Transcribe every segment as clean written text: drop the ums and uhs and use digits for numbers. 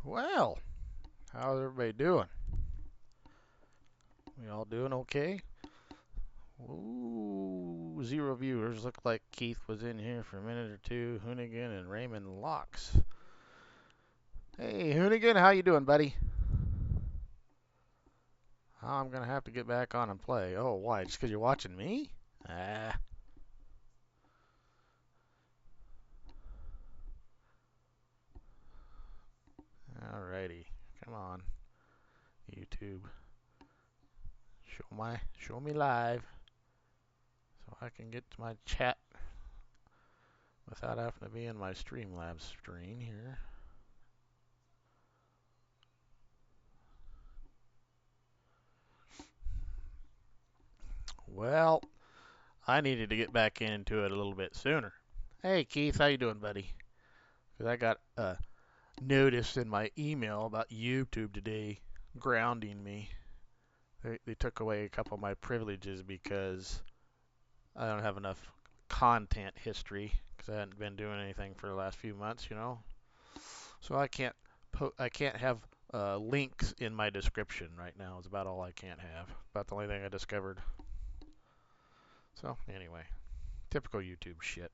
Well, how's everybody doing? We all doing okay? Ooh, 0 viewers. Looked like Keith was in here for a minute or two. Hoonigan and Raymond Locks. Hey, Hoonigan, how you doing, buddy? I'm gonna have to get back on and play. Oh, why? Just 'cause you're watching me? Ah, alrighty. Come on, YouTube. Show me live, so I can get to my chat without having to be in my Streamlabs screen here. Well, I needed to get back into it a little bit sooner. Hey Keith, how you doing, buddy? Because I got a notice in my email about YouTube today grounding me. They took away a couple of my privileges because I don't have enough content history because I hadn't been doing anything for the last few months, you know. So I can't have links in my description right now. It's about all I can't have. About the only thing I discovered. So anyway, typical YouTube shit.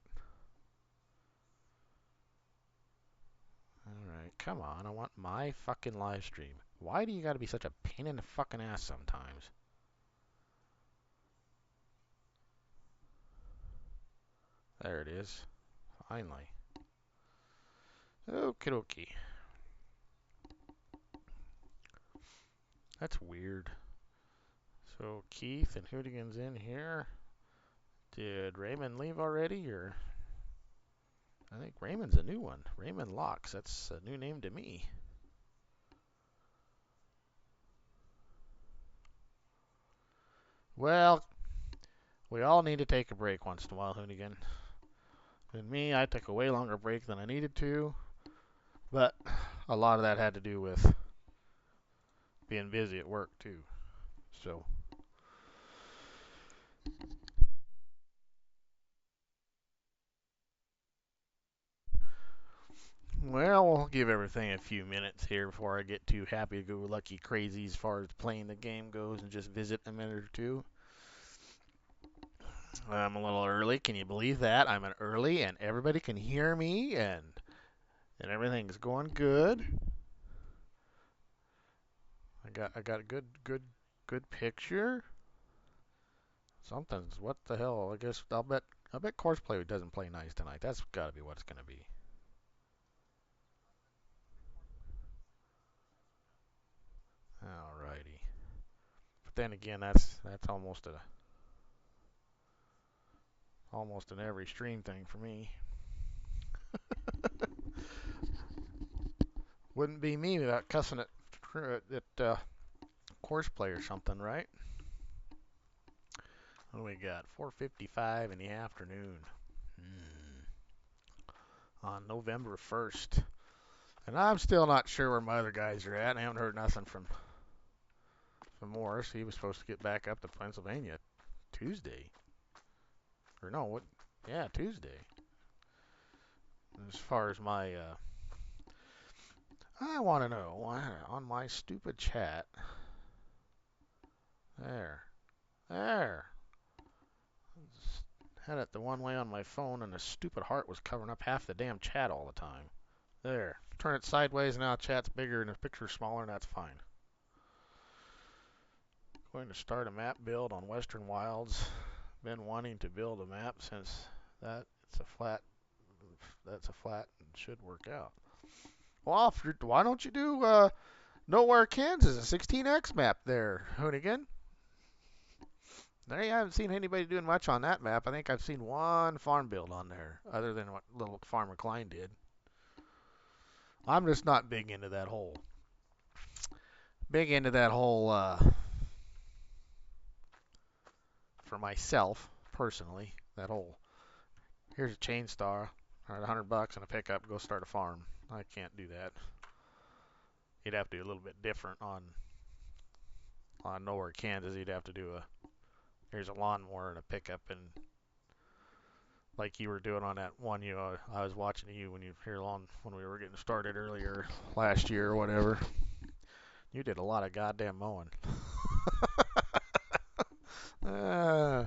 Alright, come on. I want my fucking live stream. Why do you gotta be such a pain in the fucking ass sometimes? There it is. Finally. Okie dokie. That's weird. So Keith and Hoonigan's in here. Did Raymond leave already, or? I think Raymond's a new one. Raymond Locks. That's a new name to me. Well, we all need to take a break once in a while, Hoonigan. And me, I took a way longer break than I needed to, but a lot of that had to do with being busy at work too. So, well, we'll give everything a few minutes here before I get too happy-go-lucky crazy as far as playing the game goes and just visit a minute or two. I'm a little early. Can you believe that? I'm an early and everybody can hear me and everything's going good. I got a good picture. Something's what the hell? I guess I bet Courseplay doesn't play nice tonight. That's got to be what it's gonna be. Alrighty. But then again, that's almost an every stream thing for me. Wouldn't be me without cussing at Courseplay or something, right? What do we got? 4:55 in the afternoon. Hmm. On November 1st. And I'm still not sure where my other guys are at. I haven't heard nothing from Morris. He was supposed to get back up to Pennsylvania Tuesday. Or no, what? Yeah, Tuesday. As far as my, I want to know on my stupid chat. There, there. Had it the one way on my phone, and the stupid heart was covering up half the damn chat all the time. There. Turn it sideways, now chat's bigger and the picture's smaller, and that's fine. Going to start a map build on Western Wilds. Been wanting to build a map since that it's a flat. That's a flat and should work out. Well, why don't you do Nowhere, Kansas, a 16x map there, Hoonigan? There you haven't seen anybody doing much on that map. I think I've seen one farm build on there, other than what little Farmer Klein did. I'm just not big into that whole for myself personally. That whole here's a chainsaw, or $100 and a pickup, go start a farm. I can't do that. You'd have to do a little bit different on Nowhere, Kansas. You'd have to do here's a lawnmower and a pickup and like you were doing on that one I was watching you when you were here on when we were getting started earlier last year or whatever. You did a lot of goddamn mowing. Uh,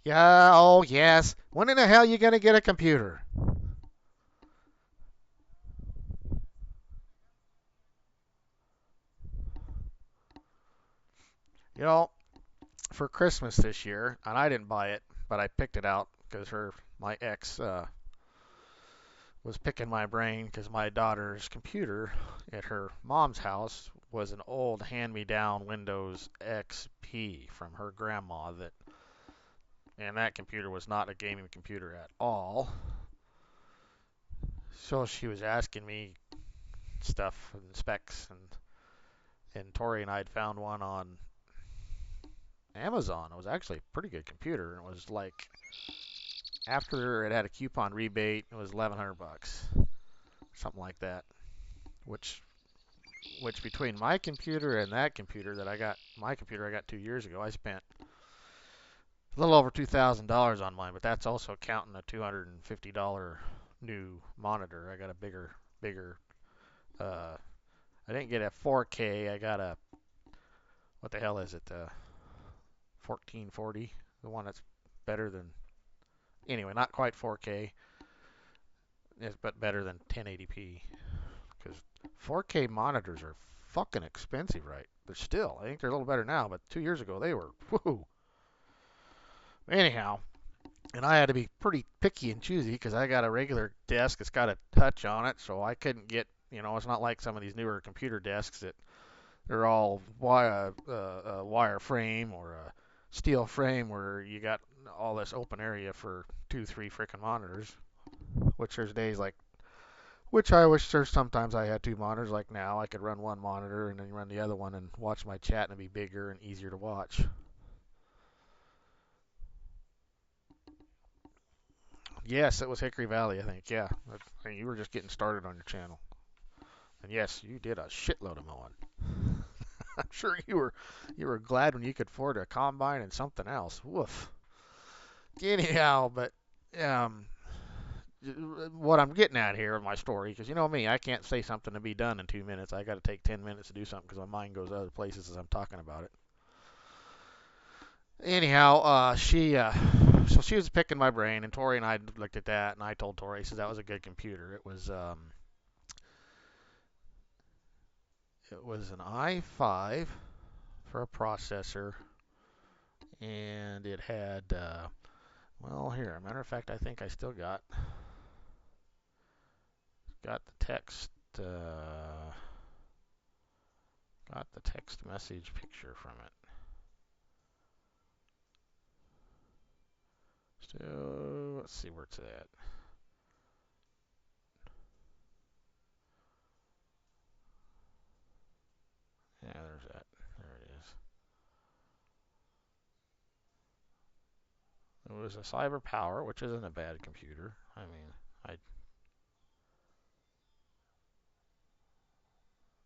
yeah, oh yes. When in the hell you gonna get a computer? You know, for Christmas this year, and I didn't buy it, but I picked it out because my ex, was picking my brain because my daughter's computer at her mom's house was an old hand-me-down Windows XP from her grandma and that computer was not a gaming computer at all. So she was asking me stuff and specs, and Tori and I had found one on Amazon. It was actually a pretty good computer. It was like after it had a coupon rebate, it was 1,100 bucks, something like that. Which between my computer and that computer that I got, my computer I got 2 years ago, I spent a little over $2,000 on mine. But that's also counting a $250 new monitor. I got a bigger. Uh, I didn't get a 4K. I got a what the hell is it? 1440, the one that's better than anyway, not quite 4K, but better than 1080p. Because 4K monitors are fucking expensive, right? They're still. I think they're a little better now, but 2 years ago they were. Whoo. Anyhow, and I had to be pretty picky and choosy because I got a regular desk that's got a touch on it, so I couldn't get. It's not like some of these newer computer desks that they're all wire frame or a steel frame where you got all this open area for two, three frickin' monitors. Which there's days like, which I wish there's sometimes I had two monitors. Like now, I could run one monitor and then run the other one and watch my chat and it'd be bigger and easier to watch. Yes, it was Hickory Valley, I think. Yeah, you were just getting started on your channel, and yes, you did a shitload of mowing. I'm sure you were glad when you could afford a combine and something else. Woof. Anyhow, but um, what I'm getting at here in my story, because you know me, I can't say something to be done in 2 minutes. I got to take 10 minutes to do something because my mind goes other places as I'm talking about it. Anyhow, so she was picking my brain, and Tori and I looked at that, and I told Tori, says that was a good computer. It was an i5 for a processor, and it had, well, here, matter of fact, I think I still got the text, got the text message picture from it. So let's see where it's at. Yeah, there's that. There it is. It was a Cyber Power, which isn't a bad computer. I mean, I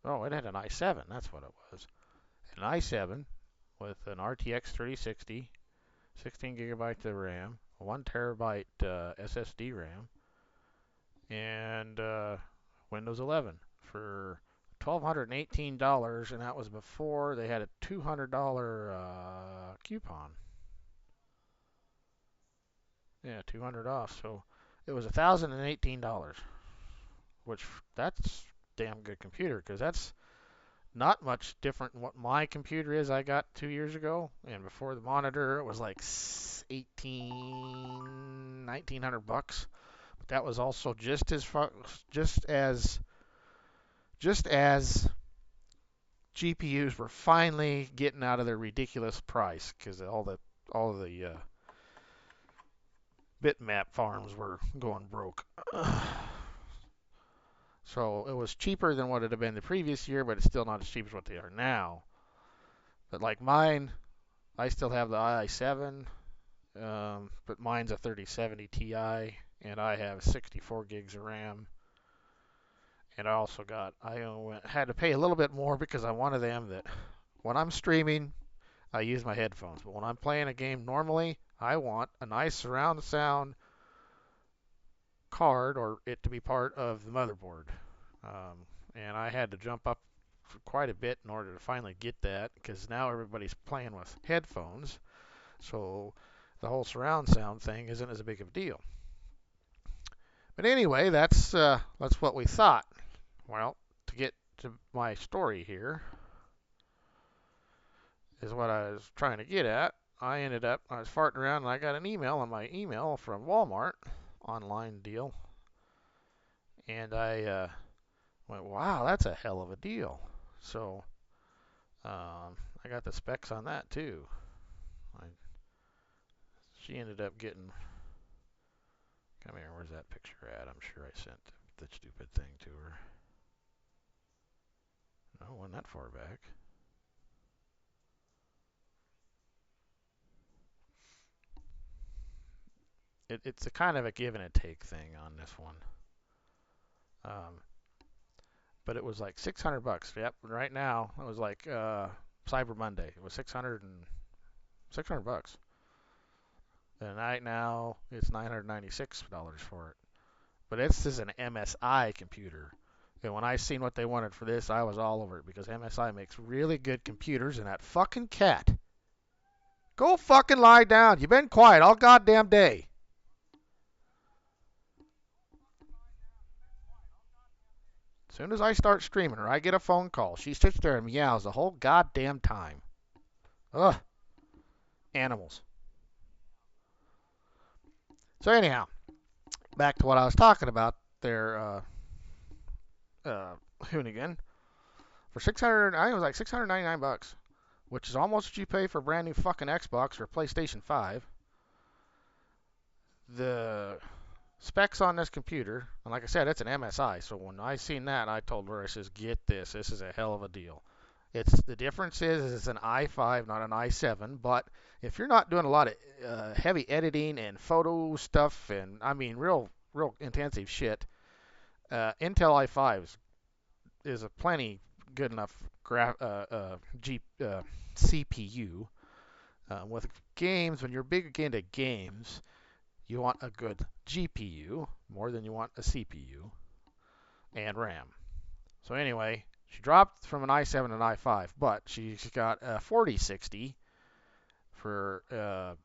oh, it had an i7. That's what it was. An i7 with an RTX 3060, 16 gigabytes of RAM, 1 terabyte SSD RAM, and Windows 11 for $1,218, and that was before they had a $200 coupon. Yeah, 200 off. So it was $1,018, which that's damn good computer because that's not much different than what my computer is I got 2 years ago. And before the monitor, it was like 1,900 bucks. But that was also just as GPUs were finally getting out of their ridiculous price because all of the bitmap farms were going broke. So it was cheaper than what it had been the previous year, but it's still not as cheap as what they are now. But like mine, I still have the i7, but mine's a 3070 Ti, and I have 64 gigs of RAM. And I had to pay a little bit more because I'm one of them that when I'm streaming, I use my headphones. But when I'm playing a game normally, I want a nice surround sound card or it to be part of the motherboard. And I had to jump up quite a bit in order to finally get that because now everybody's playing with headphones. So the whole surround sound thing isn't as big of a deal. But anyway, that's what we thought. Well, to get to my story here is what I was trying to get at. I was farting around and I got an email on my email from Walmart, online deal, and I went, wow, that's a hell of a deal. So I got the specs on that too. I, she ended up getting, come here, where's that picture at? I'm sure I sent the stupid thing to her. No, it wasn't that far back. It's a kind of a give and a take thing on this one. Um, but it was like 600 bucks. Yep, right now it was like Cyber Monday. It was 600 bucks. And right now it's $996 for it. But this is an MSI computer. And when I seen what they wanted for this, I was all over it because MSI makes really good computers. And that fucking cat, go fucking lie down. You've been quiet all goddamn day. As soon as I start screaming or I get a phone call, she sits there and meows the whole goddamn time. Ugh, animals. So anyhow, back to what I was talking about there, Hoonigan. For 600, I think it was like 699 bucks, which is almost what you pay for a brand new fucking Xbox or PlayStation 5. The specs on this computer, and like I said, it's an MSI. So when I seen that, I told her, I says, get this. This is a hell of a deal. The difference is it's an i5, not an i7. But if you're not doing a lot of heavy editing and photo stuff, and I mean real intensive shit, Intel i5 is a plenty good enough CPU. With games, when you're big into games, you want a good GPU more than you want a CPU and RAM. So anyway, she dropped from an i7 to an i5, but she's got a 4060 for a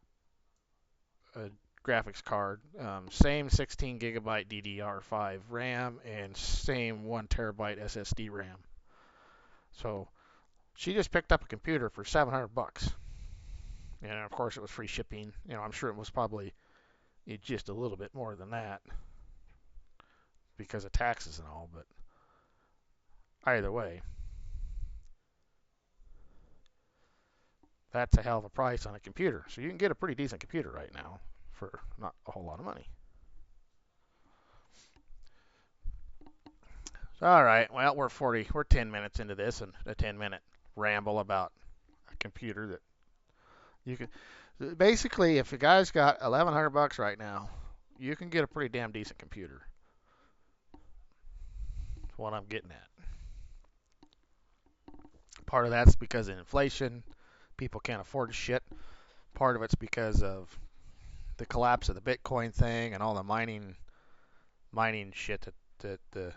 graphics card, same 16 gigabyte DDR5 RAM and same 1 terabyte SSD RAM. So she just picked up a computer for 700 bucks. And of course it was free shipping. I'm sure it was probably just a little bit more than that because of taxes and all, but either way, that's a hell of a price on a computer. So you can get a pretty decent computer right now for not a whole lot of money. So, all right, well, we're 10 minutes into this and a 10-minute ramble about a computer that you can basically, if a guy's got 1,100 bucks right now, you can get a pretty damn decent computer. That's what I'm getting at. Part of that's because of inflation. People can't afford shit. Part of it's because of the collapse of the Bitcoin thing and all the mining shit that the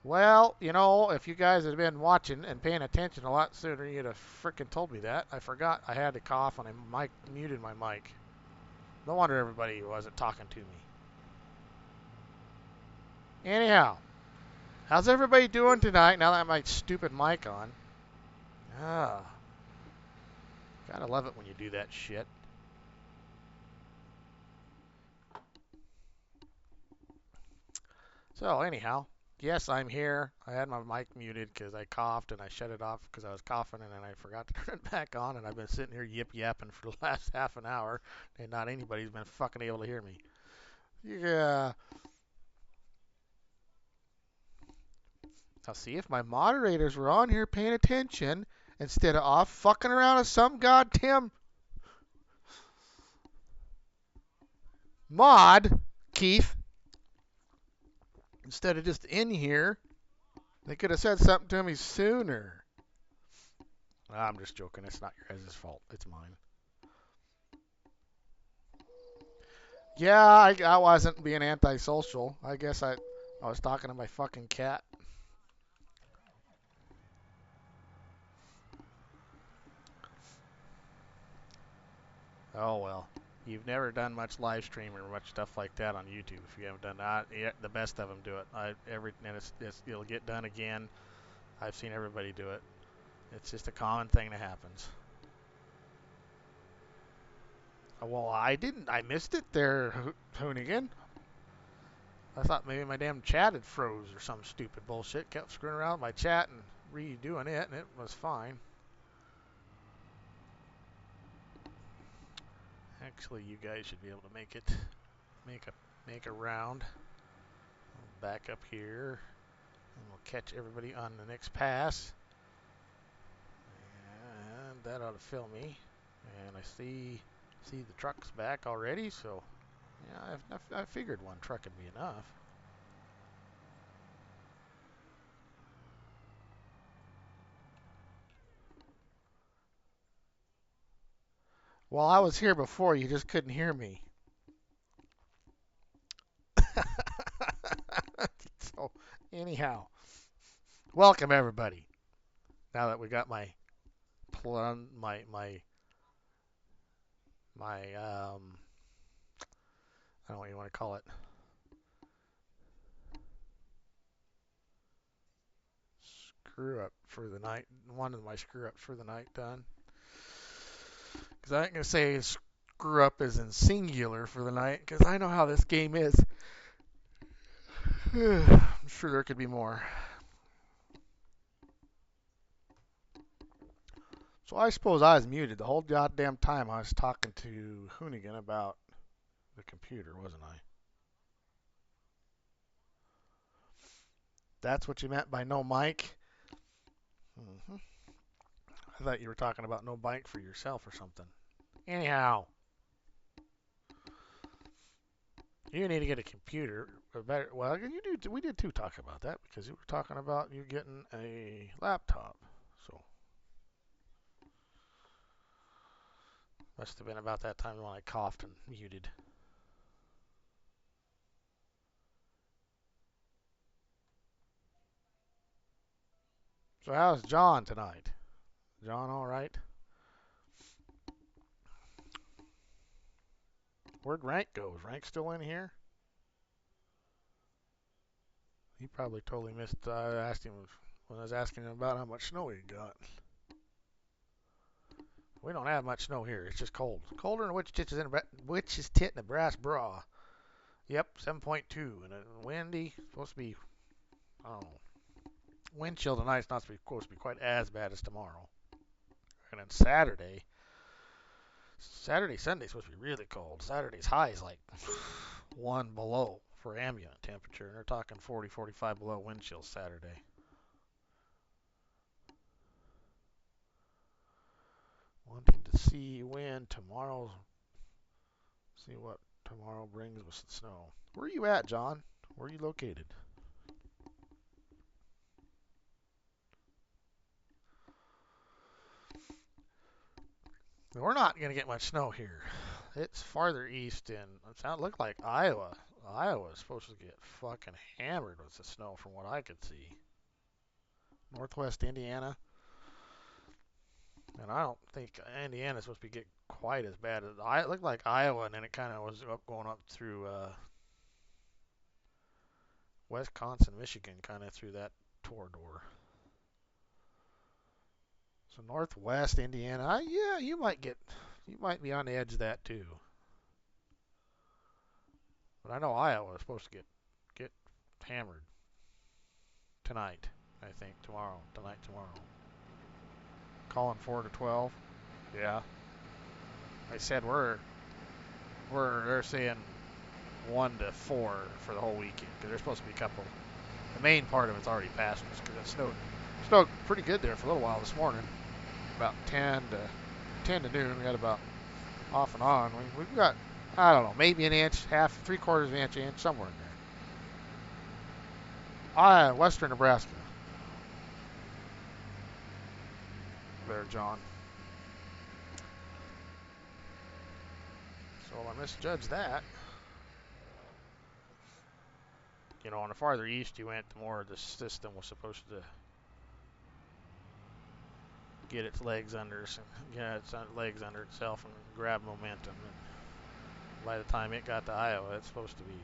Well, you know, if you guys had been watching and paying attention a lot sooner, you'd have frickin' told me that. I forgot I had to cough and I muted my mic. No wonder everybody wasn't talking to me. Anyhow, how's everybody doing tonight now that I have my stupid mic on? Ah, gotta love it when you do that shit. So, anyhow, yes, I'm here. I had my mic muted because I coughed and I shut it off because I was coughing and then I forgot to turn it back on and I've been sitting here yip yapping for the last half an hour and not anybody's been fucking able to hear me. Yeah. Now, see if my moderators were on here paying attention instead of off fucking around with some goddamn mod, Keith, instead of just in here. They could have said something to me sooner. I'm just joking. It's not your guys' fault. It's mine. Yeah, I wasn't being antisocial. I guess I was talking to my fucking cat. Oh well. You've never done much live stream or much stuff like that on YouTube. If you haven't done that, the best of them do it. And it'll get done again. I've seen everybody do it. It's just a common thing that happens. Well, I didn't. I missed it there, Hoonigan. I thought maybe my damn chat had froze or some stupid bullshit. Kept screwing around with my chat and redoing it, and it was fine. Actually, you guys should be able to make it. Make a round. Back up here, and we'll catch everybody on the next pass. And that ought to fill me. And I see the trucks back already, so yeah, I figured one truck would be enough. Well, I was here before, you just couldn't hear me. So, anyhow, welcome everybody. Now that we got my plum, my I don't know what you want to call it. Screw up for the night. One of my screw ups for the night done. Because I ain't gonna say screw up is in singular for the night, because I know how this game is. I'm sure there could be more. So I suppose I was muted the whole goddamn time I was talking to Hoonigan about the computer, wasn't I? That's what you meant by no mic? Mm-hmm. I thought you were talking about no mic for yourself or something. Anyhow, you need to get a computer. Well, we did too talk about that because you were talking about you getting a laptop. So must have been about that time when I coughed and muted. So how's John tonight? John all right? Where'd Rank go? Is Rank still in here? He probably totally missed. I asked him when I was asking him about how much snow he got. We don't have much snow here. It's just cold. Colder than witch's tit in a brass bra. Yep, 7.2 and windy. Supposed to be, I don't know. Wind chill tonight's not supposed to be quite as bad as tomorrow. And then Saturday, Sunday's supposed to be really cold. Saturday's high is like 1 below for ambient temperature. And they're talking 40, 45 below wind chill Saturday. Wanting to see when tomorrow. See what tomorrow brings with snow. Where are you at, John? Where are you located? We're not going to get much snow here. It's farther east in, it looked like Iowa. Iowa's supposed to get fucking hammered with the snow from what I could see. Northwest Indiana. And I don't think Indiana's supposed to be getting quite as bad as it looked like Iowa, and then it kind of was going up through Wisconsin, Michigan, kind of through that corridor. So Northwest Indiana, yeah, you might be on the edge of that too. But I know Iowa is supposed to get hammered tonight. I think tomorrow, tomorrow. Calling 4 to 12. Yeah. I said they're saying 1 to 4 for the whole weekend because there's supposed to be a couple. The main part of it's already passed us because it snowed pretty good there for a little while this morning. About 10 to noon. We got about off and on. We've got, I don't know, maybe an inch, half, 3/4 inch, somewhere in there. Western Nebraska. There, John. So I misjudged that. You know, on the farther east you went, the more the system was supposed to get its legs under itself and grab momentum. And by the time it got to Iowa, it's supposed to be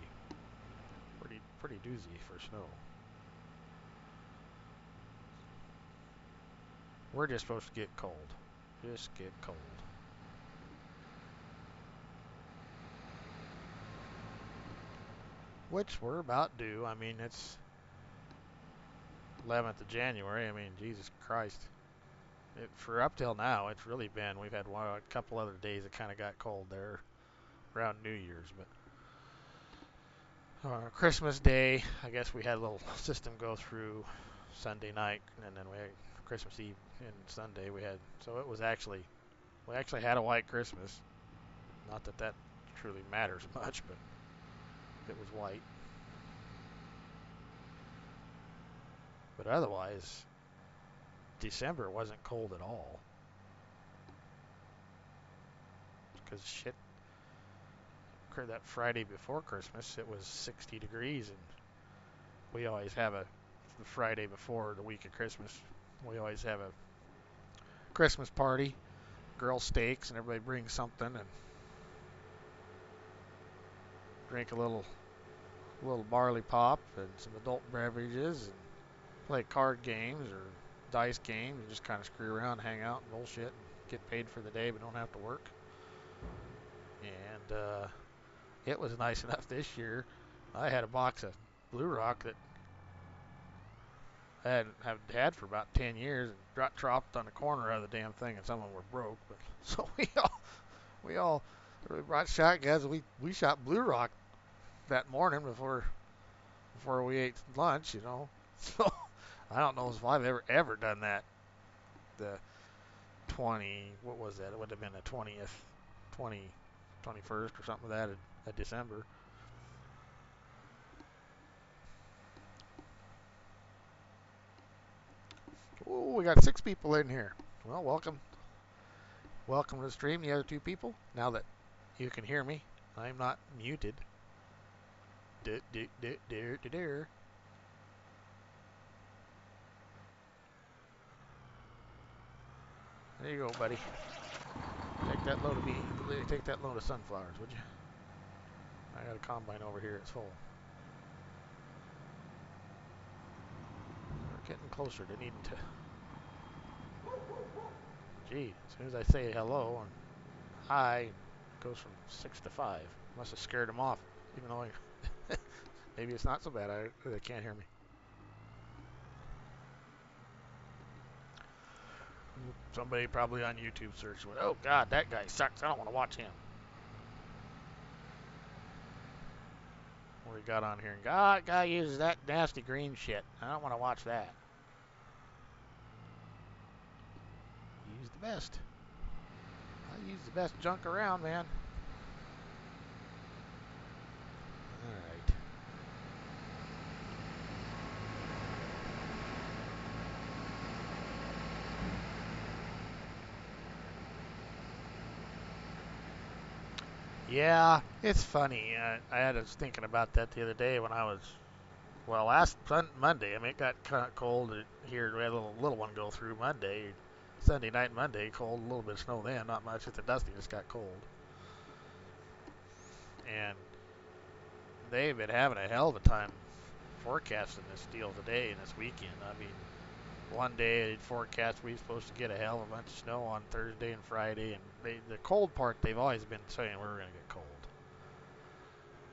pretty doozy for snow. We're just supposed to get cold. Just get cold. Which we're about due. I mean, it's 11th of January. I mean, Jesus Christ. For up till now, it's really been, we've had a couple other days that kind of got cold there around New Year's. But Christmas Day, I guess we had a little system go through Sunday night, and then we had Christmas Eve and Sunday so it was we actually had a white Christmas. Not that that truly matters much, but it was white. But otherwise, December wasn't cold at all. Because shit, that Friday before Christmas, it was 60 degrees, and we always have the Friday before the week of Christmas, we always have a Christmas party, grill steaks, and everybody brings something, and drink a little barley pop and some adult beverages, and play card games or dice games, and just kind of screw around, hang out, and bullshit, and get paid for the day, but don't have to work. And it was nice enough this year. I had a box of Blue Rock that I hadn't had for about 10 years, and dropped on the corner of the damn thing, and some of them were broke. But so we all brought shotguns. We shot Blue Rock that morning before we ate lunch, you know. So I don't know if I've ever done that. The 20, what was that? It would have been the 21st or something like that of December. Oh, we got 6 people in here. Well, welcome to the stream, the other 2 people. Now that you can hear me, I'm not muted. There you go, buddy. Take that load of sunflowers, would you? I got a combine over here. It's full. We're getting closer to needing to. Gee, as soon as I say hello and hi, it goes from 6 to 5. Must have scared them off, even though maybe it's not so bad. They can't hear me. Somebody probably on YouTube searched, oh God, that guy sucks. I don't want to watch him. What we got on here? God, guy uses that nasty green shit. I don't want to watch that. Use the best. I use the best junk around, man. Alright. Yeah, it's funny. Was thinking about that the other day when I was, well, last Monday. I mean, it got kind of cold here. We had a little one go through Monday, Sunday night, Monday. Cold, a little bit of snow then, not much. It's a dusty, just got cold. And they've been having a hell of a time forecasting this deal today and this weekend. I mean, one day they'd forecast we were supposed to get a hell of a bunch of snow on Thursday and Friday, and the cold part they've always been saying we were going to get cold.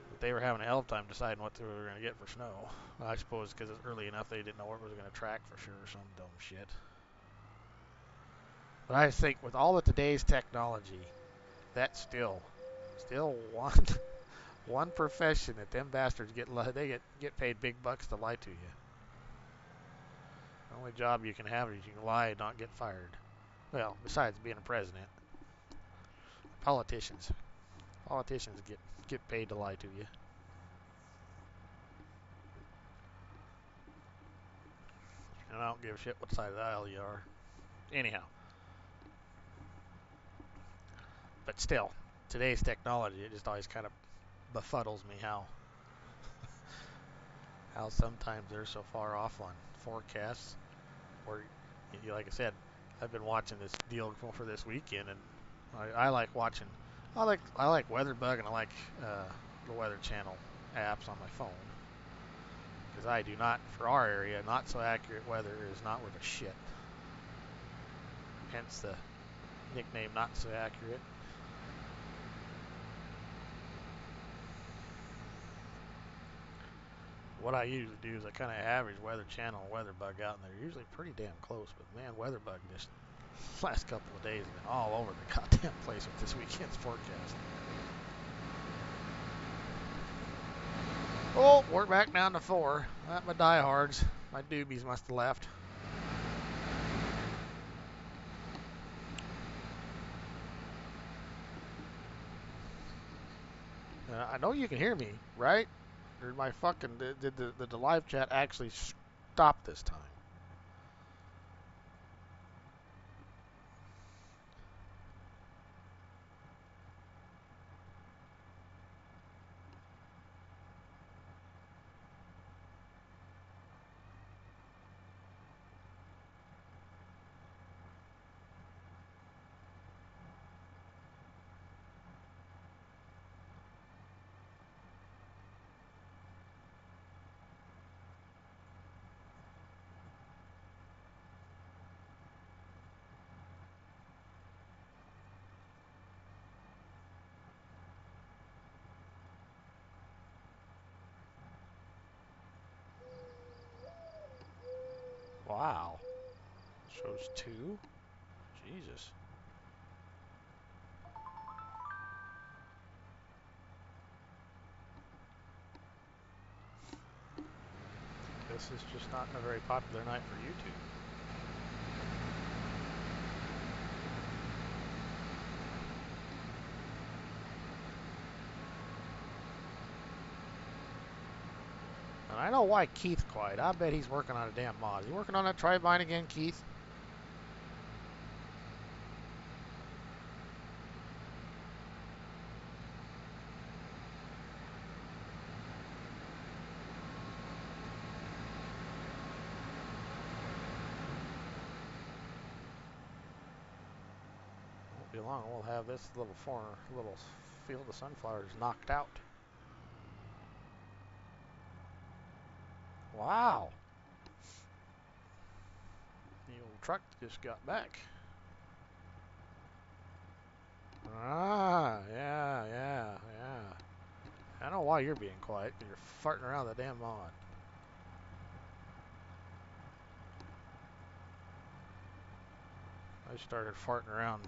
But they were having a hell of a time deciding what they were going to get for snow. I suppose because it's early enough they didn't know what it was going to track for sure, or some dumb shit. But I think with all of today's technology, that's still one profession that them bastards get paid big bucks to lie to you. The only job you can have is you can lie and not get fired. Well, besides being a president, politicians. Politicians get paid to lie to you. And I don't give a shit what side of the aisle you are. Anyhow, but still, today's technology, it just always kind of befuddles me how sometimes they're so far off on forecasts. Or, like I said, I've been watching this deal for this weekend, and I like watching. I like WeatherBug, and I like the Weather Channel apps on my phone, because I do not, for our area, not so accurate weather is not worth a shit. Hence the nickname not so accurate. What I usually do is I kind of average Weather Channel and WeatherBug out, and they're usually pretty damn close. But man, WeatherBug this last couple of days have been all over the goddamn place with this weekend's forecast. Oh, we're back down to 4. My diehards, my doobies must have left. I know you can hear me, right? Or my fucking did the live chat actually stop this time? Wow, shows 2. Jesus. This is just not a very popular night for YouTube. And I know why Keith's quiet. I bet he's working on a damn mod. You working on that tri-bind again, Keith? Won't be long. We'll have this little field of sunflowers knocked out. Wow. The old truck just got back. Ah, yeah. I know why you're being quiet, because you're farting around the damn mod. I started farting around.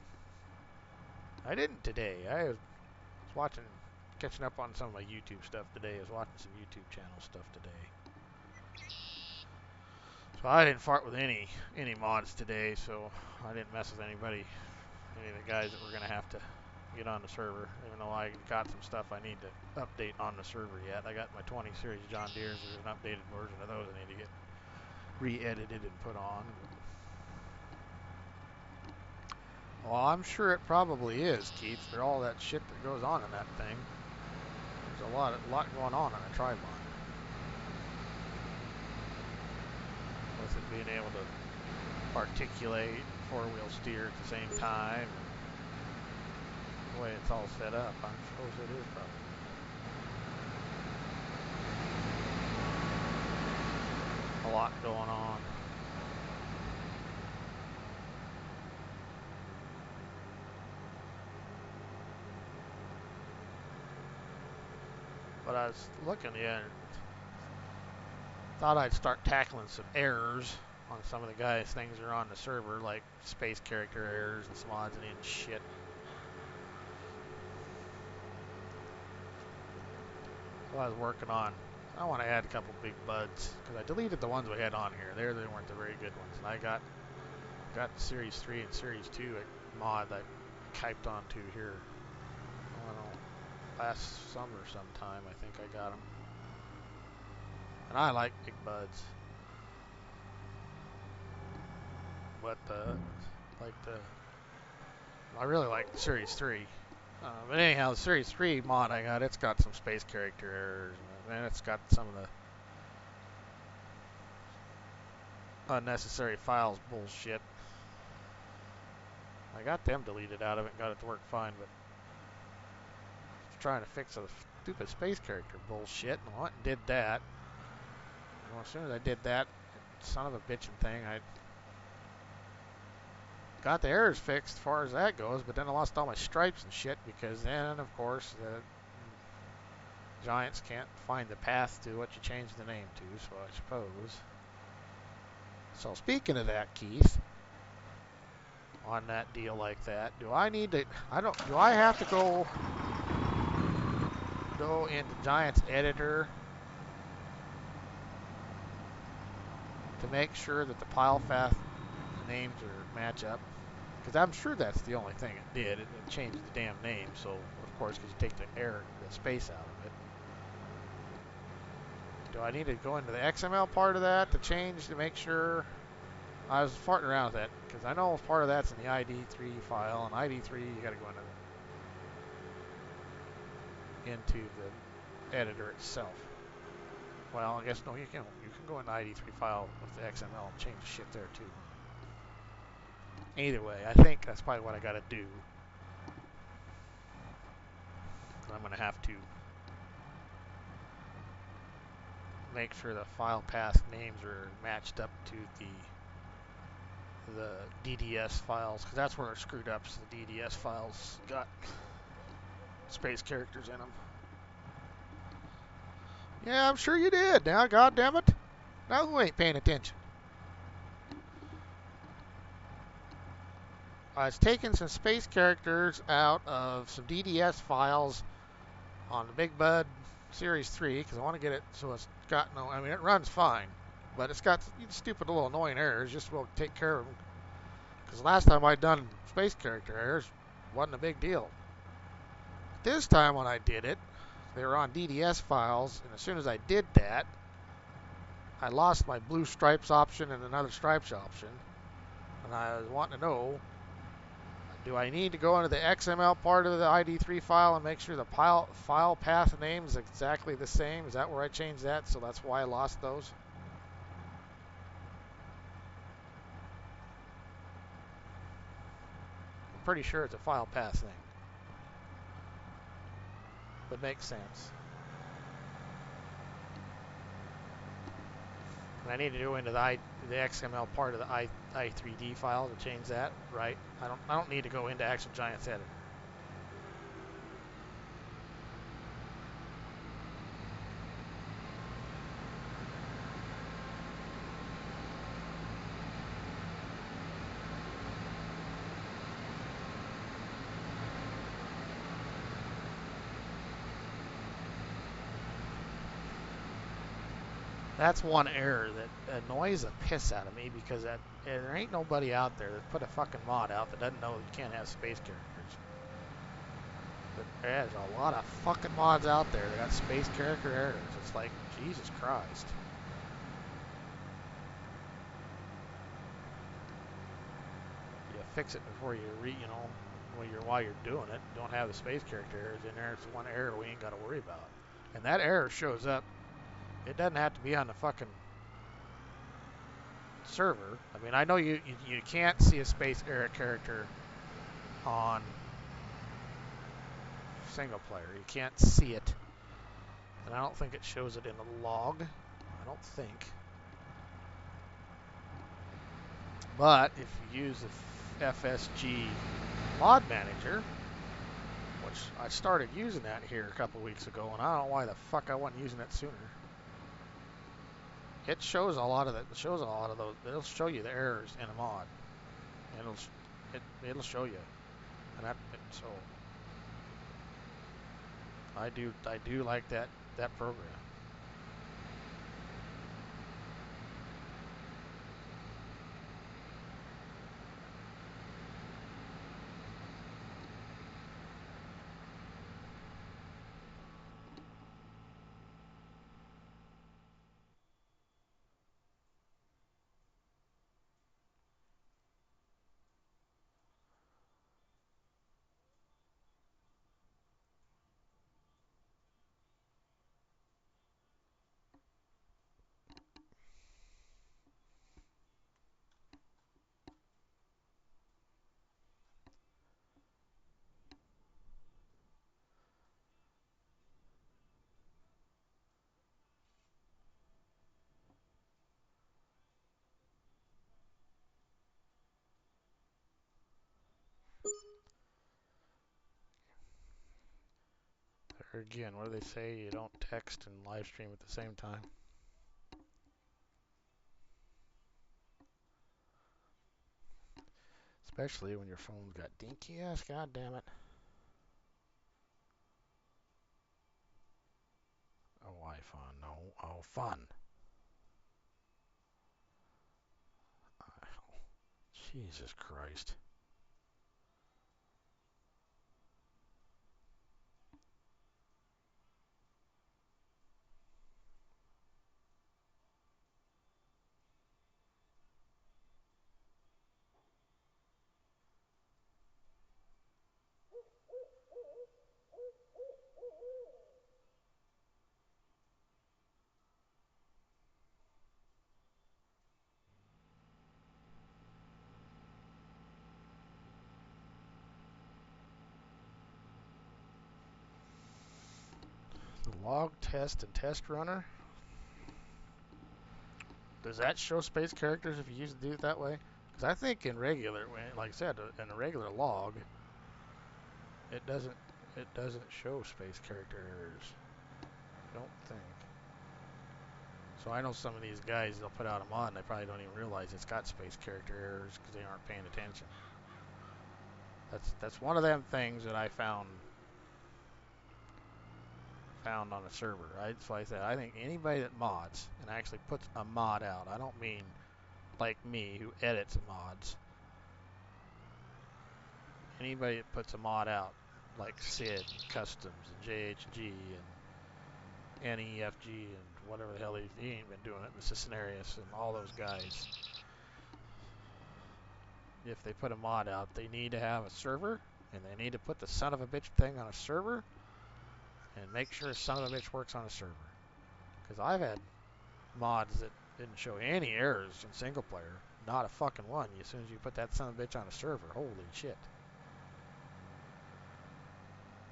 I didn't today. I was watching, catching up on some of my YouTube stuff today. I was watching some YouTube channel stuff today. So I didn't fart with any mods today, so I didn't mess with any of the guys that were going to have to get on the server, even though I got some stuff I need to update on the server yet. I got my 20 series John Deere's. There's an updated version of those I need to get re-edited and put on. Well, I'm sure it probably is, Keith, for all that shit that goes on in that thing. There's a lot going on a tribot. With it being able to articulate, four-wheel steer at the same time, and the way it's all set up, I suppose it is probably. A lot going on. But I was looking, yeah, thought I'd start tackling some errors on some of the guys' things that are on the server, like space character errors and some odds and ends shit. So I was working on, I want to add a couple big buds, because I deleted the ones we had on here. They weren't the very good ones. And I got Series 3 and Series 2 mod that I typed onto here. I don't know, last summer sometime, I think I got them. And I like big buds. But I really like the Series 3. But anyhow, the Series 3 mod I got, it's got some space character errors, and it's got some of the unnecessary files bullshit. I got them deleted out of it and got it to work fine, but trying to fix a stupid space character bullshit, and I went and did that. Well, as soon as I did that, son of a bitchin' thing, I got the errors fixed as far as that goes, but then I lost all my stripes and shit, because then, of course, the Giants can't find the path to what you changed the name to, so I suppose. So speaking of that, Keith, on that deal like that, do I need to, do I have to go into Giants editor to make sure that the pile path names are match up? Because I'm sure that's the only thing it did. It changed the damn name, so of course, because you take the space out of it. Do I need to go into the XML part of that to make sure? I was farting around with that because I know part of that's in the ID3 file, and ID3 you got to go into the editor itself. Well, I guess no, you can go in the ID3 file with the XML and change the shit there too. Either way, I think that's probably what I got to do. I'm going to have to make sure the file path names are matched up to the DDS files, because that's where it screwed up. So the DDS files got space characters in them. Yeah, I'm sure you did. Now, God damn it! Now who ain't paying attention? I was taking some space characters out of some DDS files on the Big Bud Series 3 because I want to get it so it's got no. I mean, it runs fine, but it's got stupid little annoying errors. Just we'll take care of them. Because last time I'd done space character errors, wasn't a big deal. This time when I did it, they were on DDS files, and as soon as I did that, I lost my blue stripes option and another stripes option. And I was wanting to know, do I need to go into the XML part of the ID3 file and make sure the file path name is exactly the same? Is that where I changed that? So that's why I lost those? I'm pretty sure it's a file path thing. But makes sense. And I need to go into the XML part of the i3D file to change that, right? I don't need to go into Action Giants Editor. That's one error that annoys the piss out of me because there ain't nobody out there that put a fucking mod out that doesn't know that you can't have space characters. But there's a lot of fucking mods out there that got space character errors. It's like, Jesus Christ. You fix it before you while you're doing it. Don't have the space character errors in there. It's one error we ain't got to worry about. And that error shows up. It doesn't have to be on the fucking server. I mean, I know you can't see a space error character on single player. You can't see it. And I don't think it shows it in the log. I don't think. But if you use the FSG mod manager, which I started using that here a couple weeks ago, and I don't know why the fuck I wasn't using it sooner. It shows a lot of that. It shows a lot of those. It'll show you the errors in a mod. It'll show you, so I do like that program. There again, what do they say? You don't text and live stream at the same time. Especially when your phone's got dinky ass, god damn it. Oh, why fun? No. Oh, fun. Oh, Jesus Christ. The log test and test runner. Does that show space characters if you do it that way? Because I think in regular, like I said, in a regular log, it doesn't show space character errors. I don't think. So I know some of these guys, they'll put out a mod and they probably don't even realize it's got space character errors because they aren't paying attention. That's one of them things that I found on a server. That's why I said I think anybody that mods and actually puts a mod out. I don't mean like me who edits mods. Anybody that puts a mod out, like Sid Customs and JHG and NEFG and whatever the hell he ain't been doing it, Mr. Scenarius and all those guys. If they put a mod out, they need to have a server, and they need to put the son of a bitch thing on a server, and make sure son of a bitch works on a server. Because I've had mods that didn't show any errors in single player, not a fucking one. As soon as you put that son of a bitch on a server, holy shit.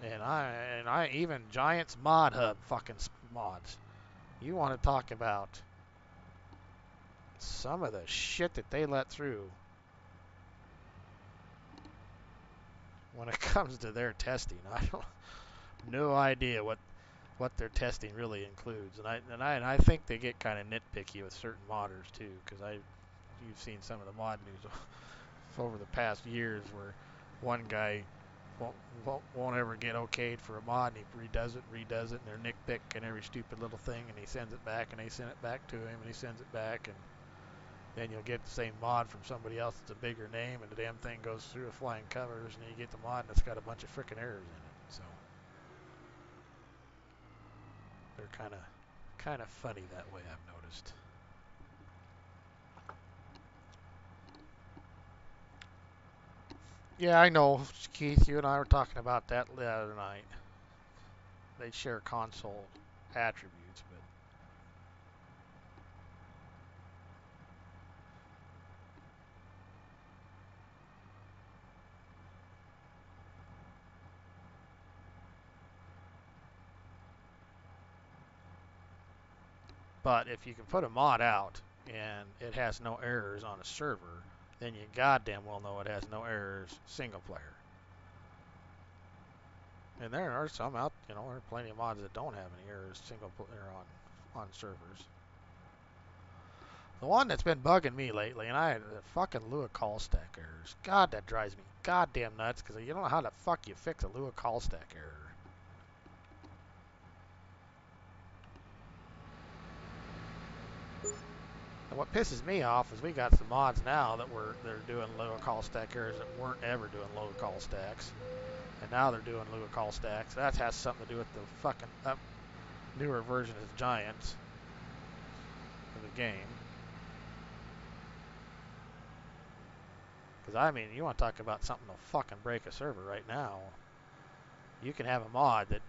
And I even Giants Mod Hub fucking mods. You want to talk about some of the shit that they let through when it comes to their testing. I don't no idea what their testing really includes, and I think they get kind of nitpicky with certain modders too, because you've seen some of the mod news over the past years where one guy won't ever get okayed for a mod, and he redoes it, and they're nitpicking every stupid little thing, and he sends it back, and they send it back to him, and he sends it back, and then you'll get the same mod from somebody else that's a bigger name, and the damn thing goes through with flying colors, and then you get the mod, and it's got a bunch of frickin' errors in it. So they're kind of funny that way, I've noticed. Yeah, I know, Keith. You and I were talking about that the other night. They share console attributes, but if you can put a mod out and it has no errors on a server, then you goddamn well know it has no errors single player. And there are some out, there are plenty of mods that don't have any errors single player on servers. The one that's been bugging me lately, and I had the fucking Lua call stack errors. God, that drives me goddamn nuts because you don't know how the fuck you fix a Lua call stack error. And what pisses me off is we got some mods now they're doing Lua call stack errors that weren't ever doing Lua call stacks, and now they're doing Lua call stacks. That has something to do with the fucking newer version of Giants of the game. Because I mean, you want to talk about something to fucking break a server right now? You can have a mod that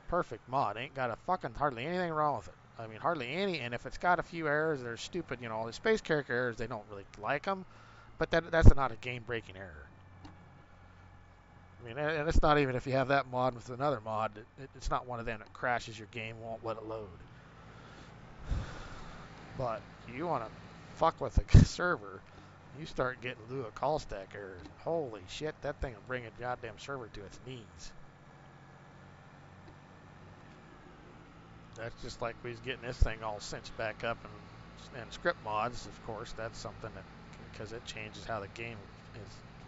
perfect mod, ain't got a fucking hardly anything wrong with it. I mean, hardly any. And if it's got a few errors, they're stupid. The space character errors, they don't really like them. But that's not a game-breaking error. I mean, and it's not even if you have that mod with another mod. It's not one of them that crashes your game, won't let it load. But you want to fuck with the server, you start getting Lua call stack errors. Holy shit, that thing will bring a goddamn server to its knees. That's just like we was getting this thing all cinched back up, and script mods, of course, that's something that, because it changes how the game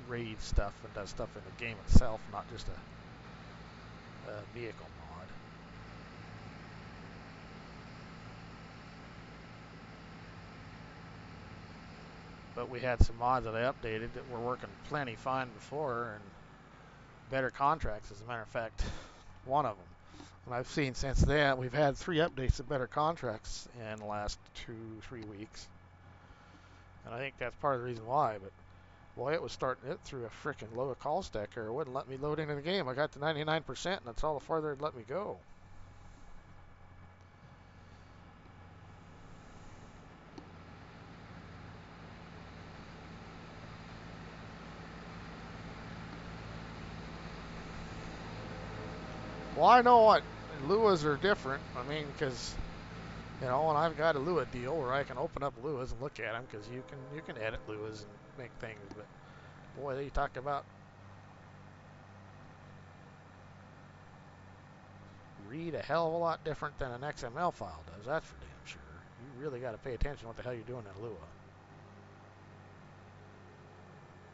reads stuff and does stuff in the game itself, not just a vehicle mod. But we had some mods that I updated that were working plenty fine before, and better contracts, as a matter of fact, one of them. And I've seen since then, we've had 3 updates of better contracts in the last 2-3 weeks. And I think that's part of the reason why, but boy, it was starting it through a freaking Lua call stack error. It wouldn't let me load into the game. I got to 99%, and that's all the farther it'd let me go. Well, I know what Luas are different. I mean, because and I've got a Lua deal where I can open up Luas and look at them, because you can edit Luas and make things. But boy, they talk about read a hell of a lot different than an XML file does. That's for damn sure. You really got to pay attention to what the hell you're doing in Lua.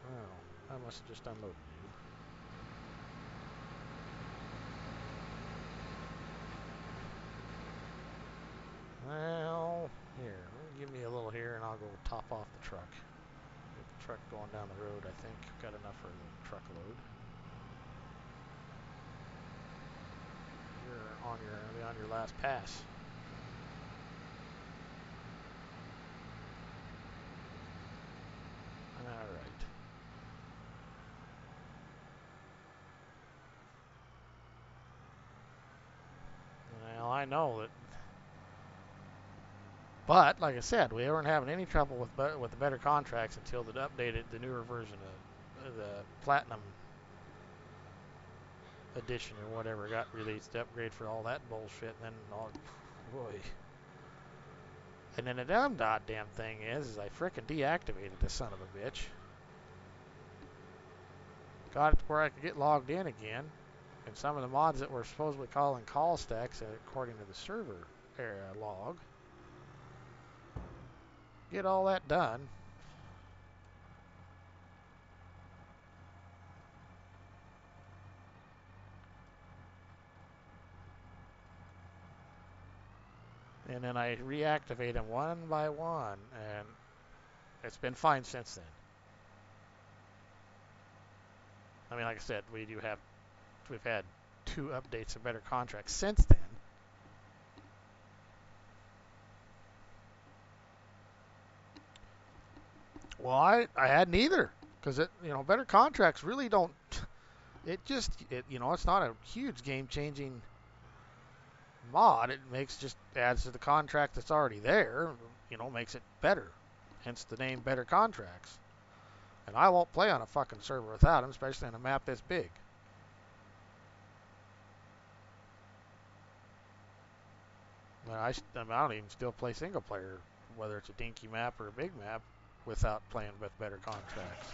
Oh, I must have just unloaded you. Well, here, give me a little here, and I'll go top off the truck. Get the truck going down the road. I think got enough for the truckload. You're on your last pass. All right. Well, I know that, but like I said, we weren't having any trouble with the better contracts until the updated the newer version of the Platinum edition or whatever got released to upgrade for all that bullshit, and then boy. And then the dumb goddamn thing is I frickin' deactivated the son of a bitch. Got it to where I could get logged in again, and some of the mods that were supposedly calling call stacks, according to the server log, get all that done. And then I reactivate them one by one, and it's been fine since then. I mean, like I said, we've had 2 updates of better contracts since then. Well, I had neither. Because better contracts really don't. It's not a huge game-changing mod. It just adds to the contract that's already there. Makes it better. Hence the name Better Contracts. And I won't play on a fucking server without them, especially on a map this big. I don't even still play single player, whether it's a dinky map or a big map, without playing with Better Contracts.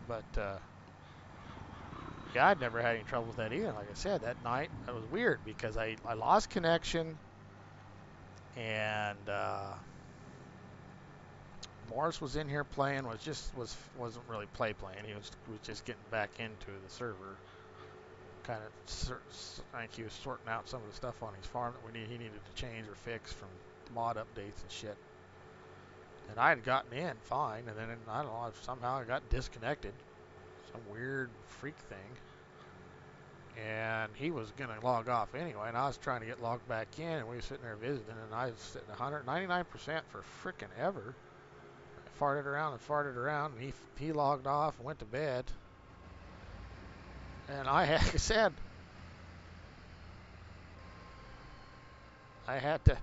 But yeah, I'd never had any trouble with that either. Like I said, that night it was weird because I lost connection, and Morris was in here playing. Wasn't really playing. He was just getting back into the server. Kind of, I think he was sorting out some of the stuff on his farm that he needed to change or fix from mod updates and shit. And I had gotten in fine, and then I don't know, somehow I got disconnected, some weird freak thing. And he was gonna log off anyway, and I was trying to get logged back in, and we were sitting there visiting, and I was sitting 199% for frickin' ever. I farted around, and he logged off and went to bed. And like I said, I had to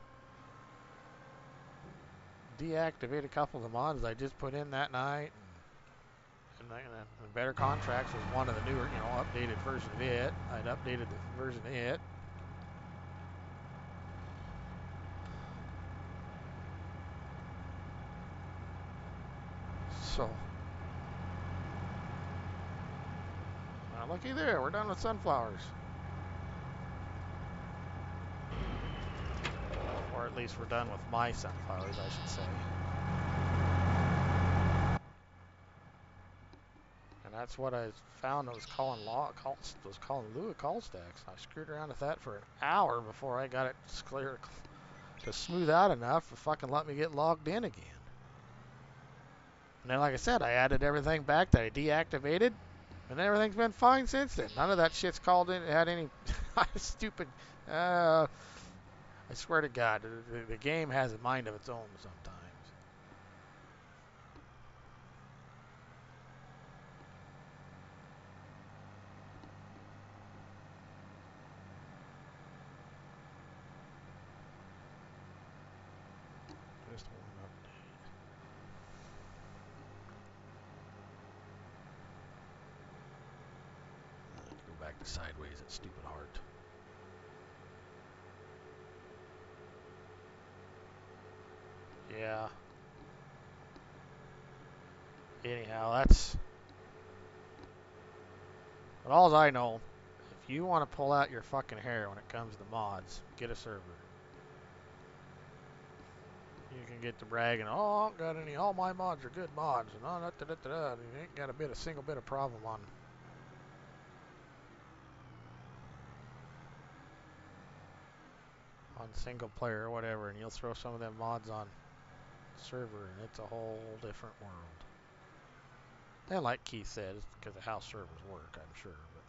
deactivate a couple of the mods I just put in that night. And Better Contracts was one of the newer, updated version of it. I'd updated the version of it. So, now looky there, we're done with sunflowers. Or at least we're done with my sunflowers, I should say. And that's what I found. I was calling Lua call stacks. I screwed around with that for an hour before I got it clear to smooth out enough to fucking let me get logged in again. And then, like I said, I added everything back that I deactivated, and everything's been fine since then. None of that shit's called in. Had any stupid. I swear to God, the game has a mind of its own sometimes. Just one update. Go back to sideways at stupid heart. Yeah. Anyhow, that's. But all I know, if you want to pull out your fucking hair when it comes to mods, get a server. You can get to bragging, oh, I don't got any, all my mods are good mods, and oh, you ain't got a single bit of problem on single player or whatever, and you'll throw some of them mods on server, and it's a whole different world. And like Keith said, it's because of how servers work, I'm sure. But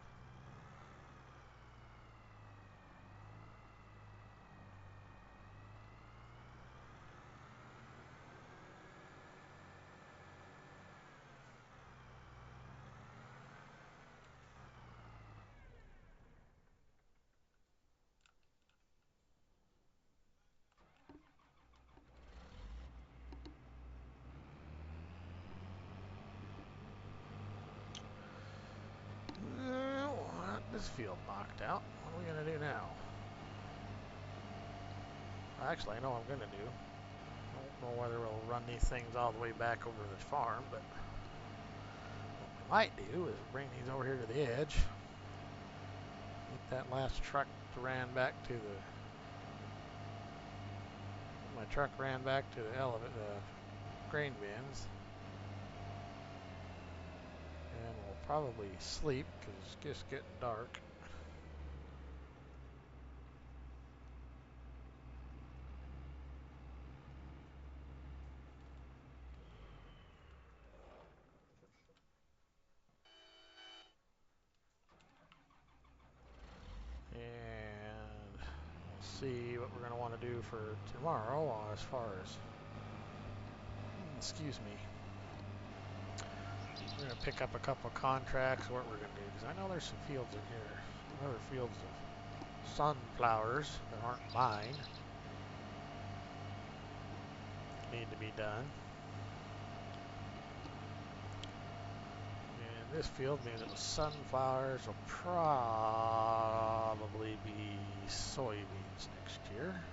this field knocked out. What are we gonna do now? Actually, I know what I'm gonna do. I don't know whether we'll run these things all the way back over to the farm, but what we might do is bring these over here to the edge. Get that last truck ran back to the. My truck ran back to the grain bins. And we'll probably sleep because it's just getting dark. And we'll see what we're going to want to do for tomorrow as far as, excuse me, we're going to pick up a couple of contracts, what we're going to do, because I know there's some fields in here, other fields of sunflowers that aren't mine need to be done. And this field, being it was sunflowers, will probably be soybeans next year.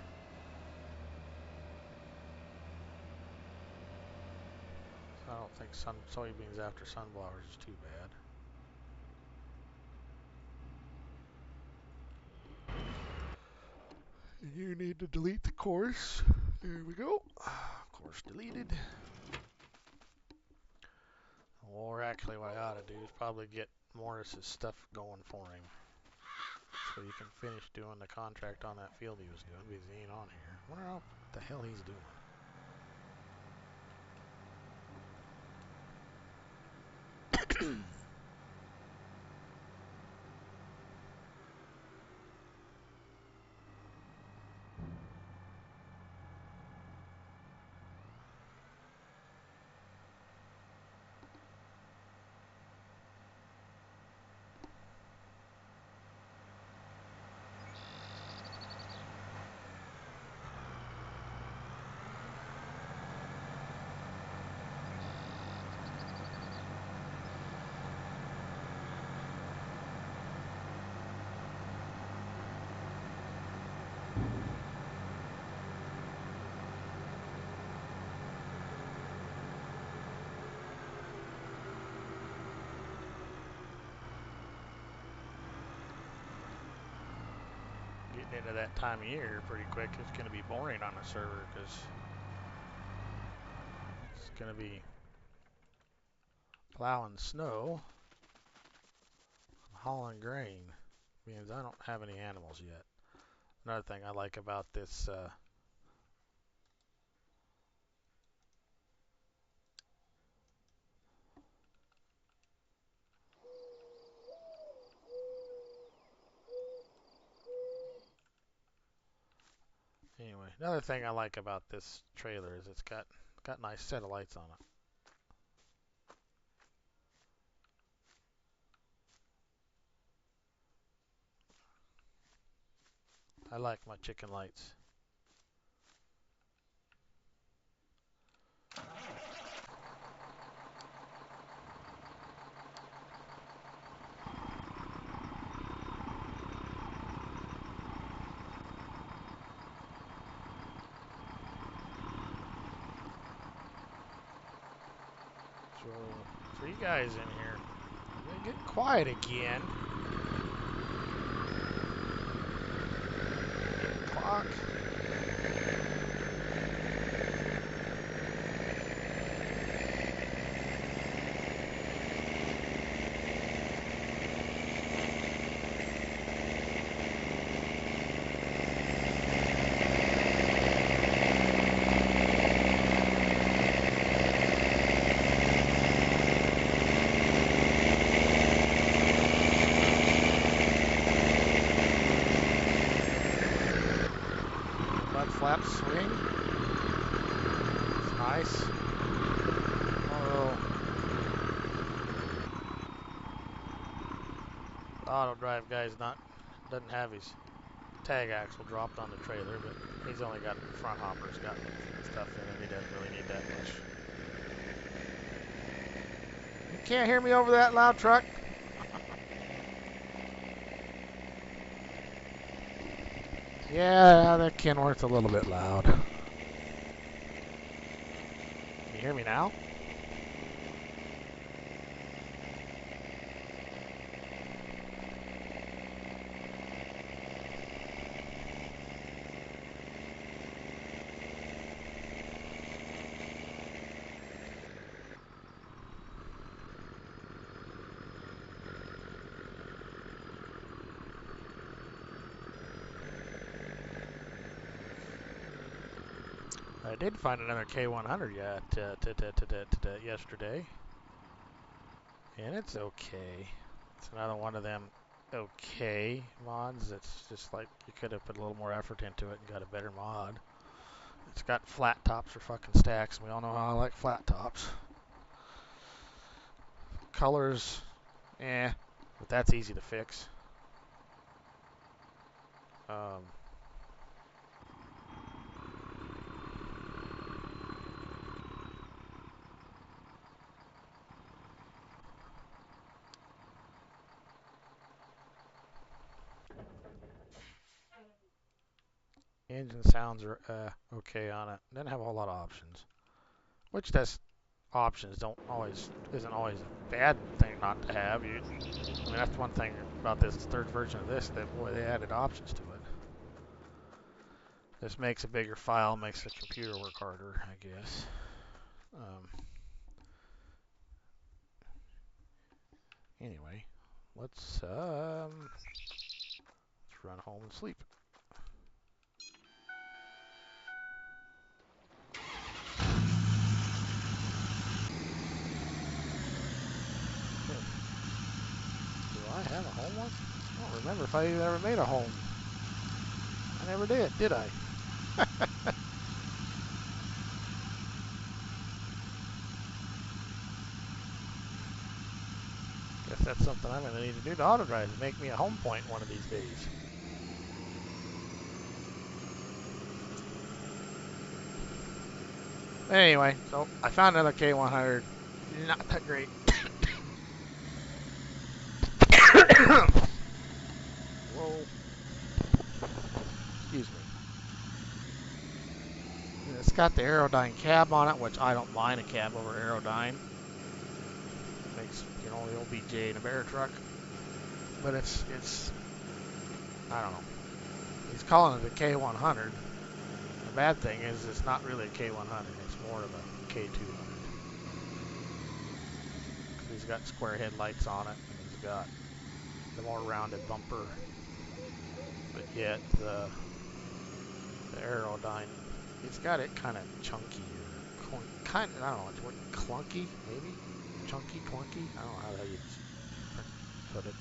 So I don't think soybeans after sunflowers is too bad. You need to delete the course. There we go. Course deleted. Or actually what I ought to do is probably get Morris's stuff going for him. So you can finish doing the contract on that field he was doing because he ain't on here. I wonder what the hell he's doing. Getting into that time of year pretty quick, it's going to be boring on the server because it's going to be plowing snow, hauling grain, means I don't have any animals yet. Another thing I like about this anyway, another thing I like about this trailer is it's got a nice set of lights on it. I like my chicken lights. So, for you guys in here, you're getting quiet again. Clock. Flap swing. It's nice. Although the auto drive guy's doesn't have his tag axle dropped on the trailer, but he's only got front hoppers, got stuff in it. He doesn't really need that much. You can't hear me over that loud truck. Yeah, that Kenworth's a little bit loud. Can you hear me now? I did find another K100 yesterday, and it's okay. It's another one of them okay mods. It's just like you could have put a little more effort into it and got a better mod. It's got flat tops for fucking stacks, and we all know how I like flat tops. Colors, but that's easy to fix. Um, Engine sounds are okay on it. Doesn't have a whole lot of options, which that's options don't always isn't always a bad thing not to have. I mean that's one thing about this third version of this that boy they added options to it. This makes a bigger file, makes the computer work harder, I guess. Anyway, let's run home and sleep. Do I have a home one? I don't remember if I even ever made a home. I never did I? Guess that's something I'm going to need to do to auto drive to make me a home point one of these days. Anyway, so I found another K100. Not that great. Whoa. Excuse me. It's got the Aerodyne cab on it, which I don't mind a cab over Aerodyne. Makes, you know, the old BJ in a bear truck. But it's I don't know. He's calling it a K100. The bad thing is it's not really a K100. It's more of a K200. He's got square headlights on it. And he's got the more rounded bumper. But yet the Aerodyne, it's got it kind of chunky or kind of, I don't know, clunky maybe? Chunky, clunky? I don't know how you put it.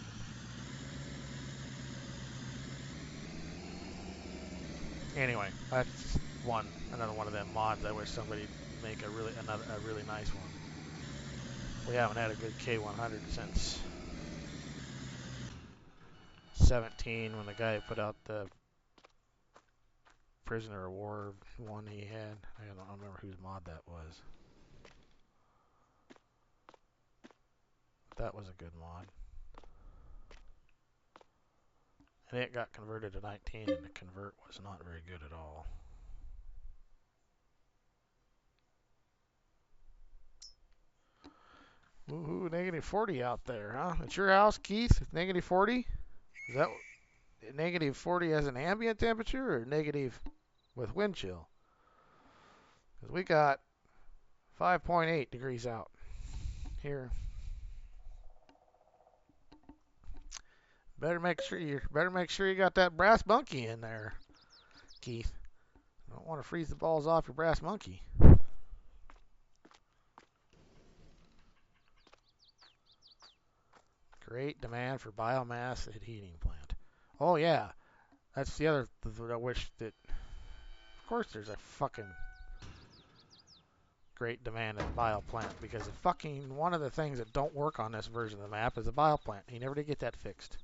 Anyway, that's another one of them mods. I wish somebody'd make a really nice one. We haven't had a good K100 since 17 when the guy put out the Prisoner of War one he had. I don't remember whose mod that was. That was a good mod. And it got converted to 19 and the convert was not very good at all. Woohoo, negative 40 out there, huh? It's your house, Keith? It's negative 40? Is that negative 40 as an ambient temperature or negative with wind chill? Because we got 5.8 degrees out here. Better make sure you got that brass monkey in there, Keith. You don't want to freeze the balls off your brass monkey. Great demand for biomass at heating plant. Oh yeah, that's the other. I wish that. Of course, there's a fucking great demand at the bio plant because the fucking one of the things that don't work on this version of the map is the bio plant. You never did get that fixed.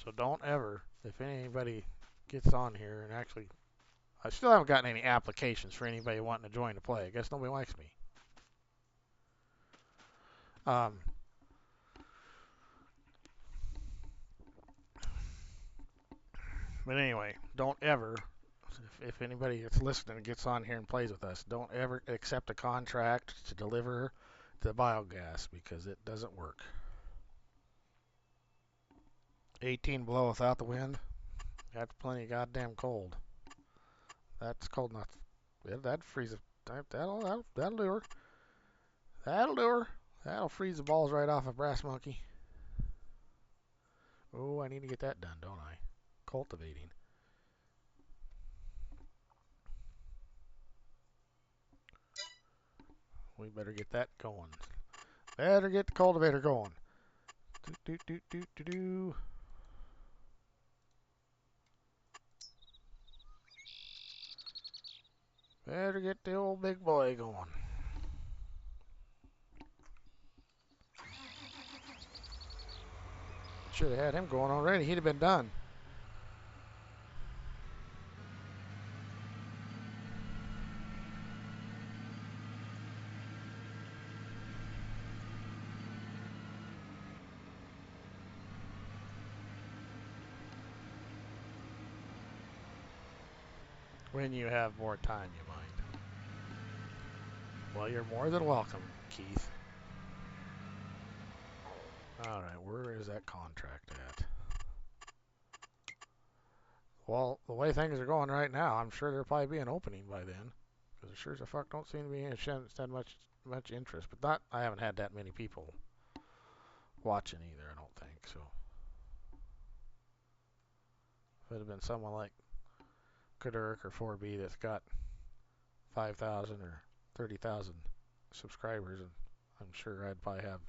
So don't ever, if anybody gets on here and actually, I still haven't gotten any applications for anybody wanting to join to play. I guess nobody likes me. But anyway, don't ever, if anybody that's listening gets on here and plays with us, don't ever accept a contract to deliver the biogas because it doesn't work. 18 below without the wind, that's plenty goddamn cold. That's cold enough. That'd freeze it. That'll do her. That'll do her. That'll freeze the balls right off a brass monkey. Oh, I need to get that done, don't I? Cultivating. We better get that going. Better get the cultivator going. Do, do, do, do, do. Better get the old big boy going. Should have had him going already. He'd have been done. When you have more time, you might. Well, you're more than welcome, Keith. All right, where is that contract at? Well, the way things are going right now, I'm sure there'll probably be an opening by then. Because sure as the fuck don't seem to be that much interest. But that I haven't had that many people watching either, I don't think. So if it had been someone like Kudurk or 4B that's got 5,000 or 30,000 subscribers, and I'm sure I'd probably have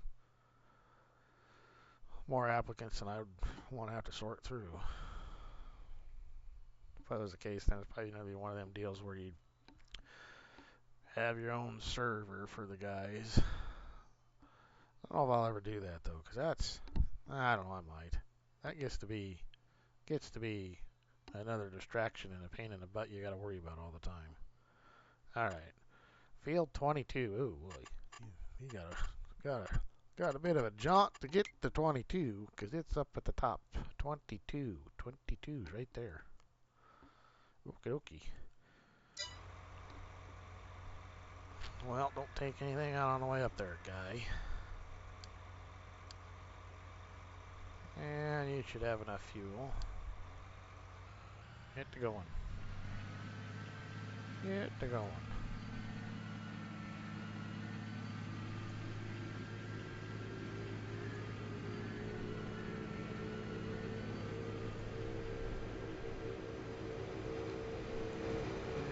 more applicants than I would want to have to sort through. If that was the case, then it's probably going to be one of them deals where you have your own server for the guys. I don't know if I'll ever do that though, because I don't know, I might. That gets to be another distraction and a pain in the butt you got to worry about all the time. All right, field 22. Ooh boy, you got a bit of a jaunt to get to 22 because it's up at the top. 22's right there. Okie dokie. Well, don't take anything out on the way up there, guy. And you should have enough fuel. Get to going. Get to going.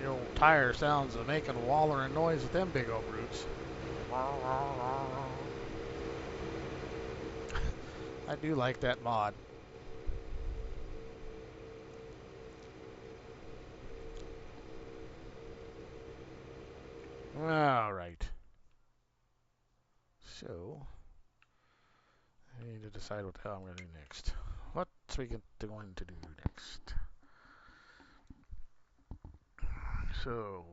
The old tire sounds of making a wallering noise with them big old roots. I do like that mod. All right. So, I need to decide what the hell I'm going to do next. What's we going to do next? So,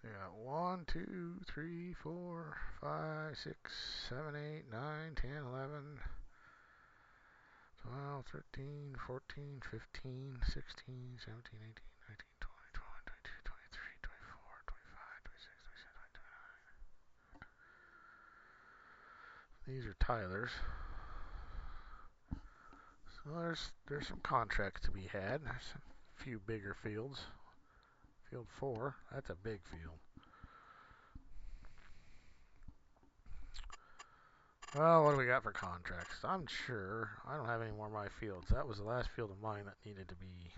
we got 1, 2, 3, 4, 5, 6, 7, 8, 9, 10, 11, 12, 13, 14, 15, 16, 17, 18, 19, 20, 21, 22, 23, 24, 25, 26, 27, 28, 29. These are Tyler's. So there's some contracts to be had. There's a few bigger fields. Field 4, that's a big field. Well, what do we got for contracts? I'm sure I don't have any more of my fields. That was the last field of mine that needed to be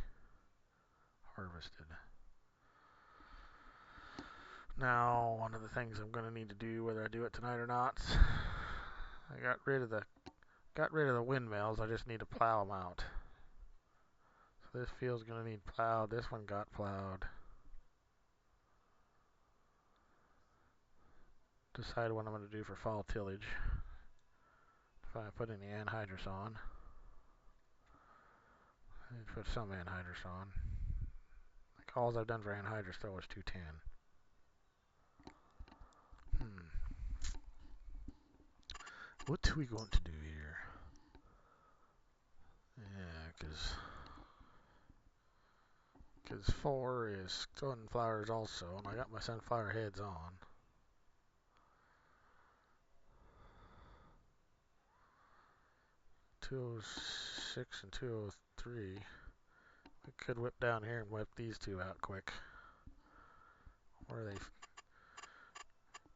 harvested. Now, one of the things I'm going to need to do, whether I do it tonight or not, I got rid of the windmills. I just need to plow them out. So this field's going to need plowed. This one got plowed. Decide what I'm going to do for fall tillage. If I put any anhydrous on. I need to put some anhydrous on. Like all I've done for anhydrous though is 210. What are we going to do here? Yeah, because 4 is sunflowers also, and I got my sunflower heads on. .206 and 203. We could whip down here and whip these two out quick. Where are they?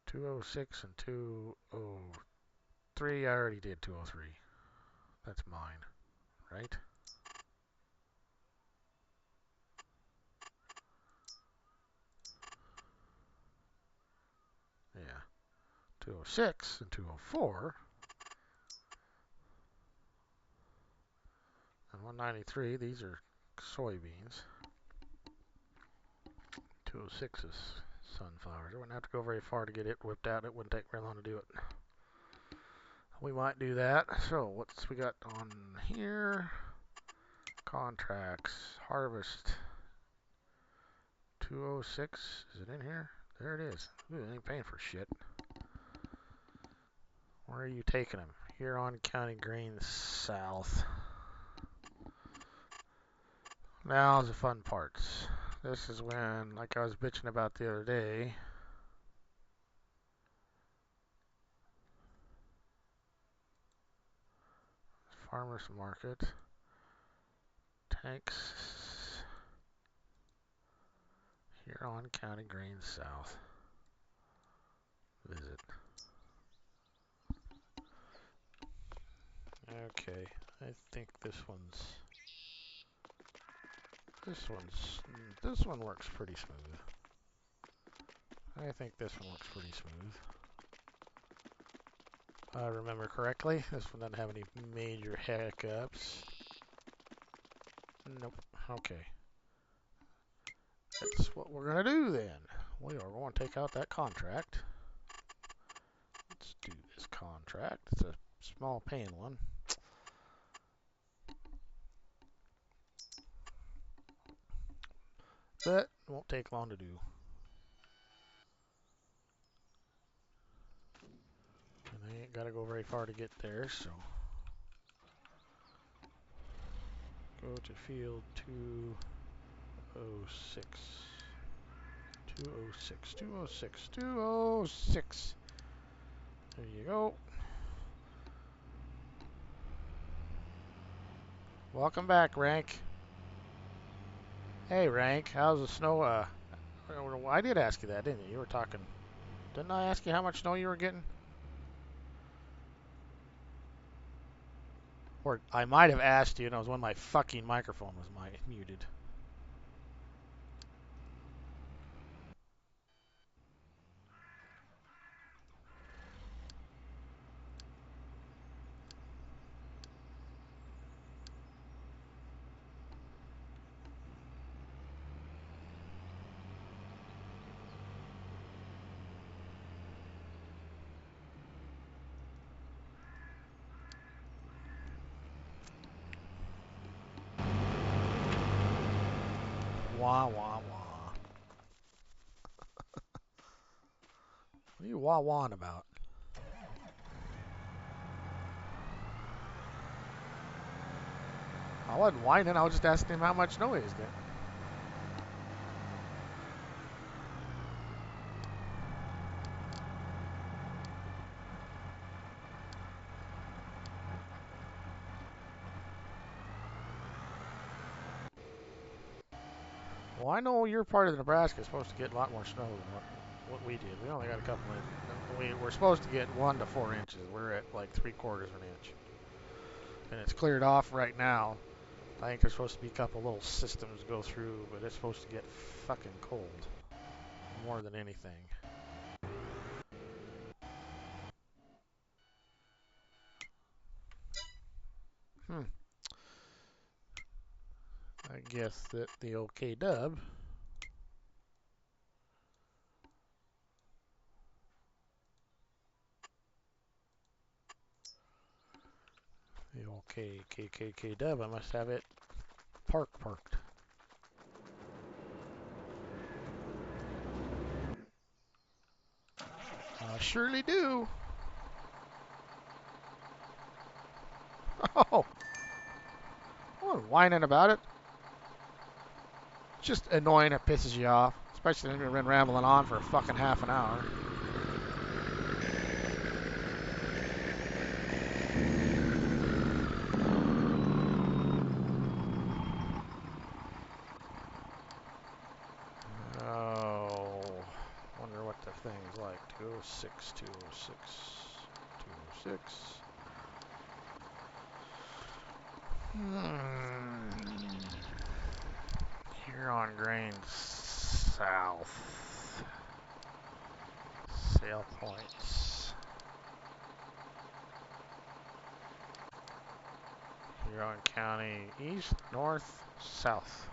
206 and 203. I already did 203. That's mine, right? Yeah. 206 and 204. And 193, these are soybeans. 206 is sunflowers. I wouldn't have to go very far to get it whipped out. It wouldn't take very long to do it. We might do that. So what's we got on here? Contracts. Harvest. 206. Is it in here? There it is. Ooh, I ain't paying for shit. Where are you taking them? Huron County Greens South. Now's the fun parts. This is when, like I was bitching about the other day, farmers market, tanks, Huron County Greens South. Visit. Okay, I think this one works pretty smooth. I think this one works pretty smooth. If I remember correctly, this one doesn't have any major hiccups. Nope. Okay. That's what we're going to do then. We are going to take out that contract. Let's do this contract. It's a small paying one. But it won't take long to do. And I ain't got to go very far to get there, so go to field 206. 206, 206, 206. There you go. Welcome back, Rank. Hey, Rank, how's the snow? I did ask you that, didn't you? You were talking. Didn't I ask you how much snow you were getting? Or I might have asked you, and it was when my fucking microphone was muted. Wah, wah, wah. What are you wah-wahing about? I wasn't whining. I was just asking him how much snow he was getting. Well, I know your part of Nebraska is supposed to get a lot more snow than what we did. We only got a couple of. We're supposed to get 1 to 4 inches. We're at like 3/4 of an inch. And it's cleared off right now. I think there's supposed to be a couple little systems go through, but it's supposed to get fucking cold. More than anything. I guess that the OK dub the OK KKK dub, I must have it parked. I surely do. Oh, I wasn't whining about it. It's just annoying. It pisses you off, especially when you've been rambling on for a fucking half an hour. Oh, wonder what the thing's like. 206, 206, 206. Huron Grains South. Sale points. Huron County, east, north, south.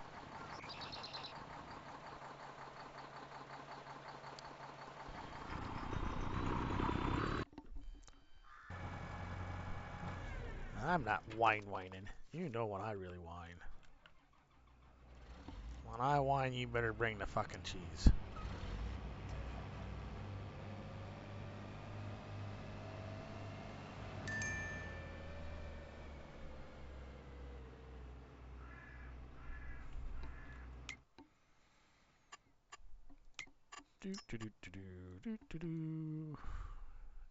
I'm not whining. You know when I really whine. When I whine, you better bring the fucking cheese. Do do do do do do do do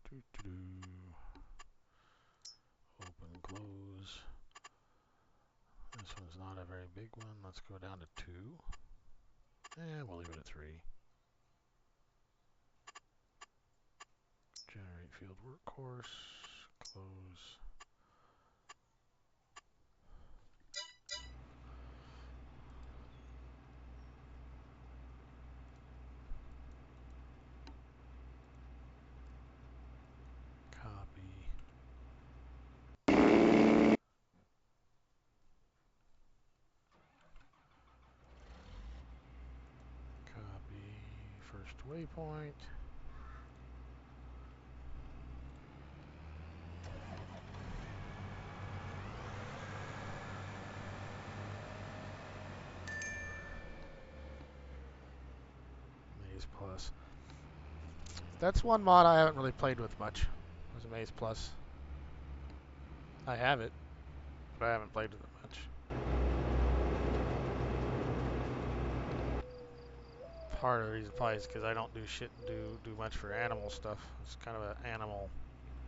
do do. Open, close. This one's not a very big one. Let's go down to 2. And we'll leave it at 3. Generate field workcourse. Close. Copy. Copy. First waypoint. Maze Plus. That's one mod I haven't really played with much. Was Maze Plus. I have it, but I haven't played with it much. Part of the reason probably is because I don't do shit and do much for animal stuff. It's kind of an animal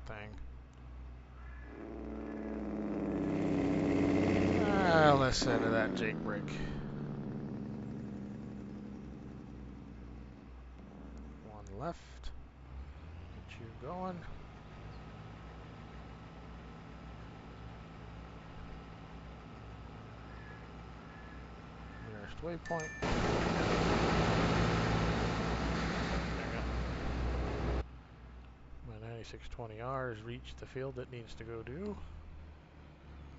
thing. Listen to that Jake break. One left. Get you going. Nearest waypoint. My 9620R has reached the field it needs to go do.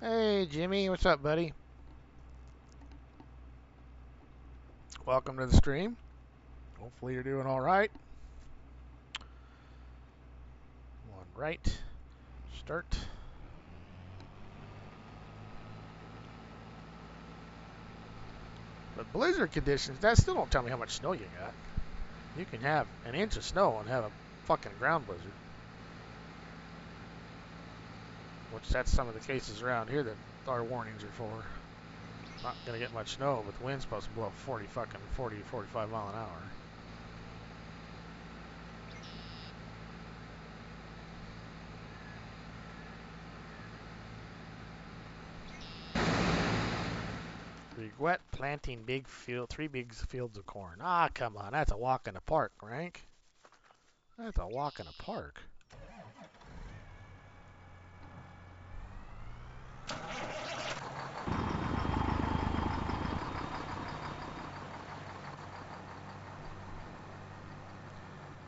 Hey Jimmy, what's up, buddy? Welcome to the stream. Hopefully you're doing all right. One right. Start. But blizzard conditions, that still don't tell me how much snow you got. You can have an inch of snow and have a fucking ground blizzard. Which that's some of the cases around here that our warnings are for. Not gonna get much snow, but the wind's supposed to blow 45 mile an hour. Regret planting three big fields of corn. Ah, come on, that's a walk in the park, Rank. That's a walk in the park.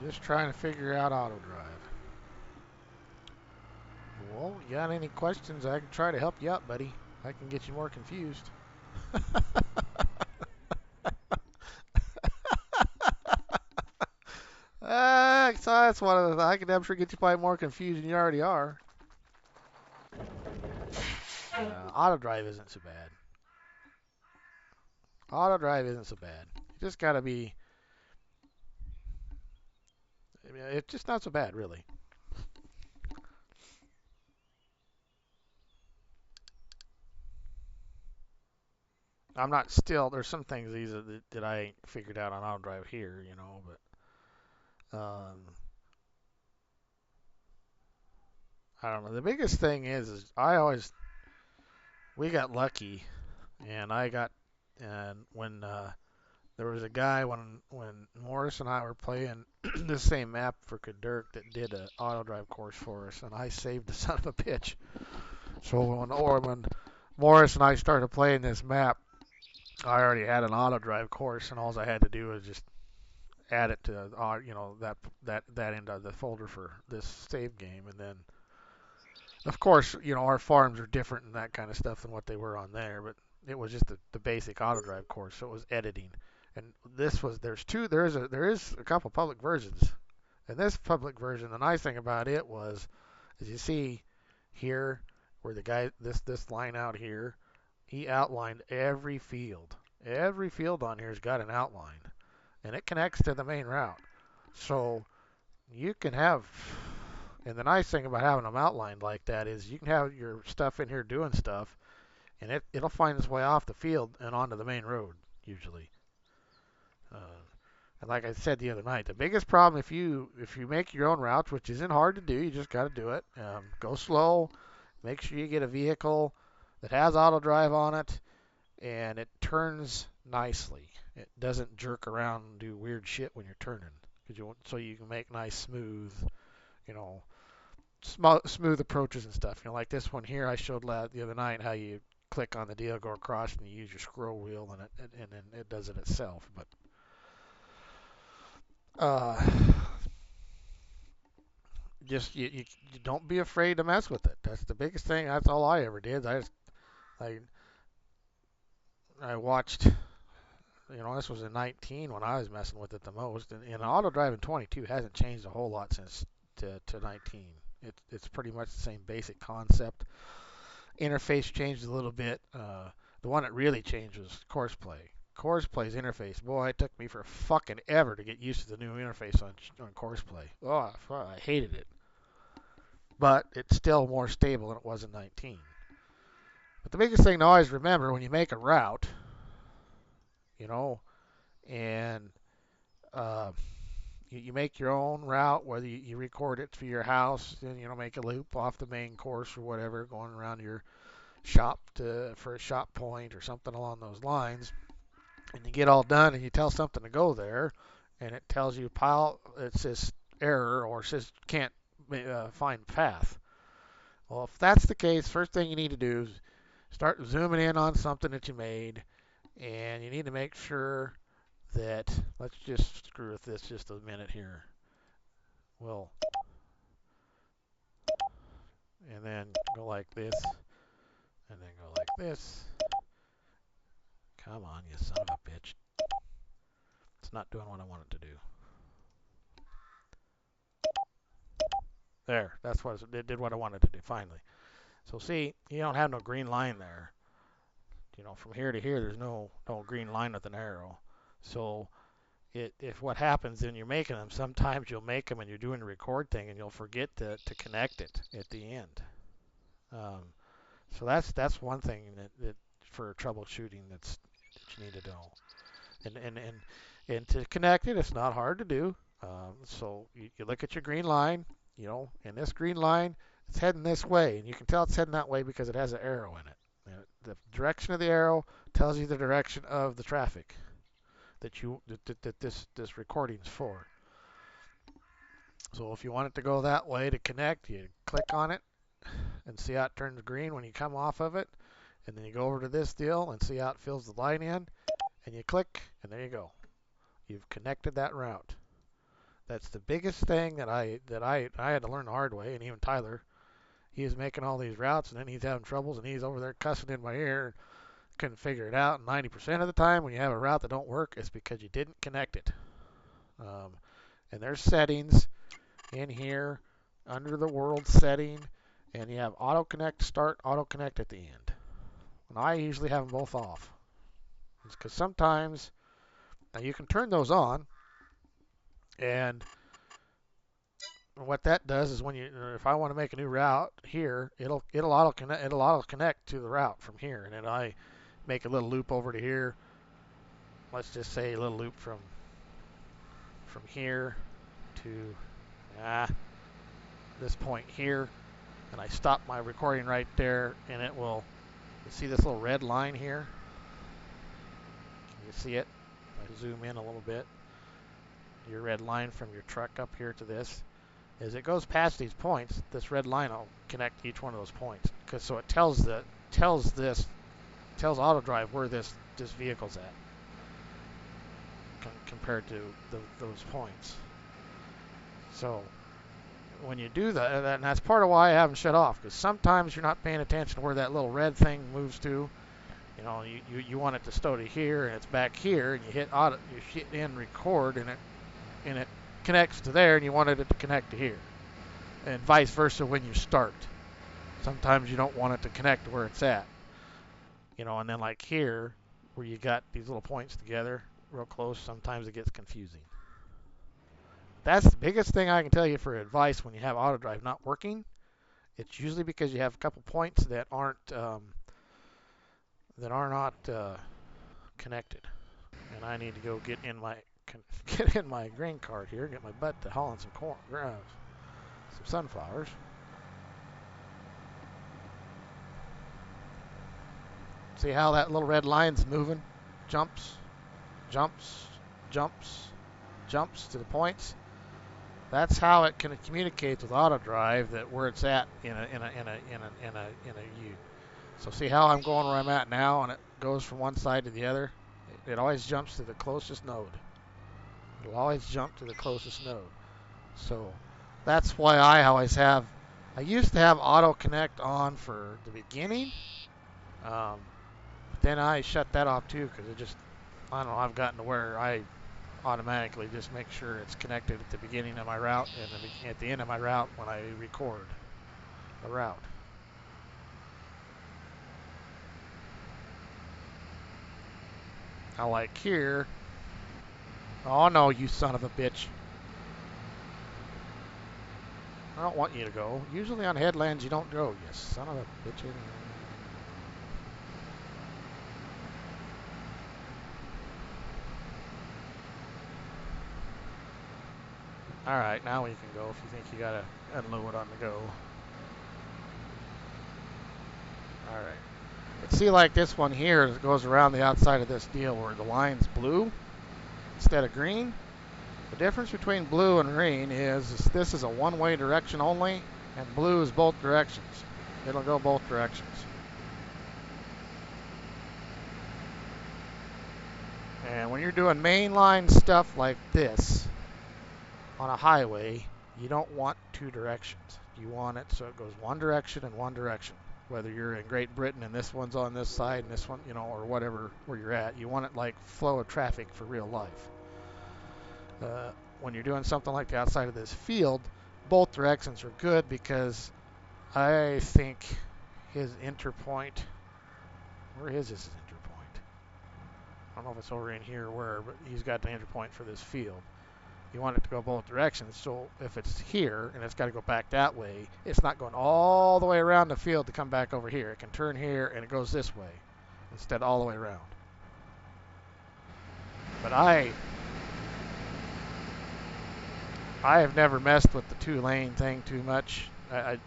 Just trying to figure out auto drive. Well, you got any questions? I can try to help you out, buddy. I can get you more confused. So that's one of the. I can damn sure get you probably more confused than you already are. Auto drive isn't so bad. Auto drive isn't so bad. You just gotta be. I mean, it's just not so bad, really. I'm not still. There's some things that I ain't figured out on auto drive here, you know, but I don't know. The biggest thing is we got lucky, and when there was a guy when Morris and I were playing the same map for Dirk that did an auto drive course for us, and I saved the son of a bitch. So when Morris and I started playing this map, I already had an auto drive course, and all I had to do was just add it to that end of the folder for this save game, and then Of course, our farms are different and that kind of stuff than what they were on there, but it was just the basic auto drive course, so it was editing. And there is a couple public versions. And this public version, the nice thing about it was, as you see here, where the guy this line out here, he outlined every field. Every field on here's got an outline, and it connects to the main route. So you can have, and the nice thing about having them outlined like that is you can have your stuff in here doing stuff, and it'll find its way off the field and onto the main road usually. Uh, and like I said the other night, the biggest problem if you make your own routes, which isn't hard to do, you just got to do it. Go slow. Make sure you get a vehicle that has auto drive on it, and it turns nicely. It doesn't jerk around and do weird shit when you're turning, so you can make nice you know, smooth approaches and stuff. Like this one here I showed the other night, how you click on the deal, go across, and you use your scroll wheel, and then it does it itself. But uh, just you don't be afraid to mess with it. That's the biggest thing. That's all I ever did. I I watched. This was in 19 when I was messing with it the most, and auto drive in 22 hasn't changed a whole lot since to 19. It's pretty much the same basic concept. Interface changed a little bit. The one that really changed was course play. Course play's interface. Boy, it took me for fucking ever to get used to the new interface on course play. Oh, I hated it. But it's still more stable than it was in 19. But the biggest thing to always remember when you make a route, you know, and uh, you make your own route, whether you record it for your house and make a loop off the main course or whatever, going around your shop for a shop point or something along those lines, and you get all done and you tell something to go there, and it tells you it says error or it says can't find path. Well, if that's the case, first thing you need to do is start zooming in on something that you made, and you need to make sure that, let's just screw with this just a minute here. Well, and then go like this, and then go like this. Come on, you son of a bitch. It's not doing what I want it to do. There, it did what I wanted to do, finally. So see, you don't have no green line there. From here to here, there's no green line with an arrow. So if what happens when you're making them, sometimes you'll make them and you're doing the record thing and you'll forget to connect it at the end. So that's one thing that for troubleshooting that you need to know. And to connect it, it's not hard to do. So you look at your green line, and this green line, it's heading this way, and you can tell it's heading that way because it has an arrow in it. And the direction of the arrow tells you the direction of the traffic that this recording's for. So if you want it to go that way to connect, you click on it and see how it turns green when you come off of it, and then you go over to this deal and see how it fills the line in, and you click, and there you go. You've connected that route. That's the biggest thing that I had to learn the hard way, and even Tyler, he was making all these routes, and then he's having troubles, and he's over there cussing in my ear, and couldn't figure it out. And 90% of the time, when you have a route that don't work, it's because you didn't connect it. And there's settings in here under the world setting, and you have auto connect start, auto connect at the end. And I usually have them both off, because sometimes now you can turn those on. And what that does is if I want to make a new route here, it'll auto connect to the route from here, and then I make a little loop over to here. Let's just say a little loop from here to this point here, and I stop my recording right there, and it will. You see this little red line here? Can you see it? I zoom in a little bit. Your red line from your truck up here to this. As it goes past these points, this red line will connect to each one of those points. So it tells auto drive where this vehicle's at compared to those points. So when you do that, and that's part of why I haven't shut off, because sometimes you're not paying attention to where that little red thing moves to. You know, you want it to stow to here, and it's back here, and you hit auto, you hit in record, and it connects to there, and you wanted it to connect to here, and vice versa when you start. Sometimes you don't want it to connect to where it's at. You know, and then like here, where you got these little points together real close, sometimes it gets confusing. That's the biggest thing I can tell you for advice when you have auto drive not working. It's usually because you have a couple points that are not connected. And I need to go get in my grain cart here, get my butt to hauling some corn, some sunflowers. See how that little red line's moving? Jumps, jumps, jumps, jumps to the points. That's how it can communicate with auto drive that where it's at in a U. So see how I'm going where I'm at now, and it goes from one side to the other. It always jumps to the closest node. It'll always jump to the closest node. So that's why I always have. I used to have auto connect on for the beginning, but then I shut that off too because it just, I don't know, I've gotten to where I automatically just make sure it's connected at the beginning of my route and at the end of my route when I record a route. Now like here, oh no, you son of a bitch. I don't want you to go. Usually on headlands you don't go, you son of a bitch. Alright, now we can go if you think you gotta unload on the go. Alright. But see like this one here, it goes around the outside of this deal where the line's blue instead of green. The difference between blue and green is this is a one-way direction only, and blue is both directions. It'll go both directions. And when you're doing mainline stuff like this on a highway, you don't want two directions. You want it so it goes one direction and one direction. Whether you're in Great Britain and this one's on this side and this one, you know, or whatever where you're at, you want it like flow of traffic for real life. When you're doing something like the outside of this field, both directions are good because I think his interpoint, where is his interpoint? I don't know if it's over in here or where, but he's got the interpoint for this field. You want it to go both directions, so if it's here and it's got to go back that way, it's not going all the way around the field to come back over here. It can turn here and it goes this way instead all the way around. But I have never messed with the two-lane thing too much. I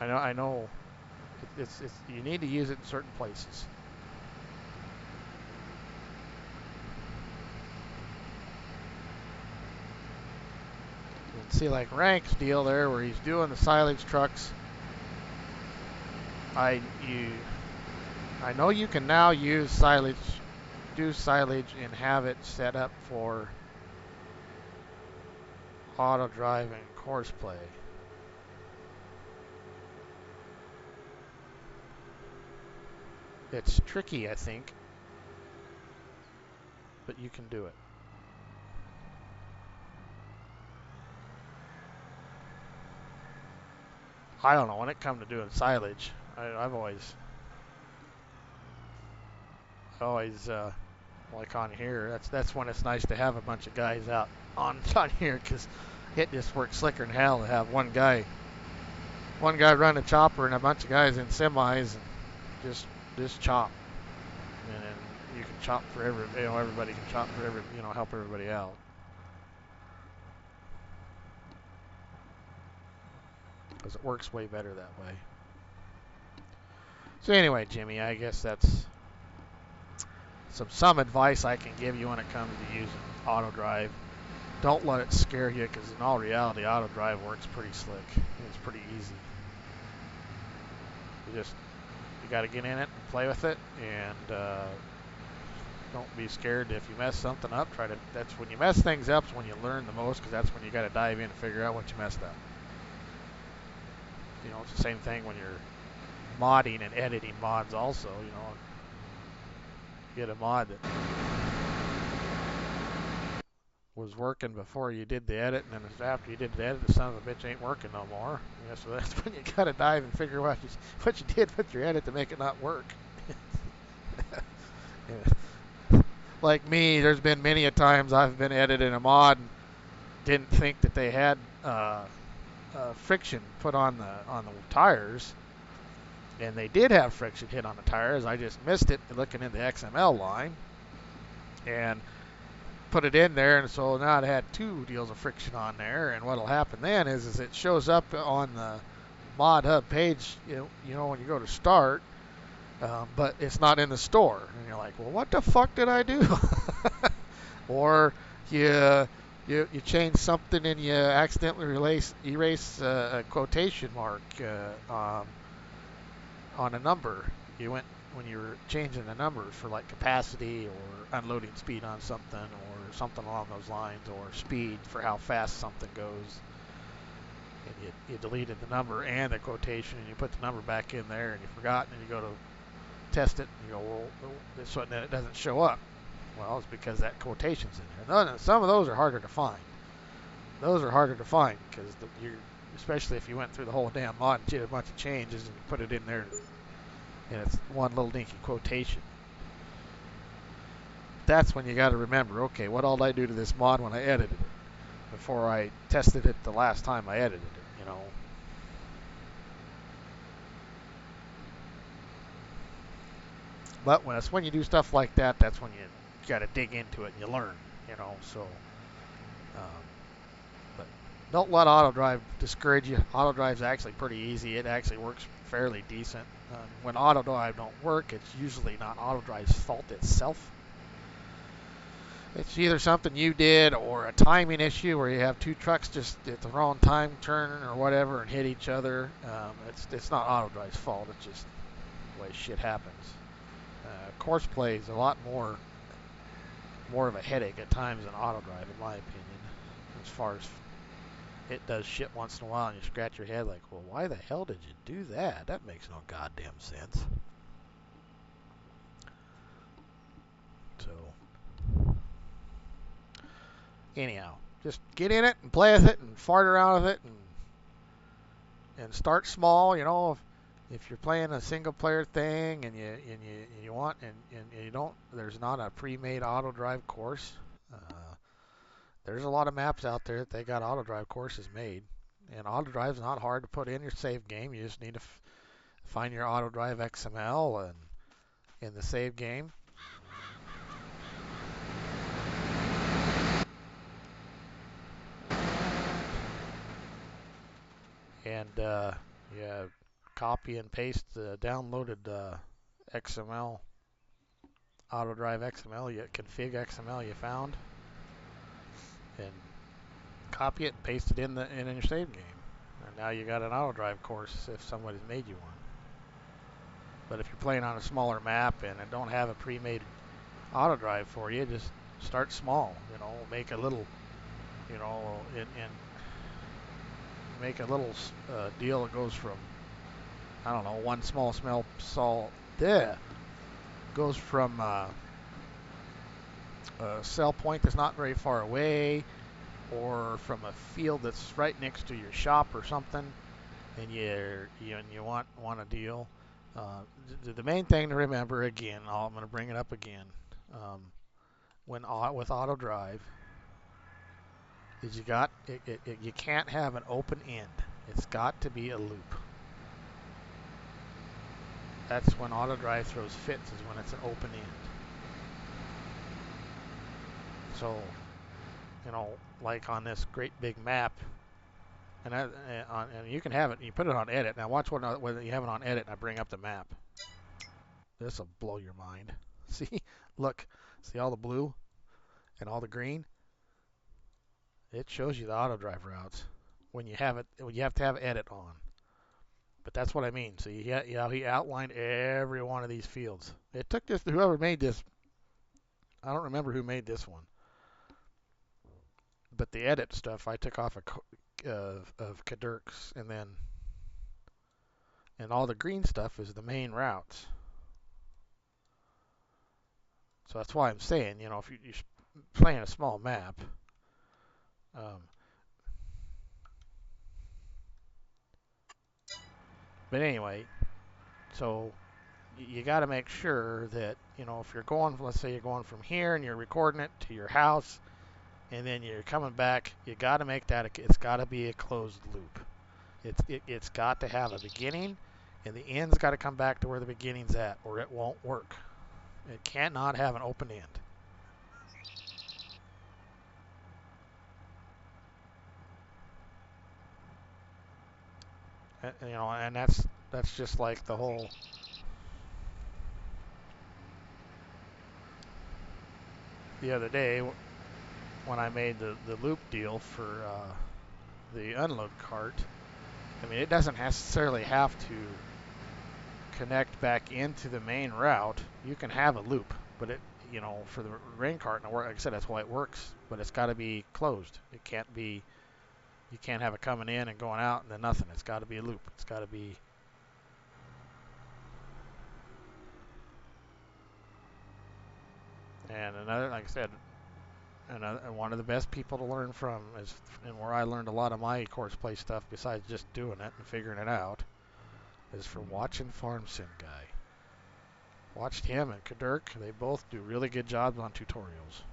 know. It's you need to use it in certain places. You can see like Rank's deal there where he's doing the silage trucks. I know you can now use silage, do silage, and have it set up for auto drive and course play. It's tricky, I think, but you can do it. I don't know, when it comes to doing silage, I've always like on here, that's when it's nice to have a bunch of guys out on here because it just works slicker than hell to have one guy run a chopper and a bunch of guys in semis and just chop. And then you can chop for everybody can chop for help everybody out. Because it works way better that way. So anyway, Jimmy, I guess that's some advice I can give you when it comes to using auto drive. Don't let it scare you because in all reality, auto drive works pretty slick. It's pretty easy. You got to get in it and play with it, and Don't be scared if you mess something up. That's when you mess things up is when you learn the most, because that's when you got to dive in and figure out what you messed up. It's the same thing when you're modding and editing mods also. Get a mod that was working before you did the edit, and then after you did the edit, the son of a bitch ain't working no more. So that's when you got to dive and figure out what you did with your edit to make it not work. Like me, there's been many a times I've been editing a mod and didn't think that they had friction put on the tires, and they did have friction hit on the tires. I just missed it looking in the XML line and put it in there, and so now it had 2 deals of friction on there. And what'll happen then is it shows up on the mod hub page, when you go to start, but it's not in the store, and you're like, well, what the fuck did I do? Or you change something and you accidentally erase a quotation mark on a number. When you were changing the numbers for like capacity or unloading speed on something or something along those lines, or speed for how fast something goes, and you deleted the number and the quotation, and you put the number back in there, and you forgot, and you go to test it, and you go, well, this one, then it doesn't show up. Well, it's because that quotation's in there. Some of those are harder to find. Those are harder to find because especially if you went through the whole damn mod and did a bunch of changes and you put it in there, and it's one little dinky quotation. That's when you got to remember, okay, what all did I do to this mod when I edited it before I tested it the last time I edited it, But when you do stuff like that, that's when you got to dig into it and you learn, So, but don't let auto drive discourage you. Auto drive's actually pretty easy. It actually works fairly decent. When auto drive don't work, it's usually not auto drive's fault itself. It's either something you did or a timing issue where you have 2 trucks just at the wrong time turning or whatever and hit each other. It's not auto drive's fault. It's just the way shit happens. Course play is a lot more of a headache at times than auto drive, in my opinion, as far as it does shit once in a while and you scratch your head like, well, why the hell did you do that? That makes no goddamn sense. So, anyhow, just get in it and play with it and fart around with it and start small. If you're playing a single player thing and you want and you don't, there's not a pre-made auto drive course. There's a lot of maps out there that they got auto drive courses made, and auto drive is not hard to put in your save game. You just need to find your auto drive XML and in the save game. And copy and paste the downloaded XML, auto drive XML, config XML you found, and copy it and paste it in your save game. And now you got an auto drive course if somebody's made you one. But if you're playing on a smaller map and it don't have a pre-made auto drive for you, just start small. Make a little, and make a little deal that goes from, I don't know, one small salt there goes from a sell point that's not very far away, or from a field that's right next to your shop or something, and you want a deal. The main thing to remember, again, I'm going to bring it up again, with auto drive, is you can't have an open end. It's got to be a loop. That's when auto drive throws fits, is when it's an open end. So, like on this great big map, and you can have it, you put it on edit. Now watch whether you have it on edit and I bring up the map. This will blow your mind. See? Look. See all the blue and all the green? It shows you the auto drive routes when you have to have edit on. But that's what I mean. So he outlined every one of these fields. It took whoever made this I don't remember who made this one, but the edit stuff I took off of Kadurk's, and all the green stuff is the main routes. So that's why I'm saying, you know, if you're playing a small map, um, but anyway, so you got to make sure that, you know, if you're going, let's say you're going from here and you're recording it to your house, and then you're coming back, you got to make that, it's got to be a closed loop. It's got to have a beginning, and the end's got to come back to where the beginning's at, or it won't work. It cannot have an open end. You know, and that's just like the whole. The other day when I made the loop deal for the unload cart, I mean, it doesn't necessarily have to connect back into the main route. You can have a loop, but it, you know, for the rain cart, and like I said, that's why it works. But it's got to be closed. It can't be. You can't have it coming in and going out and then nothing. It's got to be a loop. It's got to be. And another, like I said, one of the best people to learn from is, and where I learned a lot of my course play stuff besides just doing it and figuring it out, is from watching Farm Sim Guy. Watched him and Kadurk. They both do really good jobs on tutorials.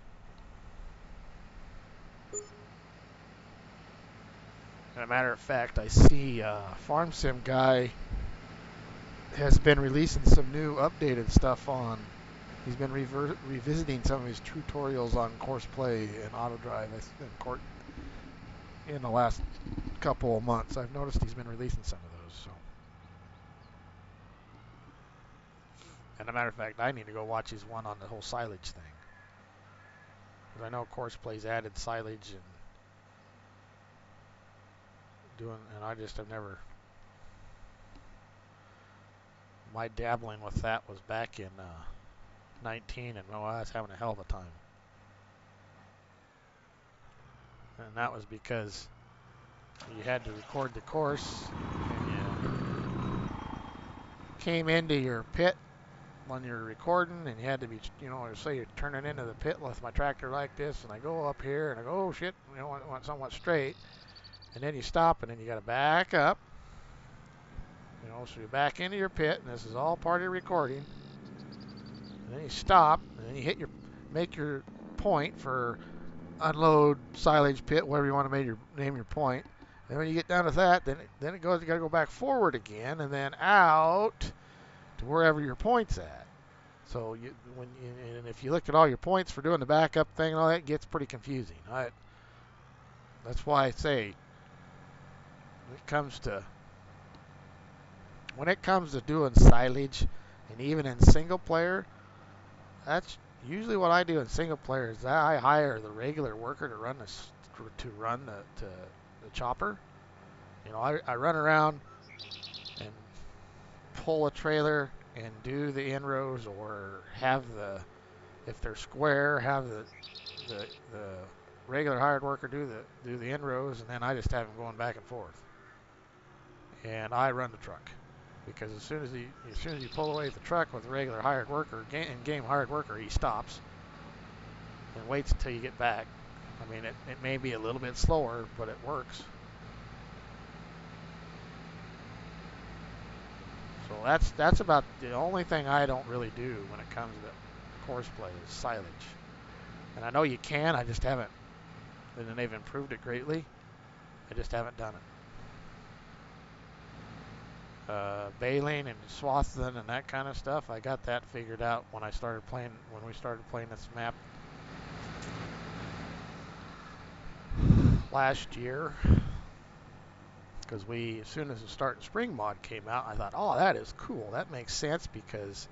As a matter of fact, I see Farm Sim Guy has been releasing some new updated stuff on. He's been revisiting some of his tutorials on course play and auto drive in the last couple of months. I've noticed he's been releasing some of those. So, and as a matter of fact, I need to go watch his one on the whole silage thing. Because I know course play's added silage and I just have never. My dabbling with that was back in 19, and I was having a hell of a time. And that was because you had to record the course, and you came into your pit when you're recording, and you had to be, you know, say you're turning into the pit with my tractor like this, and I go up here, and I go, oh shit, you know, I want somewhat straight, and then you stop, and then you got to back up, you know, so you back into your pit, and this is all part of your recording, and then you stop, and then you make your point for unload, silage, pit, whatever you want to name your point. And when you get down to that, then it goes. You got to go back forward again, and then out to wherever your point's at. So and if you look at all your points for doing the backup thing and all that, it gets pretty confusing. That's why I say when it comes to doing silage, and even in single player, that's usually what I do in single player is that I hire the regular worker to run the chopper. You know, I run around and pull a trailer and do the inrows, or if they're square, have the regular hired worker do the inrows, and then I just have him going back and forth. And I run the truck. Because as soon as you pull away the truck with a regular hired worker, game hired worker, he stops and waits until you get back. I mean, it may be a little bit slower, but it works. So that's about the only thing I don't really do when it comes to course play is silage. And I know you can, I just haven't. And then they've improved it greatly. I just haven't done it. Baling and swathing and that kind of stuff, I got that figured out when we started playing this map last year. Because as soon as the Start in Spring mod came out, I thought, oh, that is cool. That makes sense, because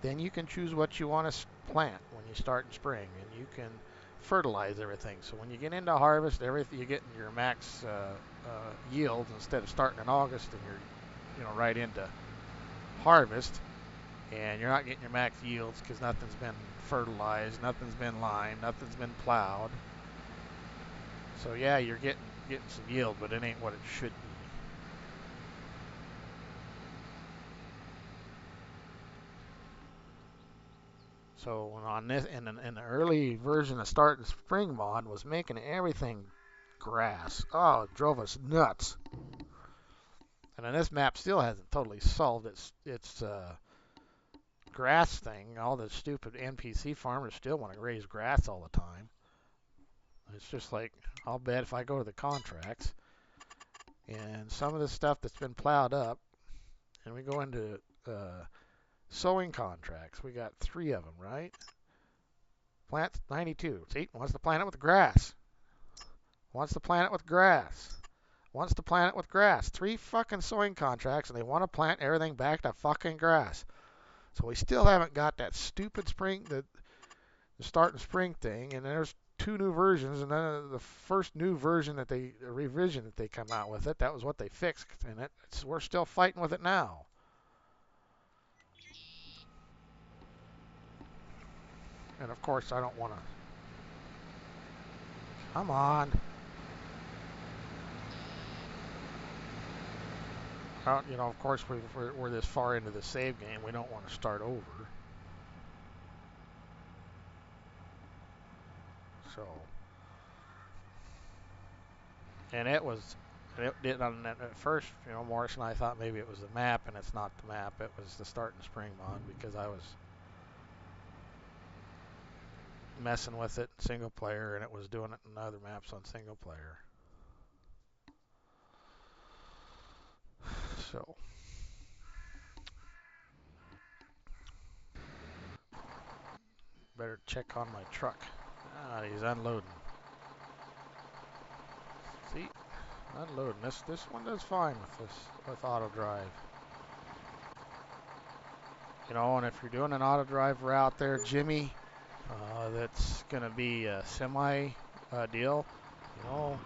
then you can choose what you want to plant when you start in spring, and you can fertilize everything. So when you get into harvest, everything you get in your max yield, instead of starting in August and you're right into harvest, and you're not getting your max yields because nothing's been fertilized, nothing's been lined, nothing's been plowed. So yeah, you're getting some yield, but it ain't what it should be. So on this, in the early version of Start and Spring mod, was making everything grass. Oh, it drove us nuts. And then this map still hasn't totally solved its grass thing. All the stupid NPC farmers still want to raise grass all the time. It's just like, I'll bet if I go to the contracts and some of the stuff that's been plowed up, and we go into sowing contracts, we got 3 of them, right? Plant 92. See, wants to plant it with grass. Wants to plant it with grass. Wants to plant it with grass. 3 fucking sowing contracts, and they want to plant everything back to fucking grass. So we still haven't got that stupid spring, the Start and Spring thing, and there's 2 new versions, and then the first new version the revision that they come out with it, that was what they fixed, and we're still fighting with it now. And of course, I don't want to. Come on. You know, of course, we're this far into the save game, we don't want to start over. So, and it did on at first, you know, Morris and I thought maybe it was the map, and it's not the map. It was the Start and Spring mod because I was messing with it in single player, and it was doing it in other maps on single player. So, better check on my truck. Ah, he's unloading. See, unloading. This one does fine with auto drive. You know, and if you're doing an auto drive route there, Jimmy, that's gonna be a semi deal. You know,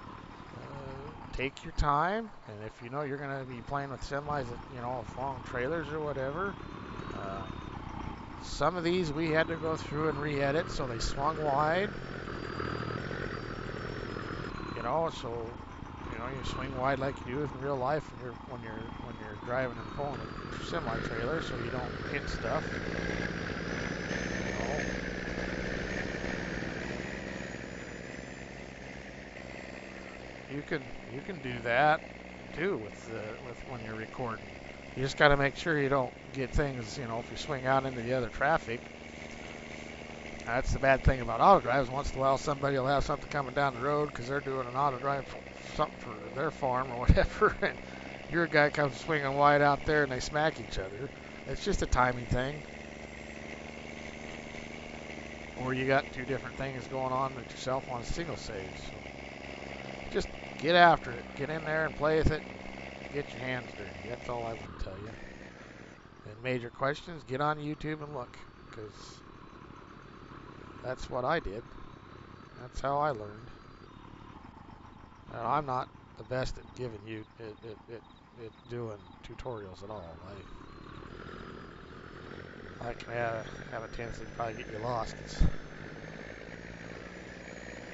take your time, and if you know you're gonna be playing with semis, you know, with long trailers or whatever. Some of these we had to go through and re-edit, so they swung wide. You know, so you know you swing wide like you do in real life when you're driving and pulling a semi trailer, so you don't hit stuff. You know. You can do that too with when you're recording. You just got to make sure you don't get things, you know, if you swing out into the other traffic. That's the bad thing about auto drives. Once in a while, somebody will have something coming down the road because they're doing an auto drive for something for their farm or whatever, and your guy comes swinging wide out there and they smack each other. It's just a timing thing. Or you got 2 different things going on that yourself on a single save. So just get after it. Get in there and play with it. And get your hands dirty. That's all I would tell you. And major questions, get on YouTube and look, because that's what I did. That's how I learned. Now, I'm not the best at giving you doing tutorials at all. I can have a tendency to probably get you lost.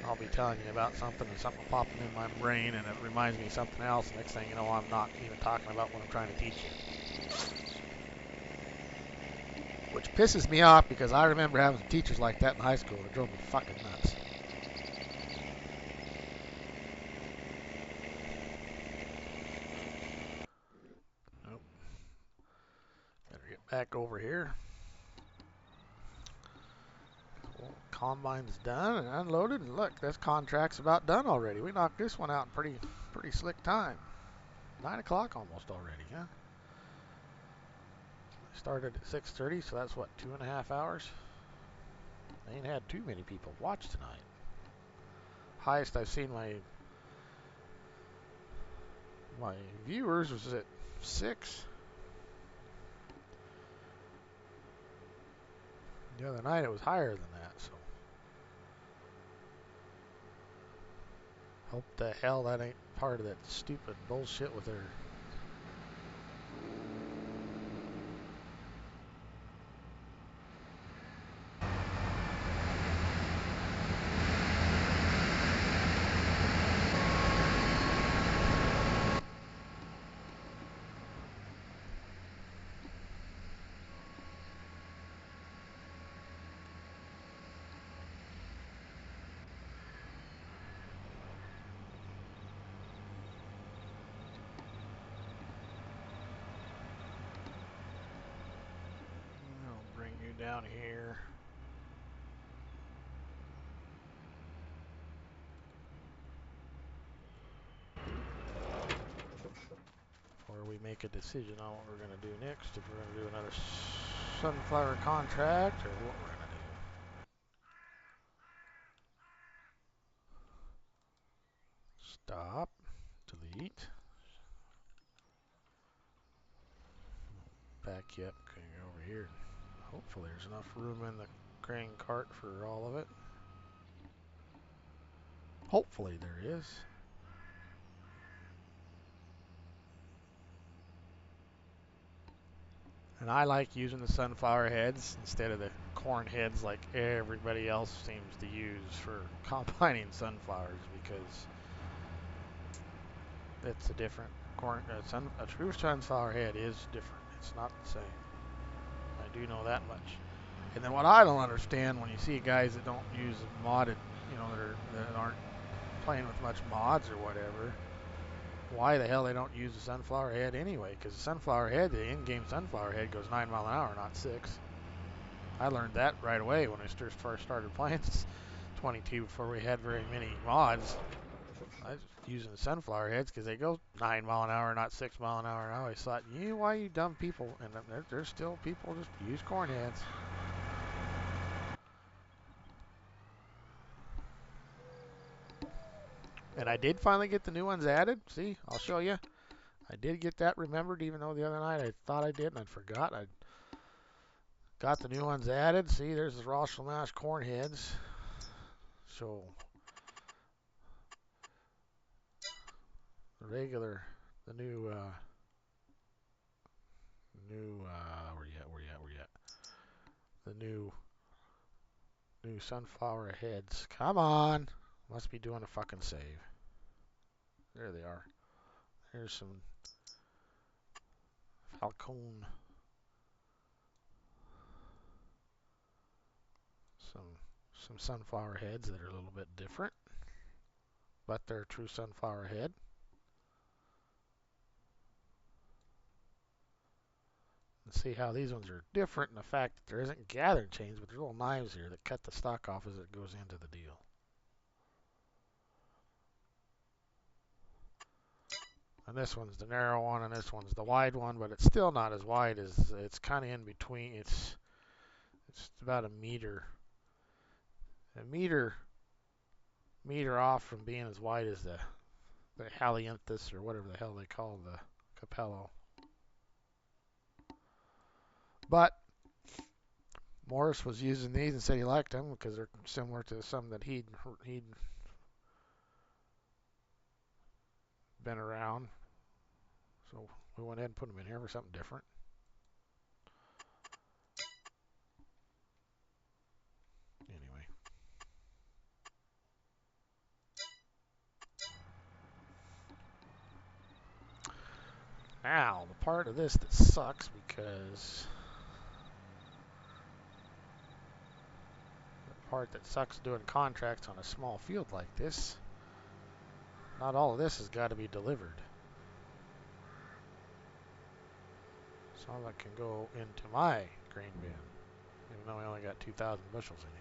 I'll be telling you about something and something popping in my brain, and it reminds me of something else. The next thing you know, I'm not even talking about what I'm trying to teach you. Which pisses me off because I remember having teachers like that in high school. It drove me fucking nuts. Nope. Better get back over here. Well, combine's done and unloaded, and look, this contract's about done already. We knocked this one out in pretty slick time. 9 o'clock almost already, huh? Started at 6:30, so that's what, 2.5 hours? They ain't had too many people watch tonight. Highest I've seen my viewers was at 6. The other night it was higher than that, so hope the hell that ain't part of that stupid bullshit with their down here. Before we make a decision on what we're going to do next, if we're going to do another sunflower contract or what we're going to do. Stop. Delete. Back up. Okay, over here. Hopefully there's enough room in the grain cart for all of it. Hopefully there is. And I like using the sunflower heads instead of the corn heads like everybody else seems to use for combining sunflowers, because it's a different a true sunflower head is different. It's not the same. I do know that much. And then what I don't understand when you see guys that don't use modded, that aren't playing with much mods or whatever, why the hell they don't use the sunflower head anyway? Because the sunflower head, the in-game sunflower head, goes 9 miles an hour, not 6. I learned that right away when I first started playing 22 before we had very many mods. I was using the sunflower heads because they go 9 mile an hour, not 6 mile an hour. And I always thought, why you dumb people? And there's still people just use corn heads. And I did finally get the new ones added. See, I'll show you. I did get that remembered, even though the other night I thought I did and I forgot. I got the new ones added. See, there's the raw Shamash corn heads. So the regular, the new, where you at? The new sunflower heads. Come on. Must be doing a fucking save. There they are. Here's some Falcon. Some sunflower heads that are a little bit different, but they're a true sunflower head. And see how these ones are different in the fact that there isn't gathering chains, but there's little knives here that cut the stock off as it goes into the deal. And this one's the narrow one, and this one's the wide one, but it's still not as wide as, it's kind of in between. It's about a meter off from being as wide as the Halianthus or whatever the hell they call the Capello. But Morris was using these and said he liked them because they're similar to some that he'd been around. So we went ahead and put them in here for something different. Anyway. Now, the part of this that sucks, because the part that sucks doing contracts on a small field like this, not all of this has got to be delivered. Some of it can go into my grain bin, even though we only got 2,000 bushels in here.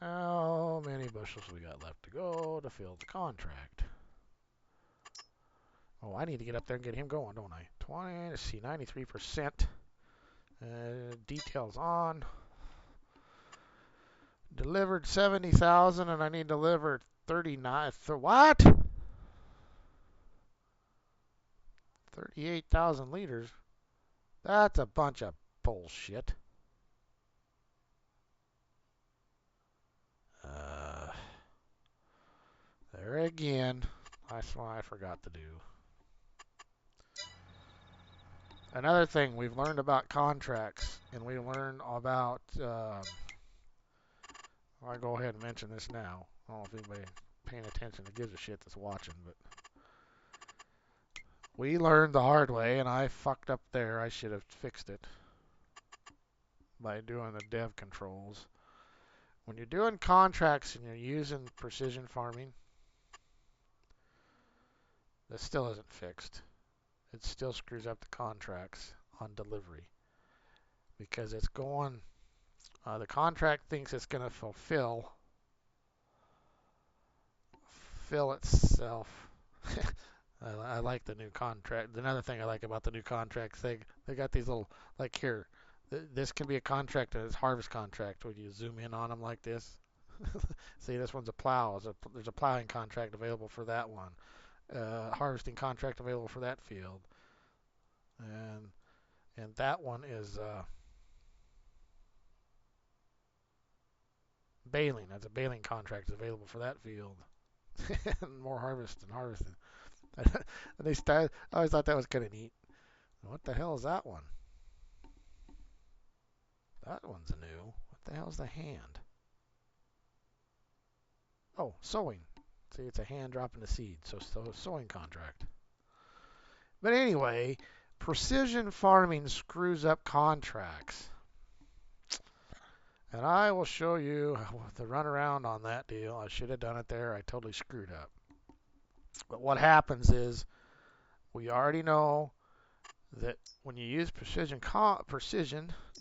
How many bushels we got left to go to fill the contract? Oh, I need to get up there and get him going, don't I? 20, let's see, 93%. Details on. Delivered 70,000 and I need to deliver 39. What? 38,000 liters? That's a bunch of bullshit. There again. That's what I forgot to do. Another thing we've learned about contracts, and we learned about, I'll go ahead and mention this now. I don't know if anybody paying attention that gives a shit that's watching, but we learned the hard way, and I fucked up there. I should have fixed it by doing the dev controls. When you're doing contracts and you're using precision farming, that still isn't fixed. It still screws up the contracts on delivery because it's going, the contract thinks it's going to fill itself. I like the new contract. Another thing I like about the new contracts, they got these little, like here, this can be a contract and it's harvest contract when you zoom in on them like this. See, this one's a plow. There's a plowing contract available for that one. Harvesting contract available for that field. And that one is baling. That's a baling contract is available for that field. More harvest and harvesting. And I always thought that was kind of neat. What the hell is that one? That one's new. What the hell is the hand? Oh, sowing. See, it's a hand dropping the seed. So sowing contract. But anyway, precision farming screws up contracts. And I will show you the runaround on that deal. I should have done it there. I totally screwed up. But what happens is we already know that when you use precision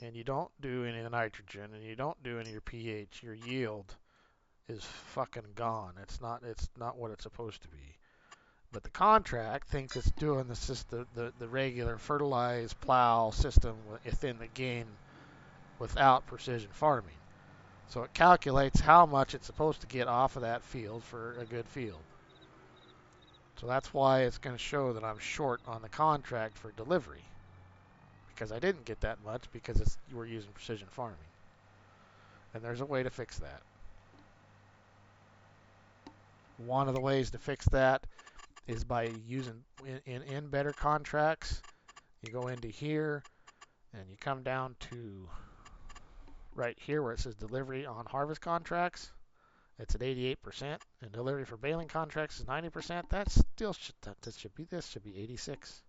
and you don't do any of the nitrogen and you don't do any of your pH, your yield is fucking gone. It's not what it's supposed to be. But the contract thinks it's doing the regular fertilized plow system within the game without precision farming. So it calculates how much it's supposed to get off of that field for a good field. So that's why it's going to show that I'm short on the contract for delivery. Because I didn't get that much because we're using precision farming. And there's a way to fix that. One of the ways to fix that is by using in better contracts. You go into here and you come down to right here where it says delivery on harvest contracts. It's at 88%, and delivery for baling contracts is 90%. This should be 86.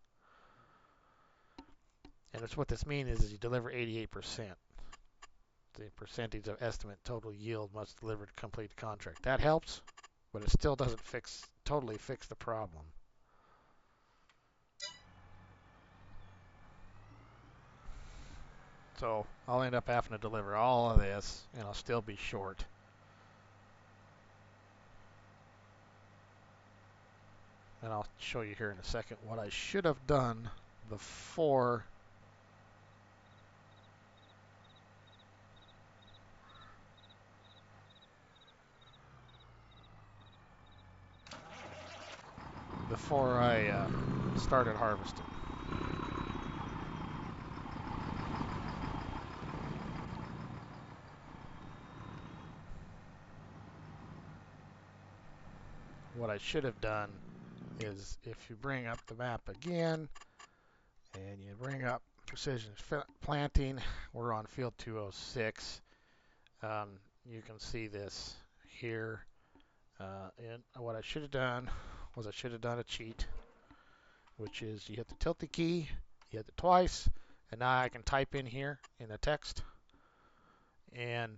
And it's what this means is you deliver 88%. The percentage of estimate total yield must deliver to complete the contract. That helps, but it still doesn't totally fix the problem. So I'll end up having to deliver all of this, and I'll still be short. And I'll show you here in a second what I should have done before I started harvesting. What I should have done is if you bring up the map again and you bring up precision planting, we're on field 206. You can see this here. And what I should have done was I should have done a cheat, which is you hit the tilde key, you hit it twice, and now I can type in here in the text. And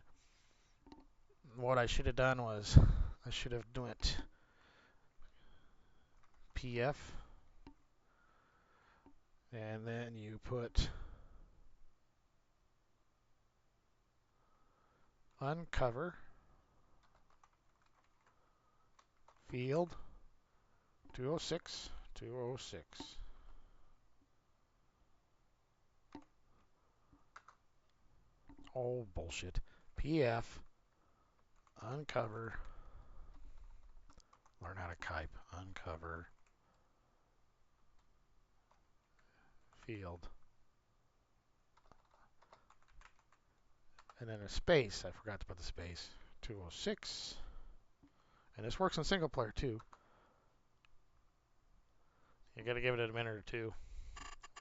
what I should have done was I should have done it PF, and then you put uncover field 206. Oh, bullshit. PF uncover. Learn how to type. Uncover field. And then a space. I forgot to put the space. 206. And this works in single player too. You got to give it a minute or two.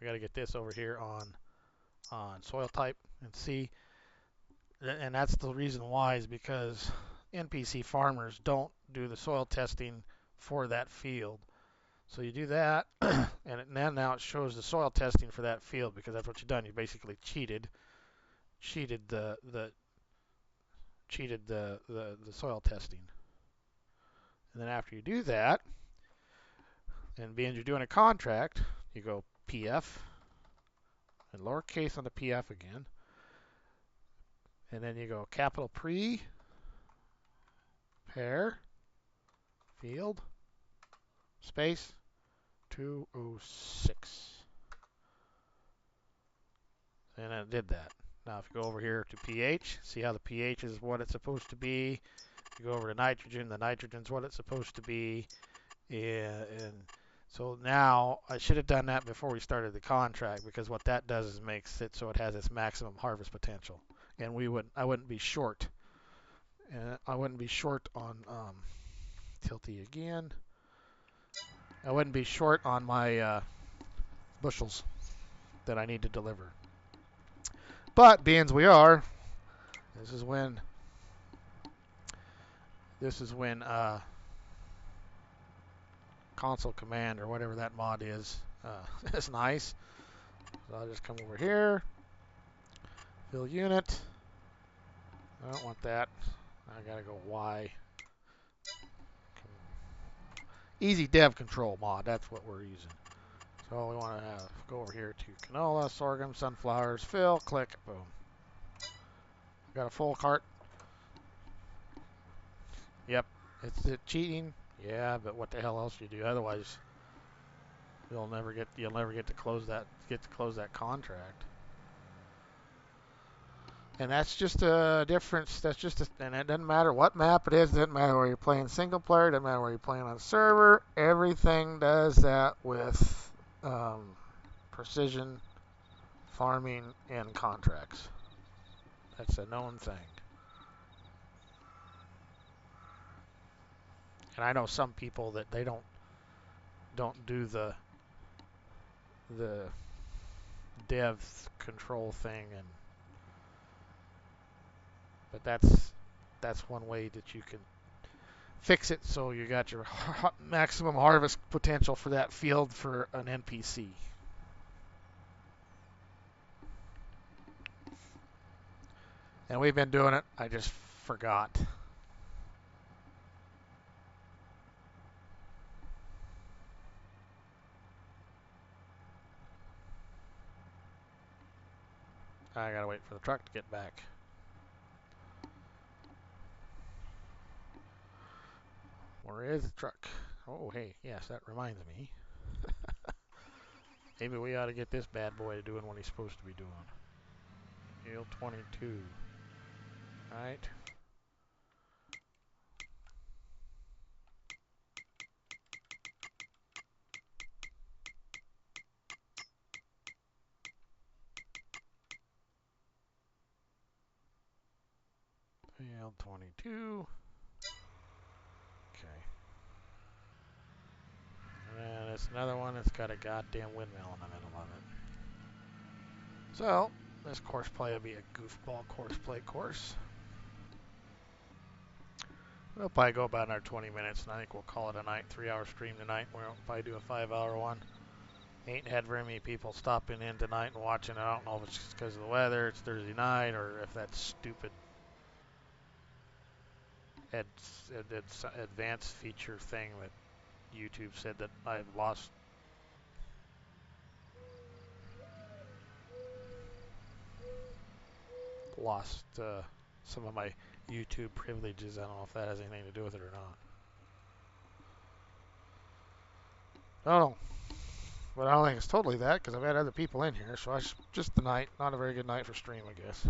We got to get this over here on soil type and see. And that's the reason why is because NPC farmers don't do the soil testing for that field. So you do that, and now it shows the soil testing for that field because that's what you've done. You basically cheated cheated the soil testing. And then after you do that, and being you're doing a contract, you go PF, and lowercase on the PF again, and then you go capital pre, pair, field, space, 206. And it did that. Now if you go over here to pH, see how the pH is what it's supposed to be. You go over to nitrogen, the nitrogen's what it's supposed to be. And so now I should have done that before we started the contract, because what that does is makes it so it has its maximum harvest potential. And I wouldn't be short. I wouldn't be short on tilty again. I wouldn't be short on my bushels that I need to deliver. But being as we are, this is when console command or whatever that mod is is nice. So I'll just come over here, fill unit. I don't want that. I gotta go Y. Easy dev control mod, that's what we're using. So we want to go over here to canola, sorghum, sunflowers, fill, click, boom. Got a full cart. Yep. It's it cheating. Yeah, but what the hell else do you do? Otherwise, you'll never get to close that contract. And that's just a difference. And it doesn't matter what map it is. It doesn't matter where you're playing single player. It doesn't matter where you're playing on server. Everything does that with precision farming and contracts. That's a known thing. And I know some people that they don't do the dev control thing, but that's one way that you can fix it so you got your maximum harvest potential for that field for an NPC. And we've been doing it. I just forgot. I gotta wait for the truck to get back. Where is the truck? Oh, hey, yes, that reminds me. Maybe we ought to get this bad boy doing what he's supposed to be doing. Field 22. Right. Field 22. Okay. And it's another one that's got a goddamn windmill in the middle of it. So, this course play will be a goofball course course. We'll probably go about another 20 minutes, and I think we'll call it a night. 3-hour stream tonight. We'll probably do a 5-hour one. Ain't had very many people stopping in tonight and watching. I don't know if it's just because of the weather, it's Thursday night, or if that stupid advanced feature thing that YouTube said that I've lost. Some of my YouTube privileges. I don't know if that has anything to do with it or not. I don't know. But I don't think it's totally that, because I've had other people in here, so just the night. Not a very good night for stream, I guess.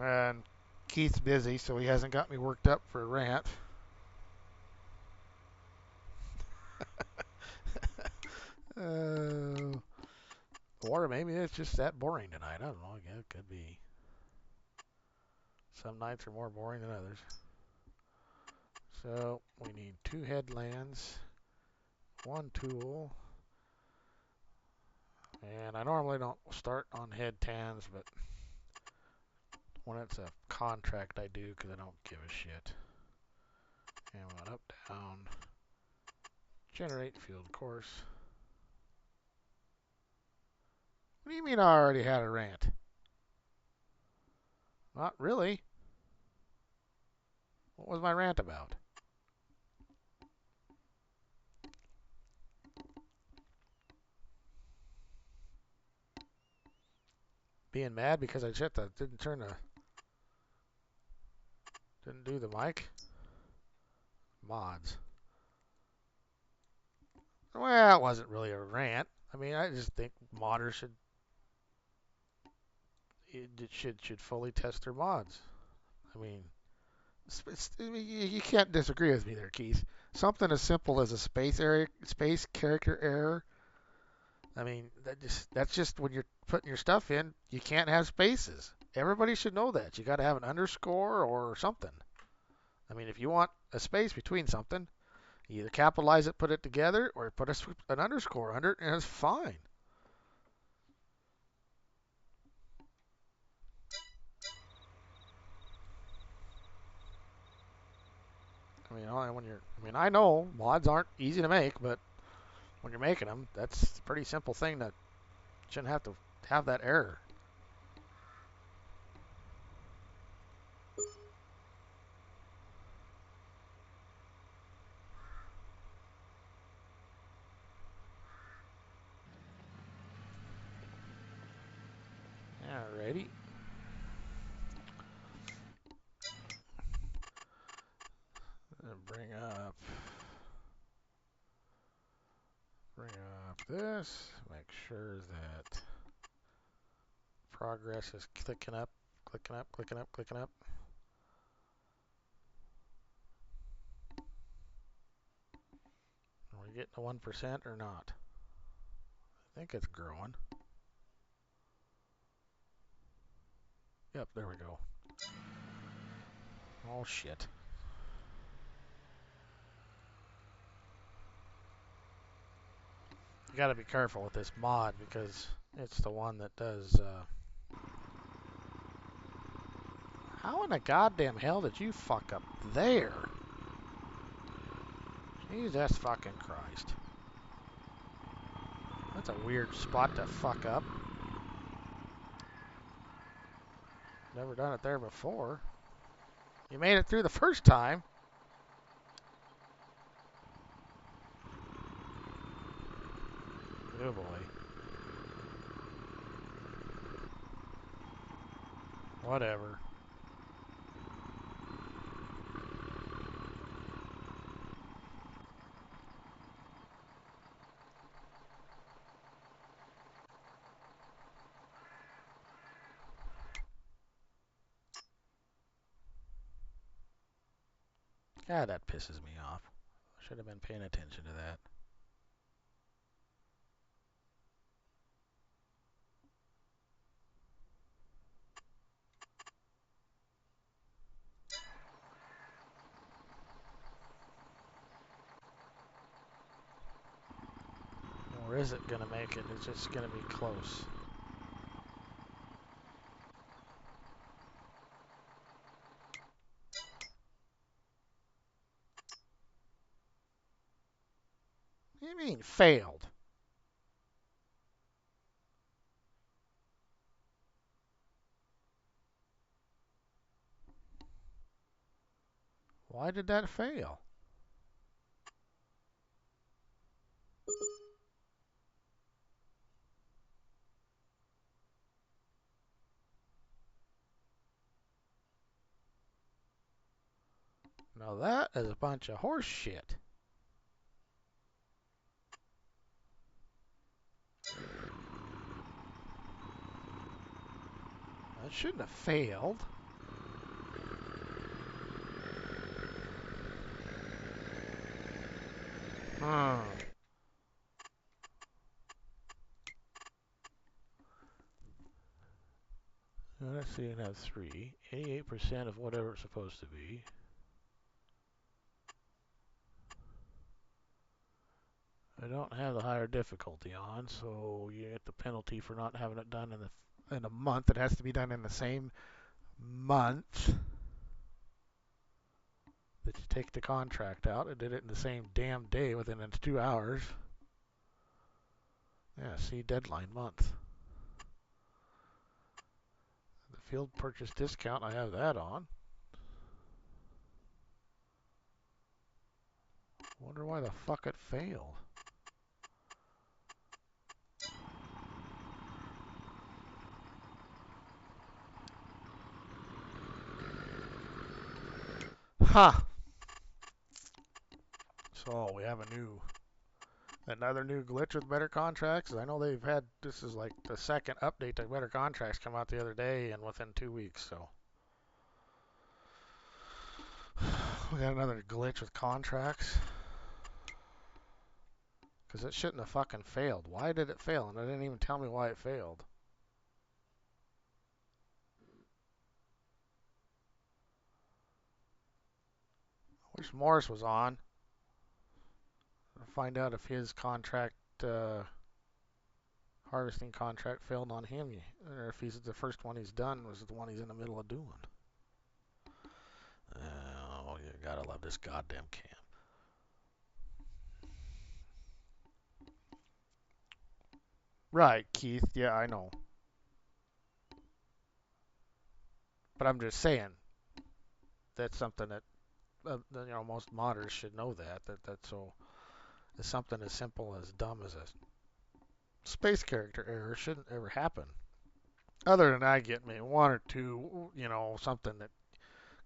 And Keith's busy, so he hasn't got me worked up for a rant. Or maybe it's just that boring tonight. I don't know. Again, it could be. Some nights are more boring than others. So we need 2 headlands, 1 tool, and I normally don't start on head tans, but when it's a contract I do because I don't give a shit. And we went up, down, generate field course. What do you mean I already had a rant? Not really. What was my rant about? Being mad because I didn't do the mic? Mods. Well, it wasn't really a rant. I mean, I just think modders should fully test their mods. I mean, you can't disagree with me there, Keith. Something as simple as a space character error. I mean, that's just when you're putting your stuff in, you can't have spaces. Everybody should know that. You got to have an underscore or something. I mean, if you want a space between something, you either capitalize it, put it together, or put an underscore under it, and it's fine. I mean, I know mods aren't easy to make, but when you're making them, that's a pretty simple thing that shouldn't have to have that error. Alrighty. Bring up this. Make sure that progress is clicking up, clicking up, clicking up, clicking up. Are we getting to 1% or not? I think it's growing. Yep, there we go. Oh shit. You gotta be careful with this mod because it's the one that does. How in the goddamn hell did you fuck up there? Jesus fucking Christ. That's a weird spot to fuck up. Never done it there before. You made it through the first time. Oh boy. Whatever. God, that pisses me off. I should have been paying attention to that. Or is it going to make it? It's just going to be close. What do you mean, failed? Why did that fail? Now that is a bunch of horse shit. That shouldn't have failed. Hmm. Let's see, it has 3. 88% of whatever it's supposed to be. I don't have the higher difficulty on, so you get the penalty for not having it done in a month. It has to be done in the same month that you take the contract out. I did it in the same damn day within 2 hours. Yeah, see, deadline month. Field purchase discount, I have that on. Wonder why the fuck it failed. Huh. So we have another new glitch with Better Contracts. I know they've had, this is like the second update to Better Contracts come out the other day and within 2 weeks, so. We got another glitch with contracts. Because it shouldn't have fucking failed. Why did it fail? And it didn't even tell me why it failed. I wish Morris was on. Find out if his contract, harvesting contract failed on him. Or if he's the first one he's done was the one he's in the middle of doing. Oh, you gotta love this goddamn cam. Right, Keith. Yeah, I know. But I'm just saying that's something that most modders should know that's so it's something as simple as dumb as a space character error shouldn't ever happen. Other than I get maybe one or two, something that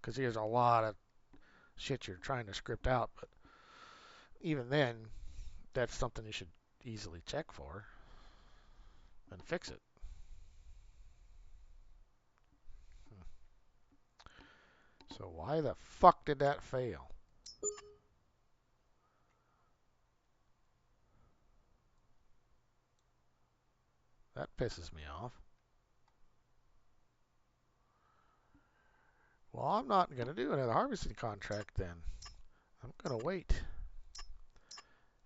because there's a lot of shit you're trying to script out, but even then, that's something you should easily check for and fix it. So why the fuck did that fail? That pisses me off. Well, I'm not going to do another harvesting contract then. I'm going to wait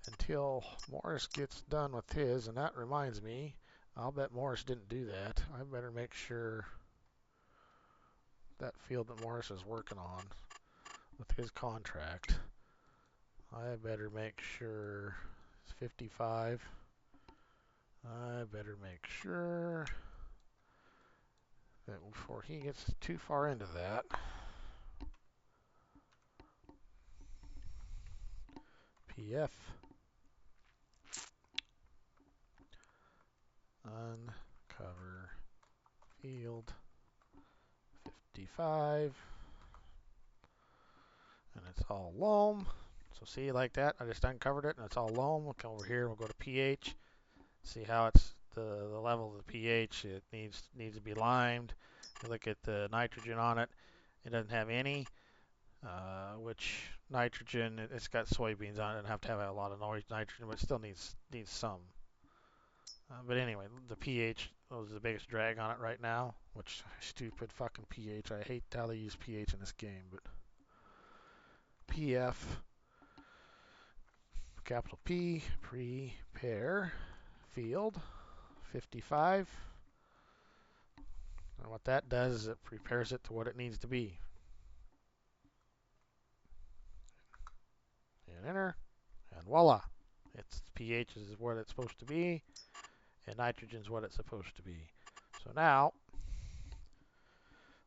until Morris gets done with his, and that reminds me, I'll bet Morris didn't do that. I better make sure that field that Morris is working on with his contract, I better make sure it's 55. I better make sure that before he gets too far into that, PF uncover field 55, and it's all loam. So see, like that, I just uncovered it and it's all loam. We'll come over here, we'll go to pH, see how it's the level of the pH. It needs to be limed. You look at the nitrogen on it, it doesn't have any, which nitrogen, it's got soybeans on it. It doesn't have to have a lot of nitrogen, but it still needs some. But anyway, the pH was the biggest drag on it right now, which stupid fucking pH. I hate how they use pH in this game, but PF, capital P, prepare field 55. And what that does is it prepares it to what it needs to be. And enter, and voila. Its pH is what it's supposed to be, and nitrogen is what it's supposed to be. So now,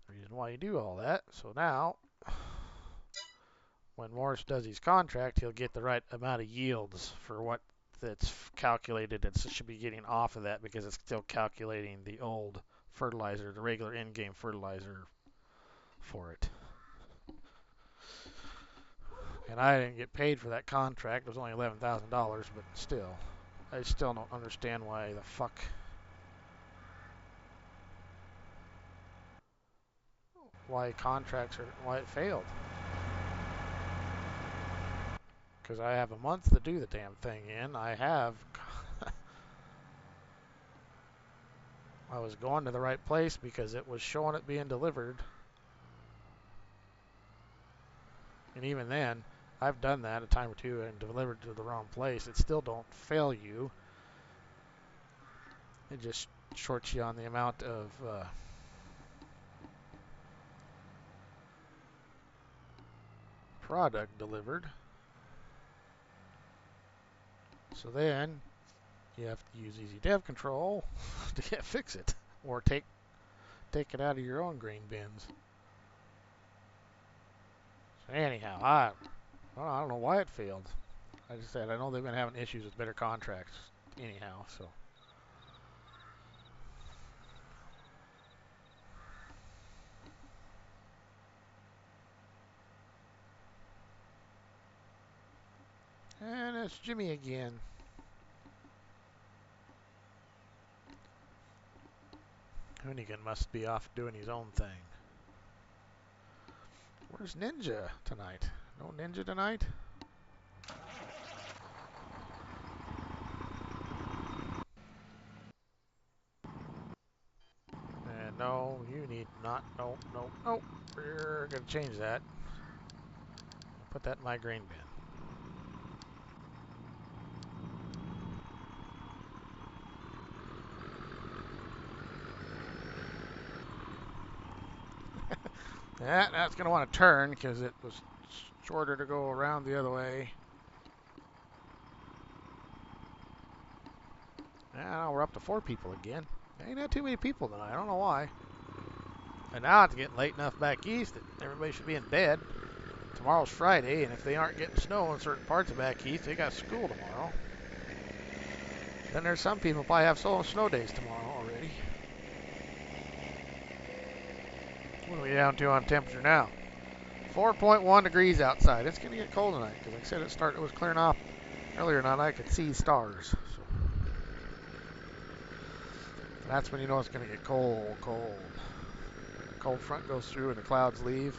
the reason why you do all that, so now, when Morris does his contract, he'll get the right amount of yields for what that's calculated. It should be getting off of that because it's still calculating the old fertilizer, the regular in-game fertilizer for it. And I didn't get paid for that contract. It was only $11,000, but still, I still don't understand why the fuck, why it failed. Because I have a month to do the damn thing in. I was going to the right place because it was showing it being delivered. And even then, I've done that a time or two and delivered to the wrong place. It still don't fail you. It just shorts you on the amount of product delivered. So then you have to use easy dev control to fix it, or take take it out of your own grain bins. So anyhow, I don't know why it failed. I just said I know they've been having issues with better contracts. Anyhow, so. And it's Jimmy again. Hoonigan must be off doing his own thing. Where's Ninja tonight? No Ninja tonight? And no, you need not. No, no, no. We're going to change that. Put that in my grain bin. That's going to want to turn because it was shorter to go around the other way. Now we're up to 4 people again. Ain't not too many people tonight. I don't know why. And now it's getting late enough back east that everybody should be in bed. Tomorrow's Friday, and if they aren't getting snow in certain parts of back east, they got school tomorrow. Then there's some people probably have snow days tomorrow already. What are we down to on temperature now? 4.1 degrees outside. It's going to get cold tonight because like I said, it was clearing off earlier tonight. I could see stars. So that's when you know it's going to get cold, cold. The cold front goes through and the clouds leave.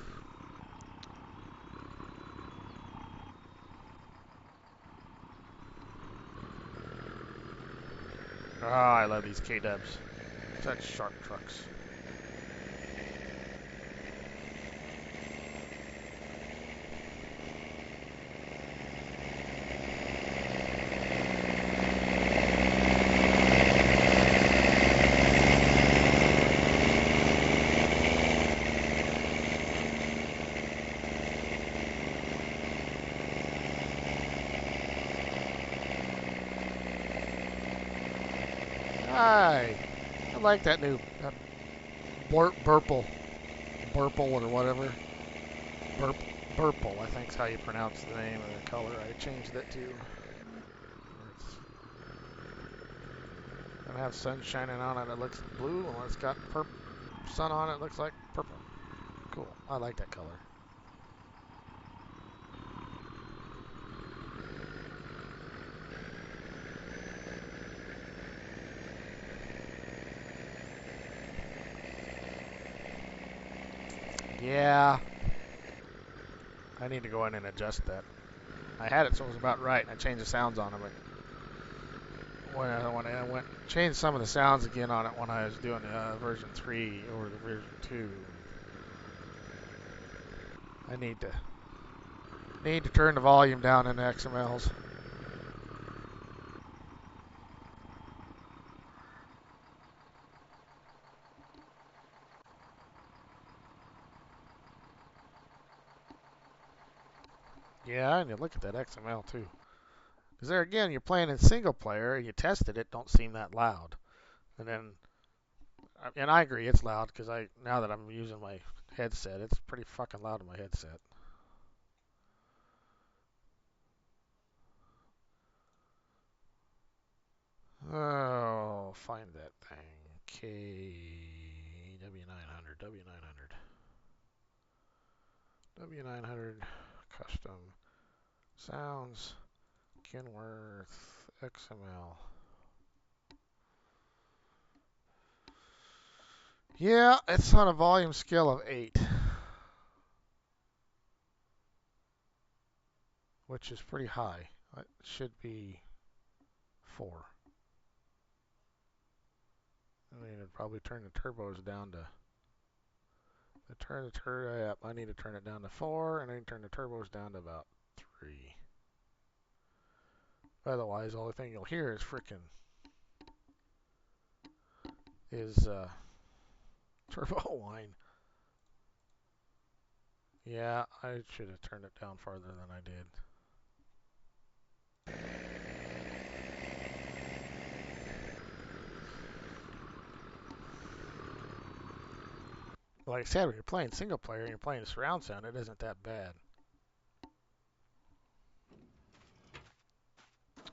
Oh, I love these K-Dubs. Such sharp trucks. Hi. I like that new Burple or whatever. Burple, I think is how you pronounce the name of the color. I changed it to. It's gonna have sun shining on it. It looks blue, and when it's got sun on it, it looks like purple. Cool. I like that color. Yeah. I need to go in and adjust that. I had it so it was about right, and I changed the sounds on it, but when I went changed some of the sounds again on it when I was doing version 3 over the version 2. I need to turn the volume down in the XMLs. Yeah, I need to look at that XML too. Because there again, you're playing in single player, you tested it, don't seem that loud. And I agree, it's loud because now that I'm using my headset, it's pretty fucking loud in my headset. Oh, find that thing. W900, W900 custom sounds Kenworth XML. Yeah, it's on a volume scale of 8, which is pretty high. It should be 4. I need to probably turn the turbos down to. I need to turn it down to 4, and I need to turn the turbos down to about 3. Otherwise, the only thing you'll hear is turbo whine. Yeah, I should have turned it down farther than I did. Like I said, when you're playing single player and you're playing surround sound, it isn't that bad.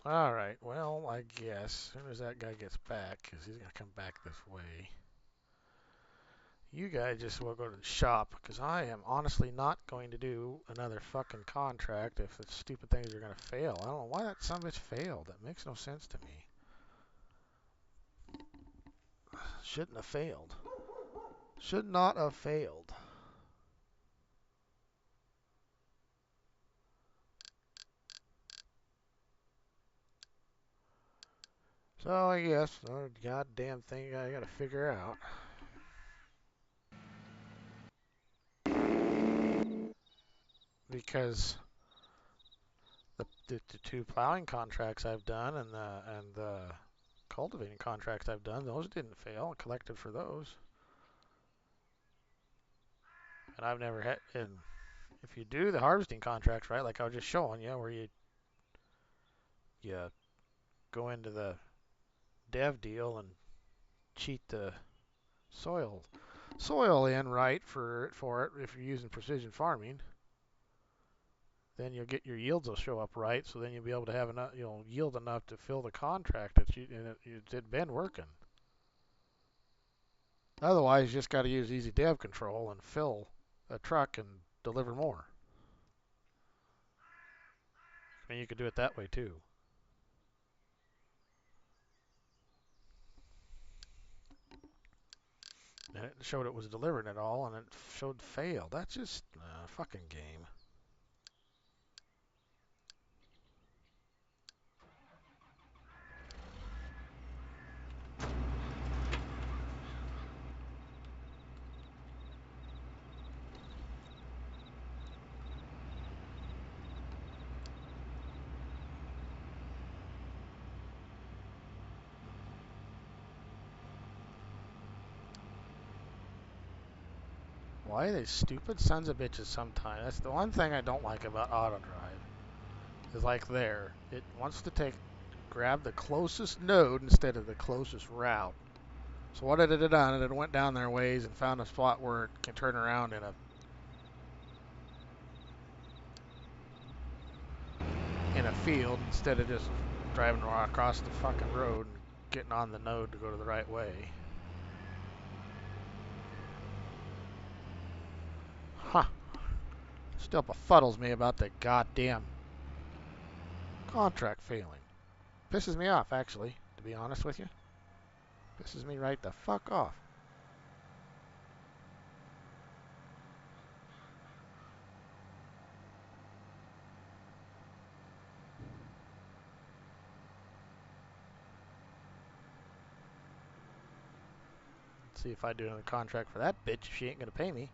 Alright, well, I guess as soon as that guy gets back, because he's going to come back this way, you guys just will go to the shop, because I am honestly not going to do another fucking contract if the stupid things are going to fail. I don't know why that son of a bitch failed. That makes no sense to me. Shouldn't have failed. Should not have failed. So I guess the goddamn thing I got to figure out. Because the two plowing contracts I've done and the cultivating contracts I've done, those didn't fail. I collected for those. And I've never had, and if you do the harvesting contracts right, like I was just showing you, where you go into the dev deal and cheat the soil in right for it if you're using precision farming, then you'll get your yields will show up right, so then you'll be able to have enough, yield enough to fill the contract that it's been working. Otherwise, you just got to use easy dev control and fill a truck and deliver more. I mean, you could do it that way too. And it showed it was delivering it all, and it showed failed. That's just a fucking game. Why are they stupid sons of bitches sometimes? That's the one thing I don't like about auto drive. Is like there, it wants to grab the closest node instead of the closest route. So what had it done? It went down their ways and found a spot where it can turn around in a field instead of just driving across the fucking road and getting on the node to go to the right way. Huh. Still befuddles me about the goddamn contract failing. Pisses me off, actually, to be honest with you. Pisses me right the fuck off. Let's see if I do another contract for that bitch if she ain't gonna pay me.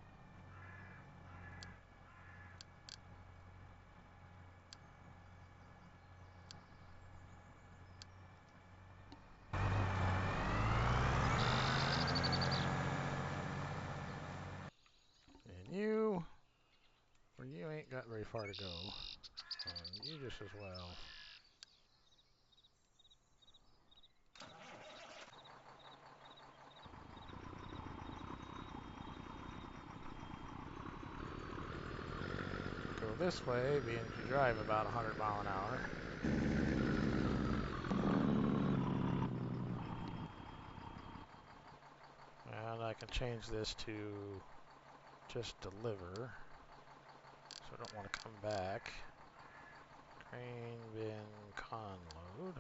And you ain't got very far to go. And you just as well. Go this way, being you drive about 100 mile an hour. And I can change this to just deliver. So I don't want to come back. Grain bin con load.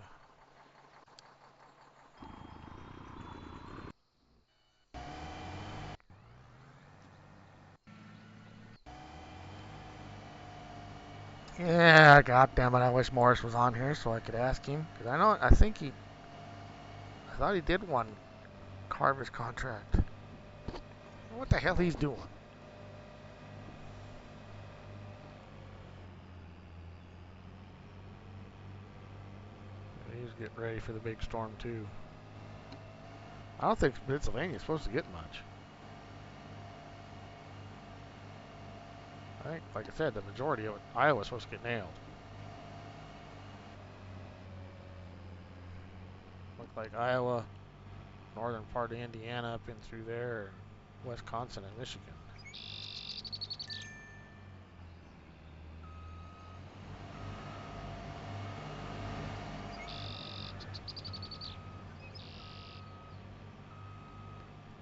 Yeah, goddammit, I wish Morris was on here so I could ask him. Because I thought he did one Carver's contract. What the hell he's doing? He's getting ready for the big storm too. I don't think Pennsylvania's supposed to get much. I think, like I said, the majority of it, Iowa's supposed to get nailed. Looked like Iowa, northern part of Indiana up in through there, Wisconsin and Michigan.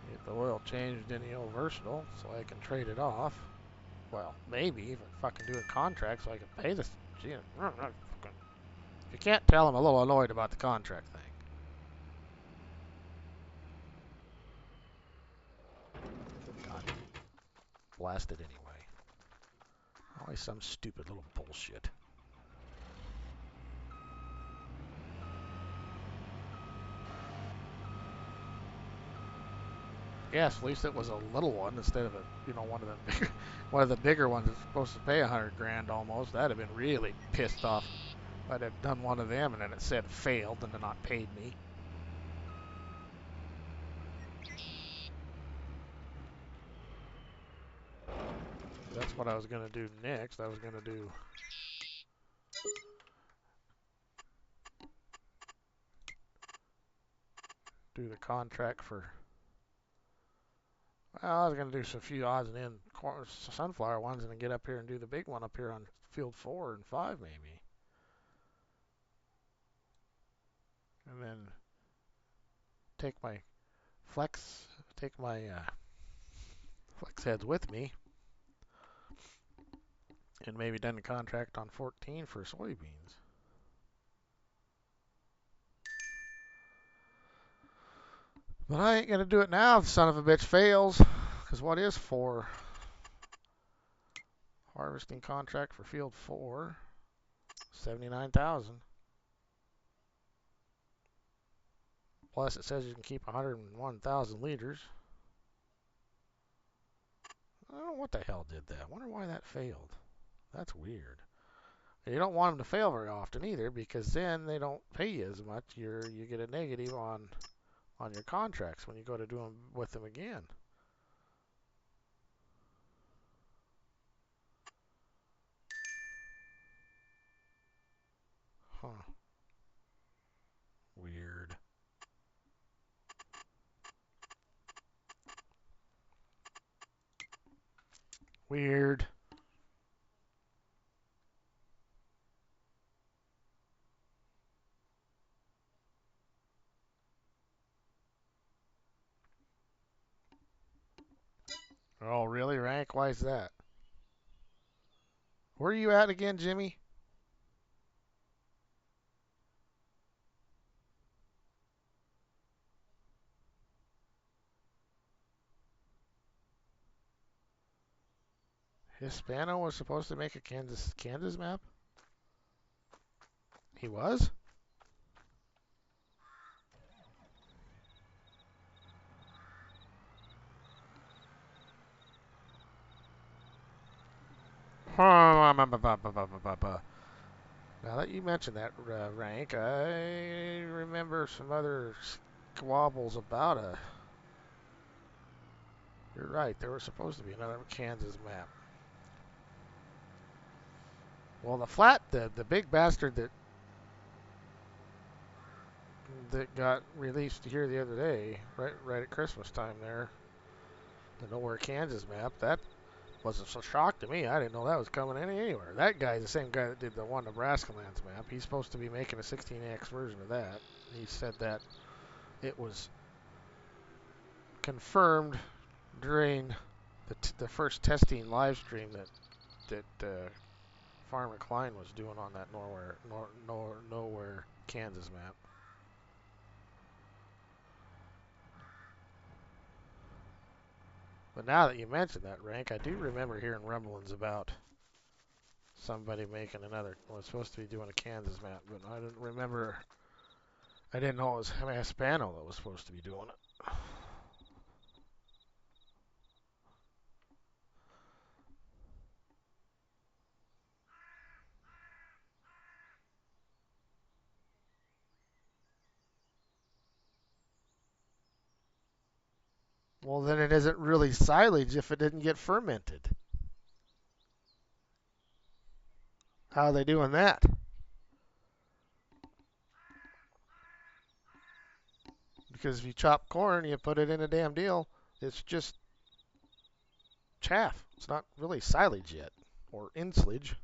Get the oil changed in the old Versatile so I can trade it off. Well, maybe if I fucking do a contract so I can pay this. Gee, you can't tell I'm a little annoyed about the contract thing. God, blast it anyway. Always some stupid little bullshit. Yes, at least it was a little one instead of one of the bigger, one of the bigger ones that's supposed to pay 100 grand almost. That'd have been really pissed off. I'd have done one of them and then it said failed and then not paid me. That's what I was gonna do next. I was gonna do the contract for. Well, I was gonna do some few odds and ends sunflower ones and then get up here and do the big one up here on field 4 and 5 maybe. And then take my flex heads with me and maybe done the contract on 14 for soybeans. But I ain't gonna do it now if the son of a bitch fails. Because what is 4? Harvesting contract for field 4, 79,000. Plus it says you can keep 101,000 liters. I don't know what the hell did that. I wonder why that failed. That's weird. And you don't want them to fail very often either, because then they don't pay you as much. You get a negative on your contracts when you go to do them with them again. Huh. Weird. Weird. Oh, really, Rank? Why is that? Where are you at again, Jimmy? Hispano was supposed to make a Kansas map? He was? Now that you mentioned that, Rank, I remember some other squabbles about a. You're right, there was supposed to be another Kansas map. Well, the big bastard that got released here the other day, right at Christmas time there, the Nowhere Kansas map, that wasn't so shock to me. I didn't know that was coming anywhere. That guy's the same guy that did the one Nebraska lands map. He's supposed to be making a 16x version of that. He said that it was confirmed during the first testing live stream that Farmer Klein was doing on that Nowhere Kansas map. But now that you mention that, Rank, I do remember hearing rumblings about somebody making another. Was supposed to be doing a Kansas map, but I didn't remember. I didn't know it was Hispano that was supposed to be doing it. Well, then it isn't really silage if it didn't get fermented. How are they doing that? Because if you chop corn, you put it in a damn deal. It's just chaff. It's not really silage yet, or ensilage.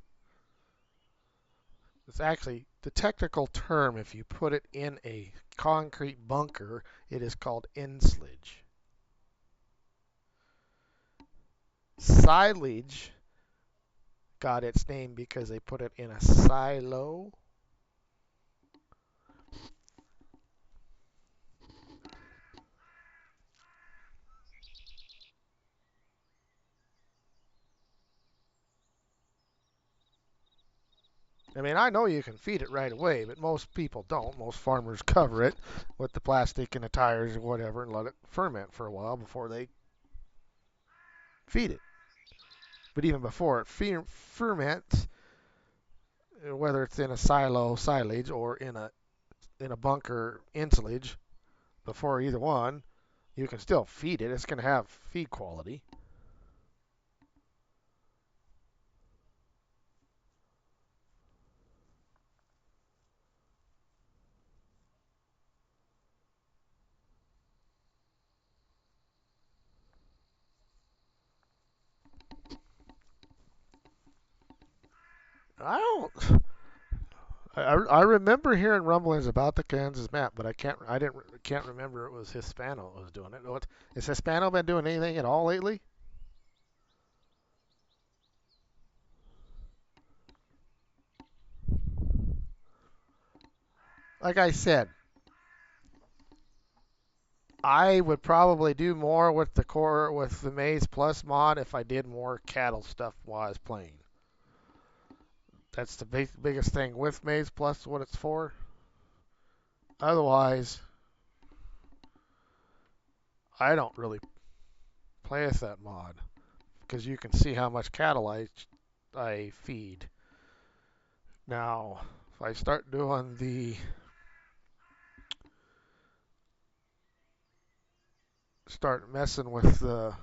It's actually the technical term. If you put it in a concrete bunker, it is called ensilage. Silage got its name because they put it in a silo. I mean, I know you can feed it right away, but most people don't. Most farmers cover it with the plastic and the tires or whatever and let it ferment for a while before they feed it. But even before it ferments, whether it's in a silo silage or in a bunker ensilage, before either one, you can still feed it. It's going to have feed quality. I don't. I remember hearing rumblings about the Kansas map, but can't remember it was Hispano that was doing it. Has Hispano been doing anything at all lately? Like I said, I would probably do more with the Maize Plus mod if I did more cattle stuff while I was playing. That's the biggest thing with Maize Plus, what it's for. Otherwise, I don't really play with that mod because you can see how much cattle I feed. Now, if I start doing the start messing with the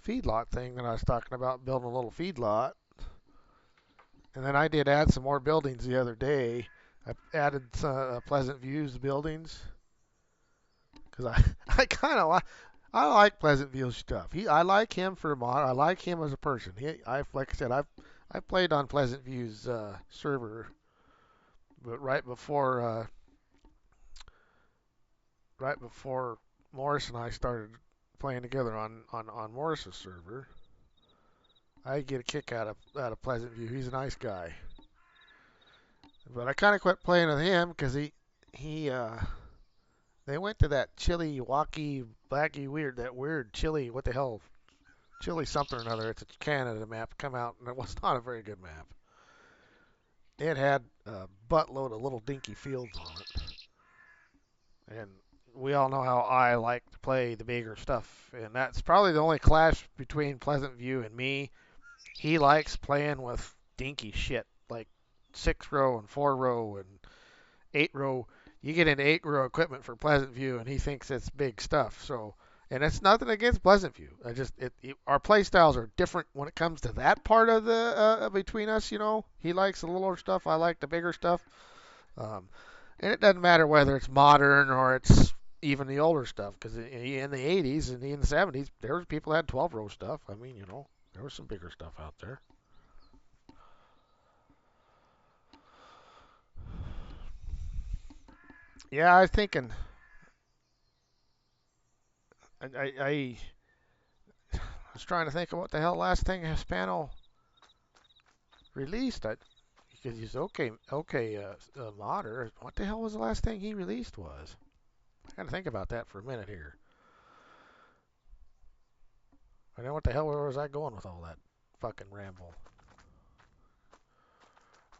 feedlot thing that I was talking about, building a little feedlot, and then I did add some more buildings the other day. I added Pleasant View's buildings because I kind of I like Pleasant View's stuff. I like him for a mod. I like him as a person. Like I said, I played on Pleasant View's server, but right before Morris and I started playing together on Morris's server, I get a kick out of Pleasant View. He's a nice guy, but I kind of quit playing with him because he they went to that chili wacky blacky weird that weird chili what the hell chili something or another. It's a Canada map come out and it was not a very good map. It had a buttload of little dinky fields on it, and we all know how I like to play the bigger stuff, and that's probably the only clash between Pleasant View and me. He likes playing with dinky shit like 6 row and 4 row and 8 row. You get into 8 row equipment for Pleasant View, and he thinks it's big stuff. So, and it's nothing against Pleasant View. Our play styles are different when it comes to that part of the between us. You know, he likes the littler stuff. I like the bigger stuff. Um, and it doesn't matter whether it's modern or it's even the older stuff, because in the 80s and in the 70s, there was people that had 12 row stuff. I mean, you know, there was some bigger stuff out there. Yeah, I was thinking. I was trying to think of what the hell last thing Hispano released. Because he's modder. What the hell was the last thing he released was? I got to think about that for a minute here. I know what the hell where was I going with all that fucking ramble?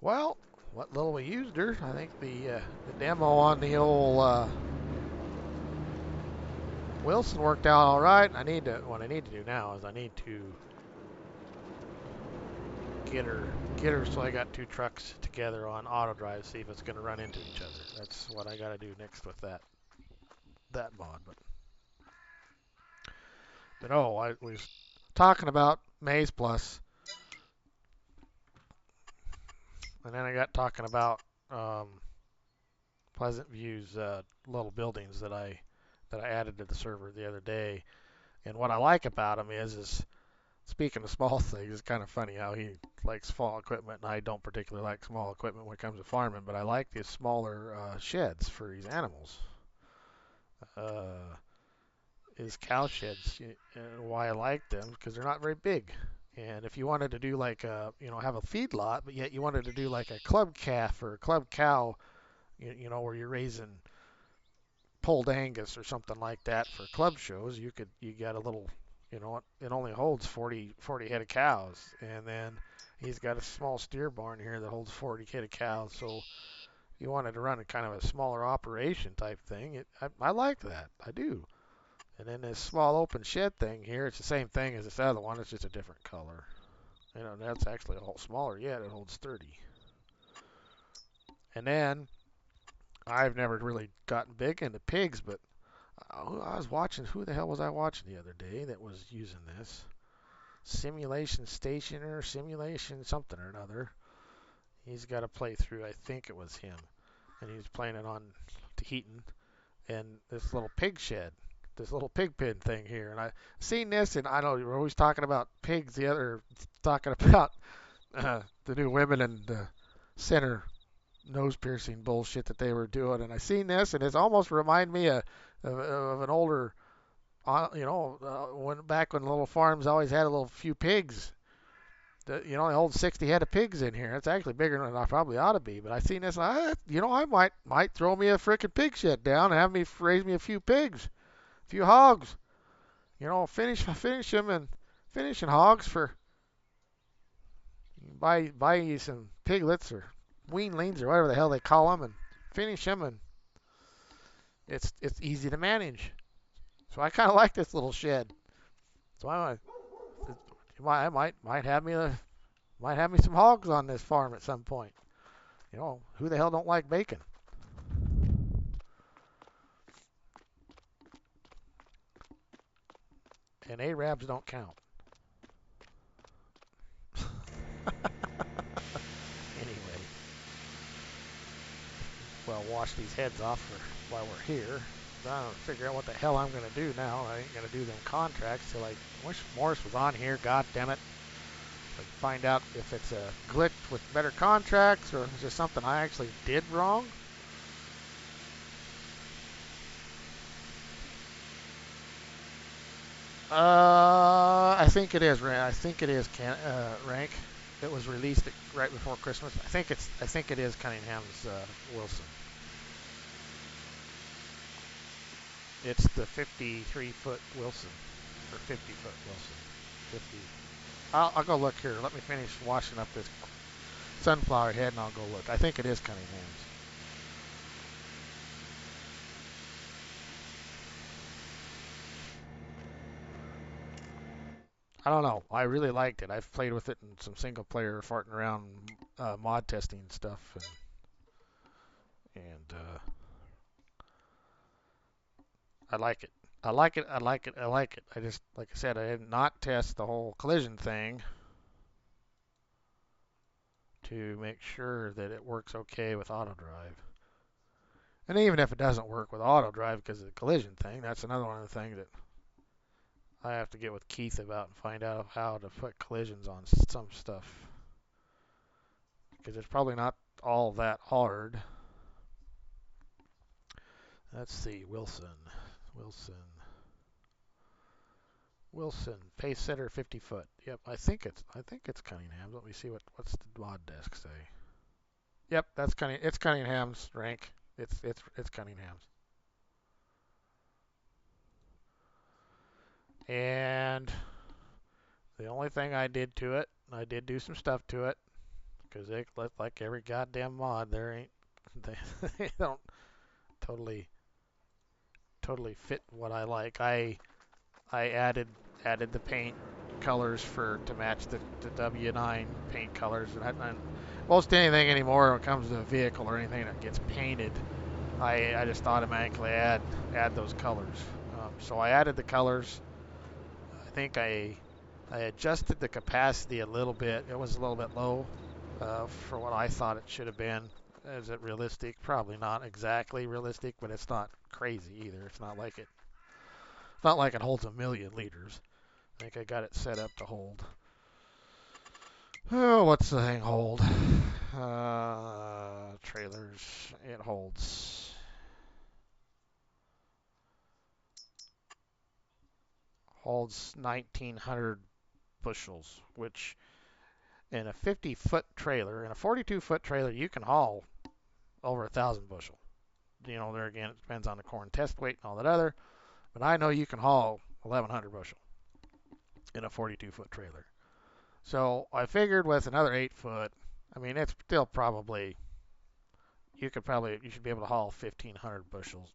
Well, what little we used her, I think the demo on the old Wilson worked out all right. What I need to do now is I need to get her so I got two trucks together on auto drive, see if it's going to run into each other. That's what I got to do next with that mod. But oh, I was talking about Maize Plus, and then I got talking about Pleasant View's little buildings that I that I added to the server the other day. And what I like about him is speaking of small things, it's kind of funny how he likes small equipment, and I don't particularly like small equipment when it comes to farming, but I like these smaller sheds for these animals. Uh, his cow sheds, and why I like them because they're not very big. And if you wanted to do like have a feed lot, but yet you wanted to do like a club calf or a club cow, where you're raising pulled Angus or something like that for club shows, you got a little, it only holds 40 head of cows, and then he's got a small steer barn here that holds 40 head of cows. So you wanted to run a kind of a smaller operation type thing. I like that, I do. And then this small open shed thing here, it's the same thing as this other one, it's just a different color. That's actually a whole smaller yet, it holds 30. And then I've never really gotten big into pigs, but I was watching, who the hell was I watching the other day that was using this? Simulation Stationer, Simulation something or another. He's got a playthrough, I think it was him. And he's playing it on Tahitian. And this little pig shed, this little pig pen thing here. And I seen this, and I know we're always talking about pigs, talking about the new women and the center nose piercing bullshit that they were doing. And I seen this, and it's almost remind me of an older, when little farms always had a little few pigs. They hold 60 head of pigs in here. It's actually bigger than I probably ought to be. But I seen this, I might throw me a frickin' pig shed down and have me raise me a few pigs, a few hogs. Finish them and finishing hogs for buy you some piglets or weanlings or whatever the hell they call them and finish them, and it's easy to manage. So I kind of like this little shed. So I might have me some hogs on this farm at some point. Who the hell don't like bacon? And Arabs don't count. Anyway, well, wash these heads off while we're here. I don't figure out what the hell I'm going to do now. I ain't going to do them contracts till I wish Morris was on here. God damn it. Find out if it's a glitch with better contracts or if it's just something I actually did wrong. I think it is. I think it is rank. It was released right before Christmas. I think it is Cunningham's Wilson. It's the 53-foot Wilson or 50-foot Wilson. 50. I'll go look here. Let me finish washing up this sunflower head and I'll go look. I think it is Cunningham's. I don't know. I really liked it. I've played with it in some single player farting around mod testing stuff, and I like it. I like it. I like it. I like it. I just, like I said, I did not test the whole collision thing to make sure that it works okay with auto drive. And even if it doesn't work with auto drive because of the collision thing, that's another one of the things that I have to get with Keith about and find out how to put collisions on some stuff. Because it's probably not all that hard. Let's see, Wilson, pace setter 50 foot. Yep, I think it's Cunningham's. Let me see what's the mod desk say. Yep, it's Cunningham's rank. It's Cunningham's. And the only thing I did to it, I did do some stuff to it, because like every goddamn mod, they don't totally fit what I like. I added the paint colors to match the W9 paint colors, and most anything anymore when it comes to a vehicle or anything that gets painted, I just automatically add those colors. So I added the colors. I think I adjusted the capacity a little bit. It was a little bit low for what I thought it should have been. Is it realistic? Probably not exactly realistic, but it's not crazy either. It's not like it It's not like it holds 1,000,000 liters. I think I got it set up to hold. Oh, what's the thing hold? Trailers. It holds 1,900 bushels, which in a 50-foot trailer, in a 42-foot trailer, you can haul over 1,000 bushel. You know, there again, it depends on the corn test weight and all that other. But I know you can haul 1,100 bushel in a 42-foot trailer. So I figured with another 8-foot, I mean, it's still probably, you should be able to haul 1,500 bushels,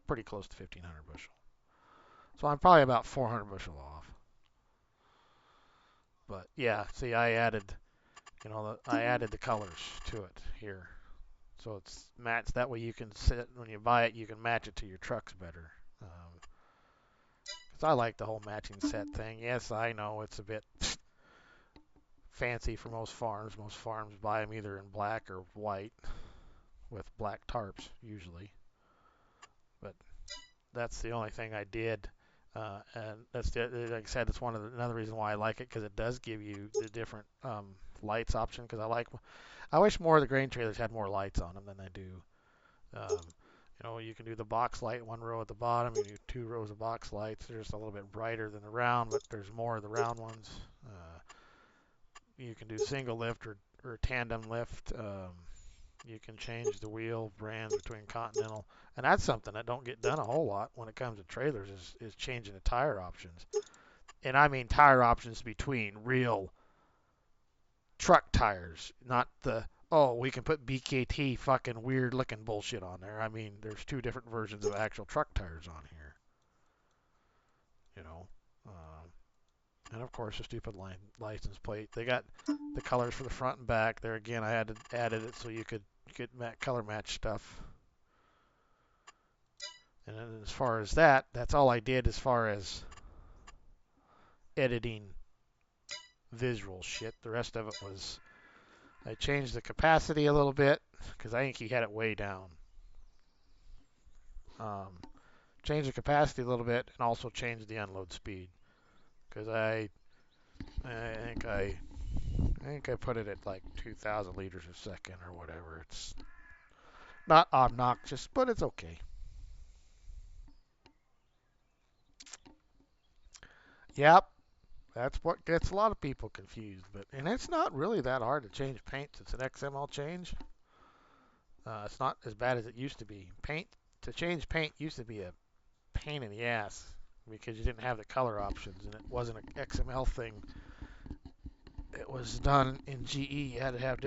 pretty close to 1,500 bushel. So I'm probably about 400 bushel off. But yeah, see, I added, I added the colors to it here. So it's matched. That way you can sit, when you buy it, you can match it to your trucks better. Because I like the whole matching set thing. Yes, I know it's a bit fancy for most farms. Most farms buy them either in black or white with black tarps usually. But that's the only thing I did. And like I said, it's another reason why I like it, because it does give you the different lights option. Because I wish more of the grain trailers had more lights on them than they do. You can do the box light, one row at the bottom. You do 2 rows of box lights. They're just a little bit brighter than the round, but there's more of the round ones. You can do single lift or tandem lift. You can change the wheel brands between Continental, and that's something that don't get done a whole lot when it comes to trailers is changing the tire options. And I mean tire options between real truck tires, not we can put BKT fucking weird looking bullshit on there. I mean, there's 2 different versions of actual truck tires on here. You know, and of course the stupid license plate. They got the colors for the front and back. There again, I added it so you could color match stuff. And then as far as that's all I did as far as editing visual shit. The rest of it was I changed the capacity a little bit because I think he had it way down. Changed the capacity a little bit and also changed the unload speed because I think I put it at like 2,000 liters a second or whatever. It's not obnoxious, but it's okay. Yep, that's what gets a lot of people confused. And it's not really that hard to change paint. It's an XML change. It's not as bad as it used to be. To change paint used to be a pain in the ass because you didn't have the color options and it wasn't an XML thing. It was done in GE. You had to have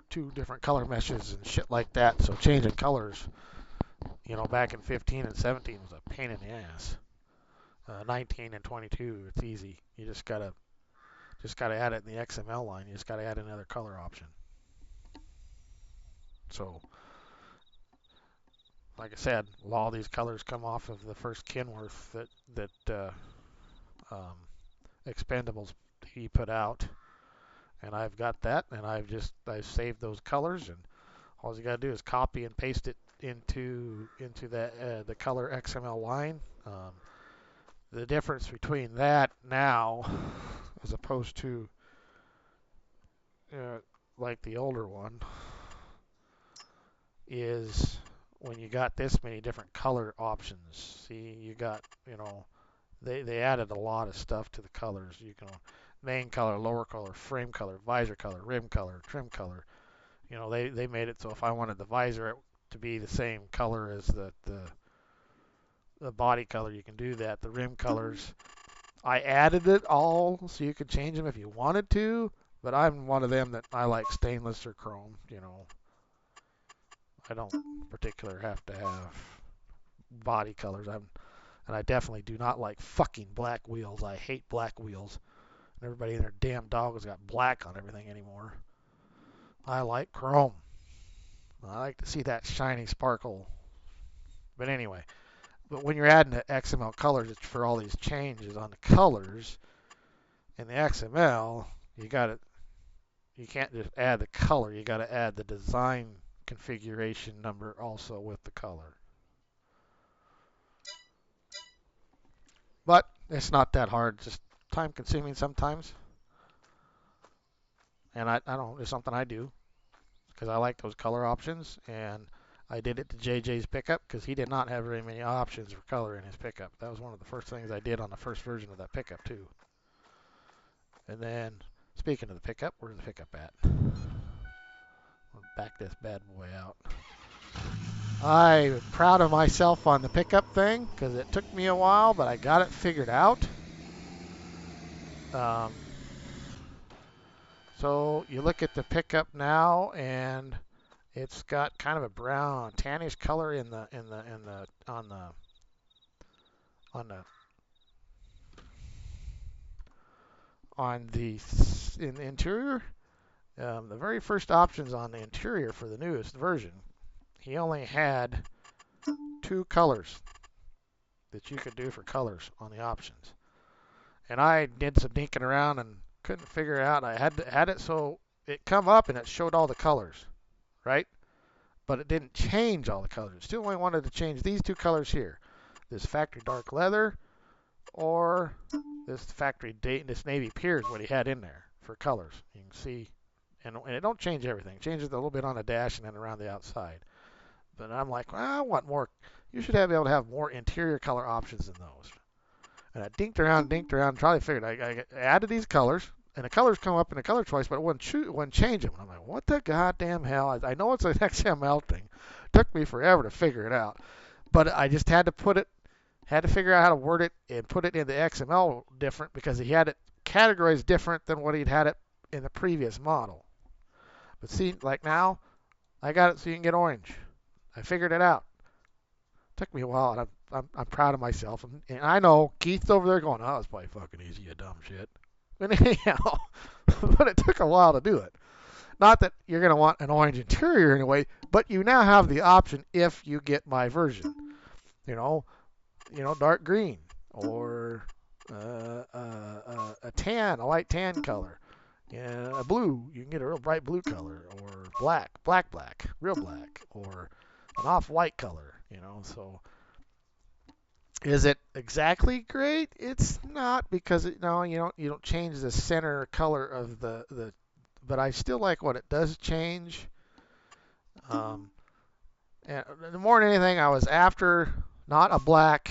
2 different color meshes and shit like that. So changing colors, back in 15 and 17 was a pain in the ass. 19 and 22, it's easy. You just gotta add it in the XML line. You just gotta add another color option. So, like I said, all these colors come off of the first Kenworth that Expendables he put out, and I've got that, and I've saved those colors, and all you gotta do is copy and paste it into the color XML line. The difference between that now, as opposed to like the older one, is when you got this many different color options. See, you got, they added a lot of stuff to the colors. You can main color, lower color, frame color, visor color, rim color, trim color. They made it so if I wanted the visor to be the same color as the body color, you can do that. The rim colors, I added it all so you could change them if you wanted to, but I'm one of them that I like stainless or chrome. I don't particularly have to have body colors. And I definitely do not like fucking black wheels. I hate black wheels. And everybody and their damn dog has got black on everything anymore. I like chrome. I like to see that shiny sparkle. But anyway, when you're adding the XML colors, it's for all these changes on the colors. In the XML, you can't just add the color. You got to add the design configuration number also with the color. But it's not that hard. It's just time consuming sometimes. And I don't, it's something I do because I like those color options. And I did it to JJ's pickup because he did not have very many options for color in his pickup. That was one of the first things I did on the first version of that pickup too. And then, speaking of the pickup, where's the pickup at? I'll back this bad boy out. I'm proud of myself on the pickup thing because it took me a while, but I got it figured out. Um, so you look at the pickup now, and it's got kind of a brown, tannish color in the on the in the interior. The very first options on the interior for the newest version, he only had 2 colors that you could do for colors on the options. And I did some dinking around and couldn't figure it out. I had it so it come up and it showed all the colors, right? But it didn't change all the colors. It still only wanted to change these 2 colors here. This factory dark leather or this factory this navy pier is what he had in there for colors. You can see, and it don't change everything. It changes a little bit on the dash and then around the outside. But I'm like, well, I want more. You should be able to have more interior color options than those. And I dinked around, tried to figure it. I added these colors, and the colors come up in the color choice, but it wouldn't change them. And I'm like, what the goddamn hell? I know it's an XML thing. It took me forever to figure it out. But I just had to figure out how to word it and put it in the XML different because he had it categorized different than what he'd had it in the previous model. But see, like now, I got it so you can get orange. I figured it out. Took me a while, and I'm proud of myself. And I know Keith's over there going, "Oh, it's probably fucking easy, you dumb shit." But anyhow, but it took a while to do it. Not that you're gonna want an orange interior anyway, but you now have the option if you get my version. You know, dark green or a tan, a light tan color. Yeah, a blue, you can get a real bright blue color, or black, real black, or an off-white color. So is it exactly great? It's not because you don't change the center color of the but I still like what it does change. Um, and more than anything, I was after not a black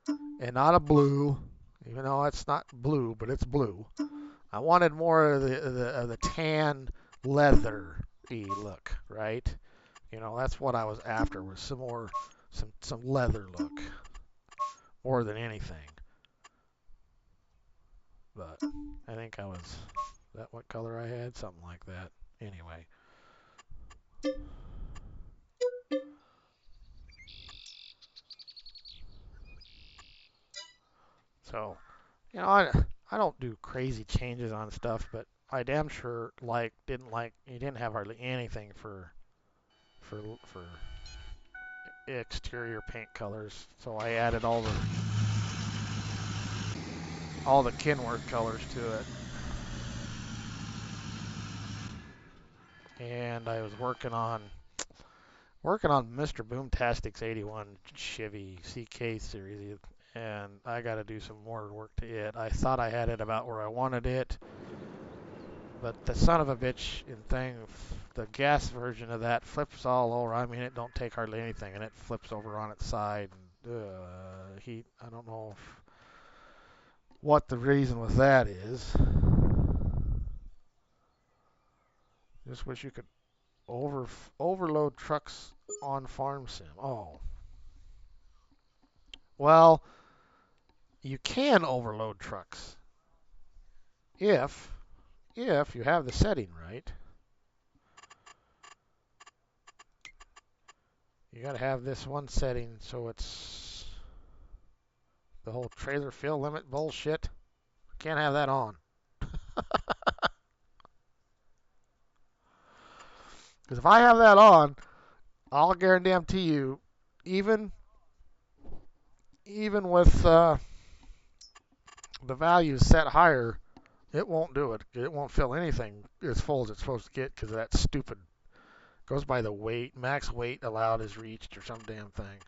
and not a blue, even though it's not blue, but it's blue. I wanted more of the tan leather-y look, right? That's what I was after, was some leather look more than anything. But I think I was, is that what color I had? Something like that. Anyway. So, I don't do crazy changes on stuff, but I damn sure he didn't have hardly anything for exterior paint colors. So I added all the Kenworth colors to it. And I was working on Mr. Boomtastic's 81 Chevy CK series, and I got to do some more work to it. I thought I had it about where I wanted it, but the son of a bitch the gas version of that flips all over. I mean, it don't take hardly anything, and it flips over on its side. And I don't know what the reason with that is. Just wish you could overload trucks on farm sim. Oh, well, you can overload trucks if you have the setting right. You got to have this one setting so it's the whole trailer fill limit bullshit. Can't have that on. Because if I have that on, I'll guarantee you, even with the values set higher, it won't do it. It won't fill anything as full as it's supposed to get because of that stupid goes by the weight. Max weight allowed is reached or some damn thing.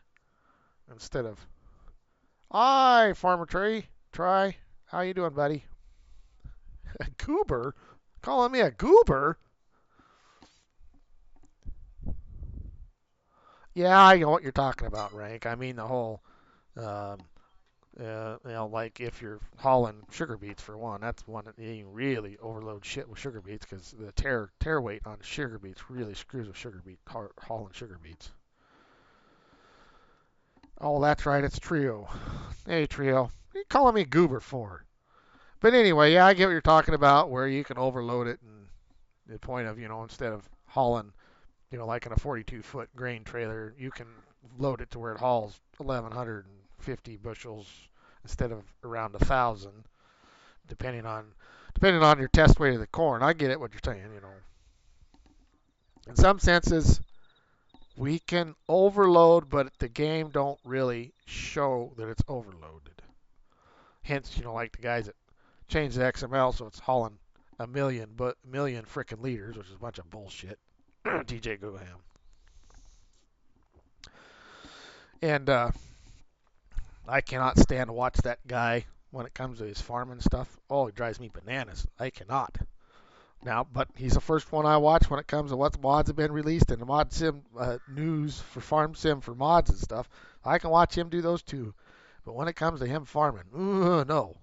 Instead of Hi, Farmer Tree. Try. How you doing, buddy? A goober? Calling me a goober? Yeah, I know what you're talking about, Rank. I mean the whole, um, like if you're hauling sugar beets for one, that's one that you really overload shit with sugar beets because the tear weight on sugar beets really screws with sugar beet hauling sugar beets. Oh, that's right, it's Trio. Hey, Trio. What are you calling me goober for? But anyway, yeah, I get what you're talking about, where you can overload it, and the point of, instead of hauling, like in a 42-foot grain trailer, you can load it to where it hauls 1,150 bushels instead of around 1,000, depending on your test weight of the corn. I get it what you're saying. In some senses, we can overload, but the game don't really show that it's overloaded. Hence, like the guys that change the XML so it's hauling a million frickin' liters, which is a bunch of bullshit. DJ Gooham. And I cannot stand to watch that guy when it comes to his farming stuff. Oh, he drives me bananas. I cannot. Now, but he's the first one I watch when it comes to what mods have been released and the mod sim news for farm sim for mods and stuff. I can watch him do those too. But when it comes to him farming, no.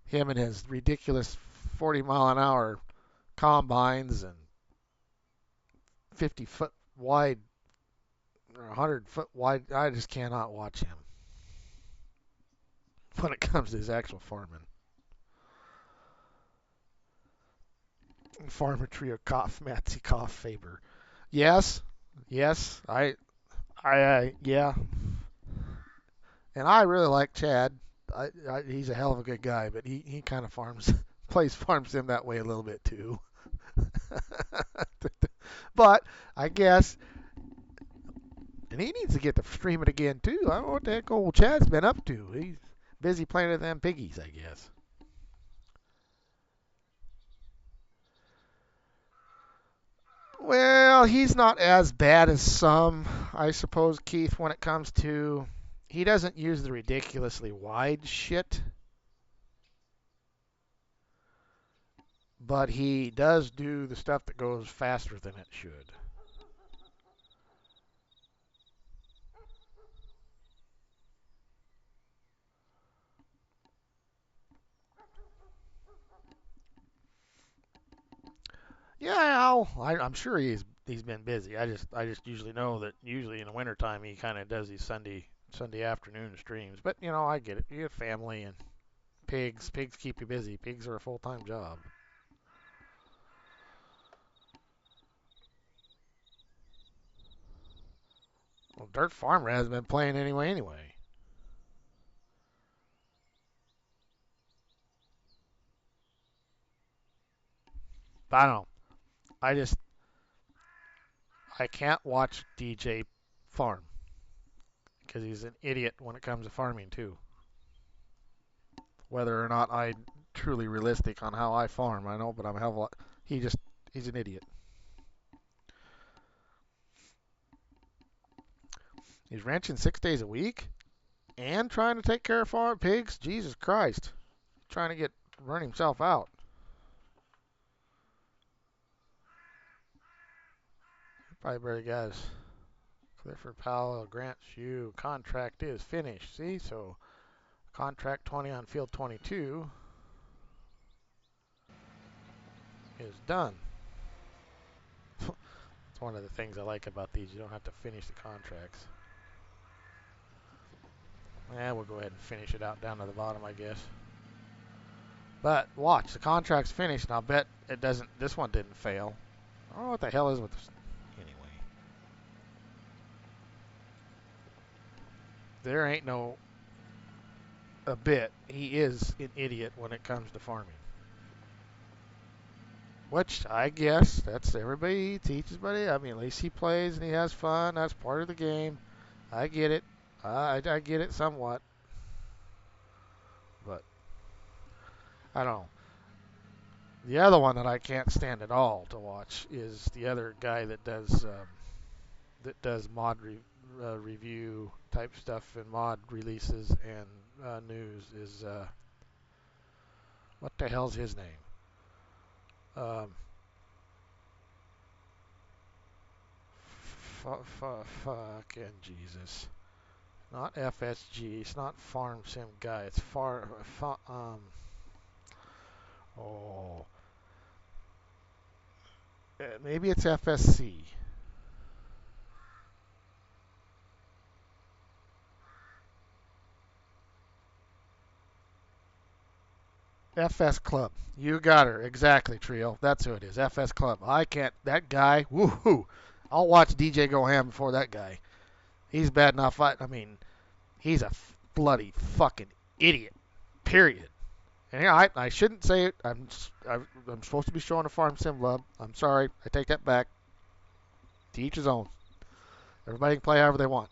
Him and his ridiculous 40 mile an hour combines and 50-foot wide or 100-foot wide. I just cannot watch him when it comes to his actual farming. Farmer Trio cough, Matsy cough, Faber. Yes, yes, yeah. And I really like Chad. He's a hell of a good guy, but he kind of plays farm sim that way a little bit too. But I guess, and he needs to get to stream it again too. I don't know what the heck old Chad's been up to. He's busy playing with them piggies, I guess. Well, he's not as bad as some, I suppose, Keith, when it comes to. He doesn't use the ridiculously wide shit, but he does do the stuff that goes faster than it should. Yeah, I'm sure he's been busy. I just usually know that usually in the wintertime he kind of does these Sunday afternoon streams. But I get it. You have family and pigs. Pigs keep you busy. Pigs are a full-time job. Well, Dirt Farmer hasn't been playing anyway. But I don't know. I just I can't watch DJ farm because he's an idiot when it comes to farming too. Whether or not I'm truly realistic on how I farm, I know, but I'm a hell of a lot. He's an idiot. He's ranching 6 days a week and trying to take care of farm pigs. Jesus Christ, trying to run himself out. Probably barely guys. Clifford Powell grants you contract is finished. See, so contract 20 on field 22 is done. It's one of the things I like about these. You don't have to finish the contracts. Yeah, we'll go ahead and finish it out down to the bottom, I guess. But watch, the contract's finished, and I'll bet it doesn't. This one didn't fail. I don't know what the hell is with this. Anyway, there ain't no a bit. He is an idiot when it comes to farming. Which I guess that's everybody teaches, buddy. I mean, at least he plays and he has fun. That's part of the game. I get it. I get it somewhat, but I don't know. The other one that I can't stand at all to watch is the other guy that does mod review type stuff and mod releases and news is what the hell's his name? Um, fucking Jesus. Not FSG. It's not Farm Sim Guy. It's oh, maybe it's FSC. FS Club. You got her. Exactly, Trio. That's who it is. FS Club. I can't. That guy. Woohoo. I'll watch DJ go ham before that guy. He's bad enough. I mean, he's a bloody fucking idiot. Period. And yeah, I shouldn't say it. I'm supposed to be showing a farm sim love. I'm sorry. I take that back. To each his own. Everybody can play however they want.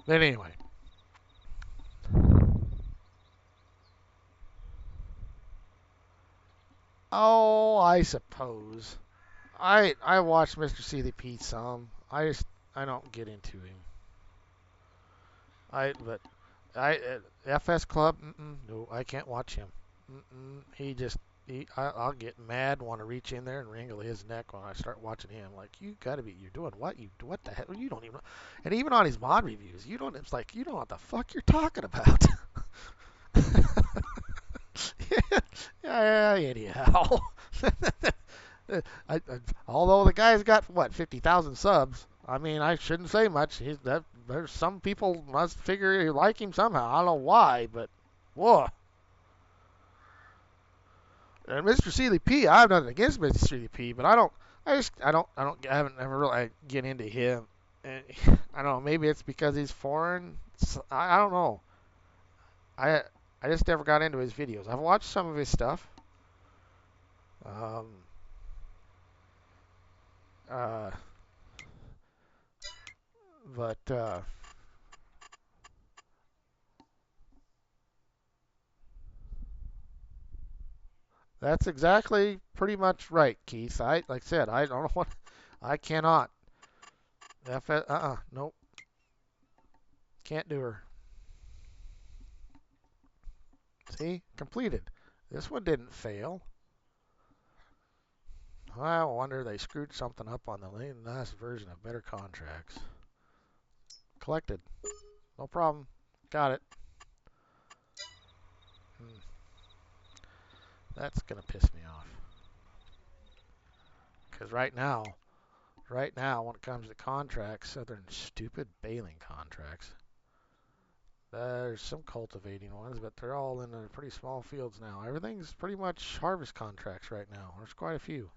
But anyway. Oh, I suppose. I watched Mr. CDP some. I don't get into him. But FS Club. No, I can't watch him. He just I'll get mad, want to reach in there and wrinkle his neck when I start watching him. Like you gotta be, you're doing what? What the hell? You don't even know. And even on his mod reviews, you don't. It's like you don't know what the fuck you're talking about. Yeah, anyhow. Although the guy's got what 50,000 subs, I mean I shouldn't say much. There's some people must figure you like him somehow. I don't know why, but whoa. And Mr. Seeley P, I have nothing against Mr. Seeley P, but I haven't ever really get into him. And I don't know. Maybe it's because he's foreign. I don't know. I I just never got into his videos. I've watched some of his stuff. Um, uh, but that's exactly pretty much right, Keith. Like I said, I don't know what I cannot. Nope, can't do her. See, completed. This one didn't fail. I wonder they screwed something up on the last version of Better Contracts. Collected. No problem. Got it. Hmm. That's gonna piss me off. Because right now, when it comes to contracts, other than stupid baling contracts, there's some cultivating ones, but they're all in the pretty small fields now. Everything's pretty much harvest contracts right now. There's quite a few.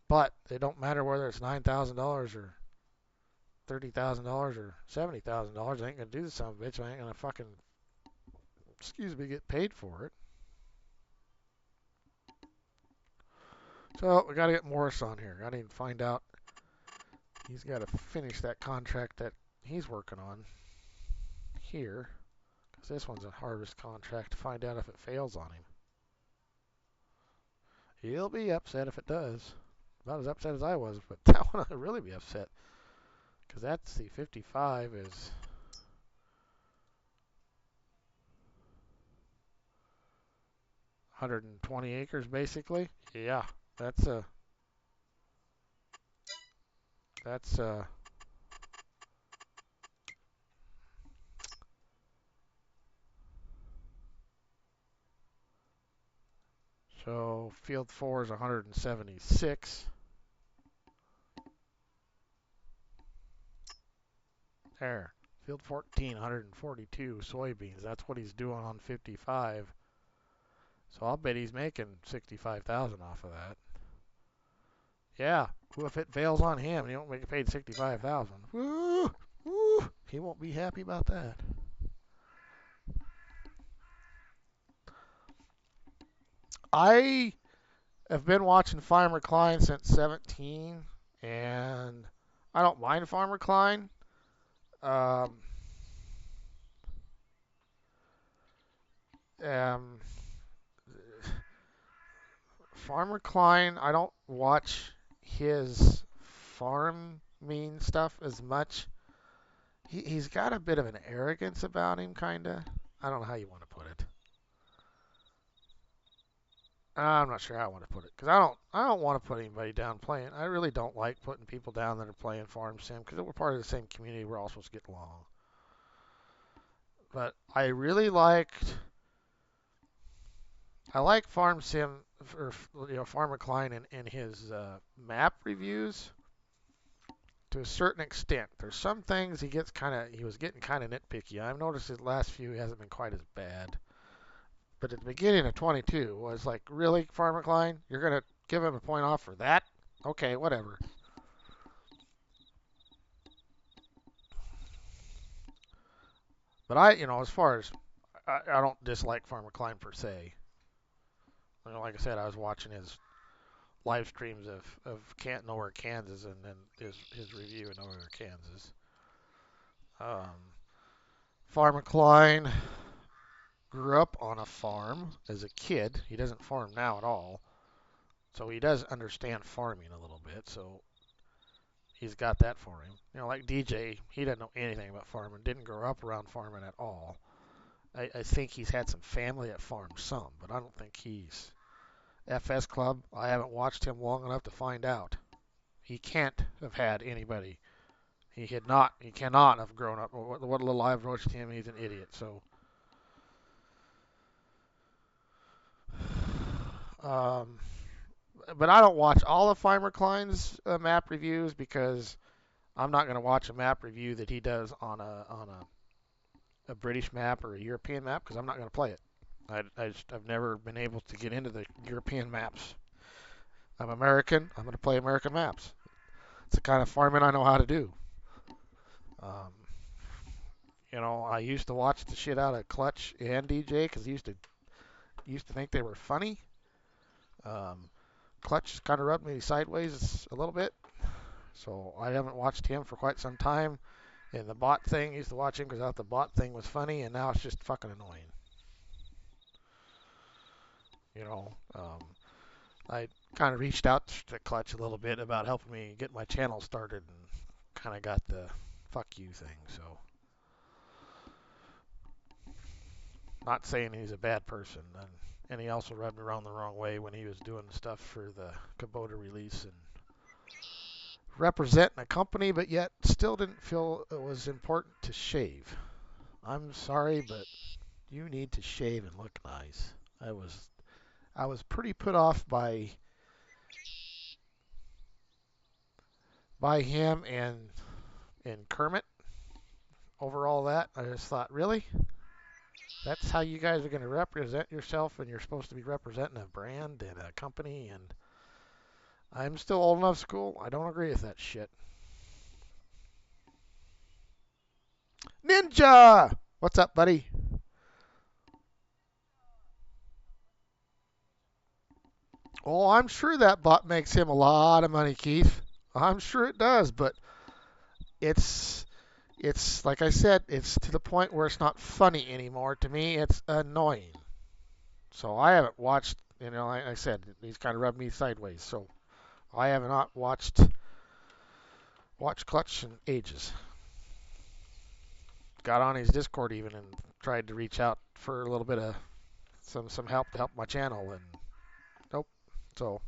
But it don't matter whether it's $9,000 or $30,000 or $70,000. I ain't gonna do the son of a bitch. I ain't gonna fucking, excuse me, get paid for it. So we gotta get Morris on here. I need to find out. He's got to finish that contract that he's working on here. Because this one's a harvest contract to find out if it fails on him. He'll be upset if it does. Not as upset as I was, but that one I'll really be upset. Because that's the 55 is 120 acres basically. Yeah, that's a that's a so field 4 is 176. There. Field 14, 142 soybeans. That's what he's doing on 55. So I'll bet he's making 65,000 off of that. Yeah. Well, if it fails on him and he don't make paid 65,000, woo, woo, he won't be happy about that. I have been watching Farmer Klein since 17, and I don't mind Farmer Klein. Um, um, Farmer Klein, I don't watch his farming stuff as much. He's got a bit of an arrogance about him, kinda. I don't know how you want to put it. I'm not sure how I want to put it because I don't want to put anybody down playing. I really don't like putting people down that are playing farm sim because we're part of the same community. We're all supposed to get along. But I like farm sim or Farmer Klein in his map reviews to a certain extent. There's some things he was getting kind of nitpicky. I've noticed his last few he hasn't been quite as bad. But at the beginning of 22 was like, really, Farmer Klein? You're going to give him a point off for that? Okay, whatever. But as far as I don't dislike Farmer Klein per se. Like I said, I was watching his live streams of Nowhere, Kansas, and then his review of Nowhere, Kansas. Um, Farmer Klein grew up on a farm as a kid. He doesn't farm now at all. So he does understand farming a little bit. So he's got that for him. Like DJ, he doesn't know anything about farming, didn't grow up around farming at all. I think he's had some family that farms some, but I don't think he's FS Club. I haven't watched him long enough to find out. He can't have had anybody. He cannot have grown up. What little I've watched him, he's an idiot. So, um, but I don't watch all of Farmer Klein's map reviews because I'm not going to watch a map review that he does on a British map or a European map because I'm not going to play it. I've never been able to get into the European maps. I'm American. I'm going to play American maps. It's the kind of farming I know how to do. Um, I used to watch the shit out of Clutch and DJ because I used to think they were funny. Clutch kind of rubbed me sideways a little bit, so I haven't watched him for quite some time. And the bot thing, I used to watch him because I thought the bot thing was funny, and now it's just fucking annoying. I kind of reached out to Clutch a little bit about helping me get my channel started, and kind of got the fuck you thing. So, not saying he's a bad person, and he also rubbed me around the wrong way when he was doing the stuff for the Kubota release and representing a company, but yet still didn't feel it was important to shave. I'm sorry, but you need to shave and look nice. I was pretty put off by him and Kermit over all that. I just thought, really? That's how you guys are going to represent yourself, and you're supposed to be representing a brand and a company, and I'm still old enough school. I don't agree with that shit. Ninja! What's up, buddy? Oh, I'm sure that bot makes him a lot of money, Keith. I'm sure it does, but it's it's like I said, it's to the point where it's not funny anymore. To me, it's annoying. So I haven't watched. Like I said, he's kind of rubbed me sideways. So I have not watched Clutch in ages. Got on his Discord even and tried to reach out for a little bit of some help to help my channel, and nope. So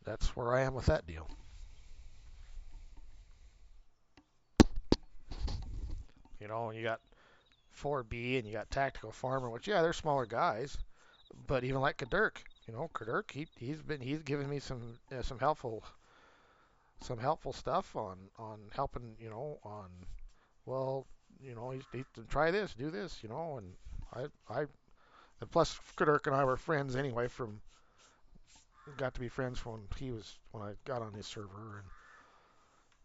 that's where I am with that deal. You got 4B and you got Tactical Farmer, which they're smaller guys, but even like Kadirk, Kadirk, he's given me some helpful stuff on helping, on well, he's to try this, do this, and I and plus Kadirk and I were friends anyway got to be friends when I got on his server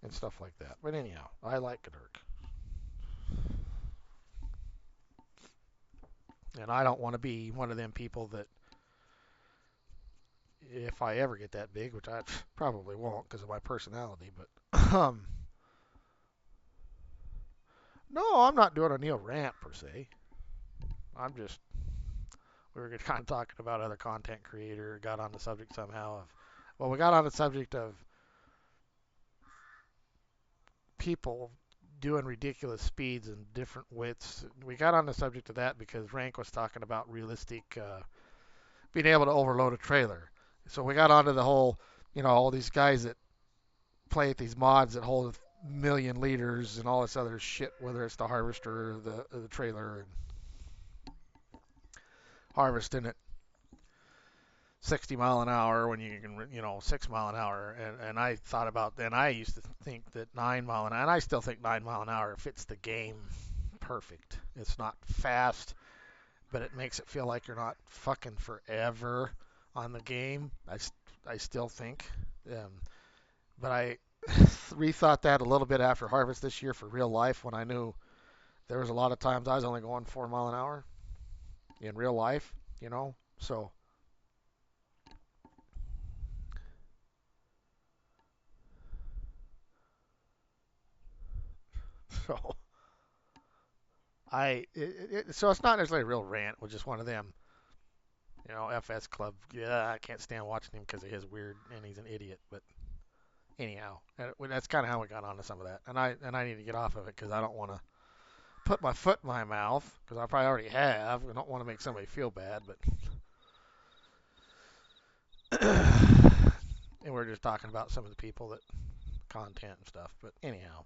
and stuff like that. But anyhow, I like Kadirk. And I don't want to be one of them people that, if I ever get that big, which I probably won't because of my personality, but no, I'm not doing a Neil rant per se. We were kind of talking about other content creator, got on the subject somehow of Well, we got on the subject of people doing ridiculous speeds and different widths. We got on the subject of that because Rank was talking about realistic being able to overload a trailer. So we got onto the whole, all these guys that play at these mods that hold a million liters and all this other shit, whether it's the harvester or the trailer, and harvesting at 60 mile an hour when you can, 6 mile an hour. And I thought about, and I used to think that 9 mile an hour, and I still think 9 mile an hour fits the game perfect. It's not fast, but it makes it feel like you're not fucking forever on the game. I still think. But I rethought that a little bit after Harvest this year for real life when I knew there was a lot of times I was only going 4 mile an hour in real life. So, so so it's not necessarily a real rant, with just one of them, FS Club. Yeah, I can't stand watching him because of his weird, and he's an idiot. But anyhow, that's kind of how we got onto some of that. And I need to get off of it because I don't want to put my foot in my mouth, because I probably already have. I don't want to make somebody feel bad, but and we're just talking about some of the people that content and stuff. But anyhow,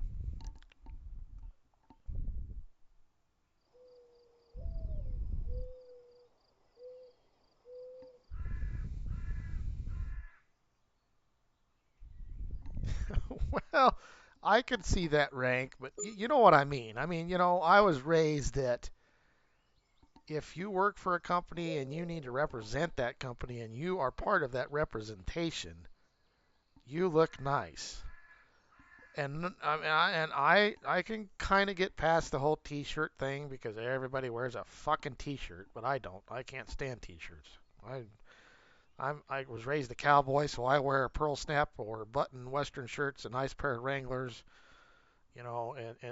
well, I could see that, Rank, but you know what I mean. I mean, I was raised that if you work for a company and you need to represent that company and you are part of that representation, you look nice. And I can kind of get past the whole T-shirt thing because everybody wears a fucking T-shirt, but I don't. I can't stand T-shirts. I I was raised a cowboy, so I wear a pearl snap or button Western shirts, a nice pair of Wranglers, and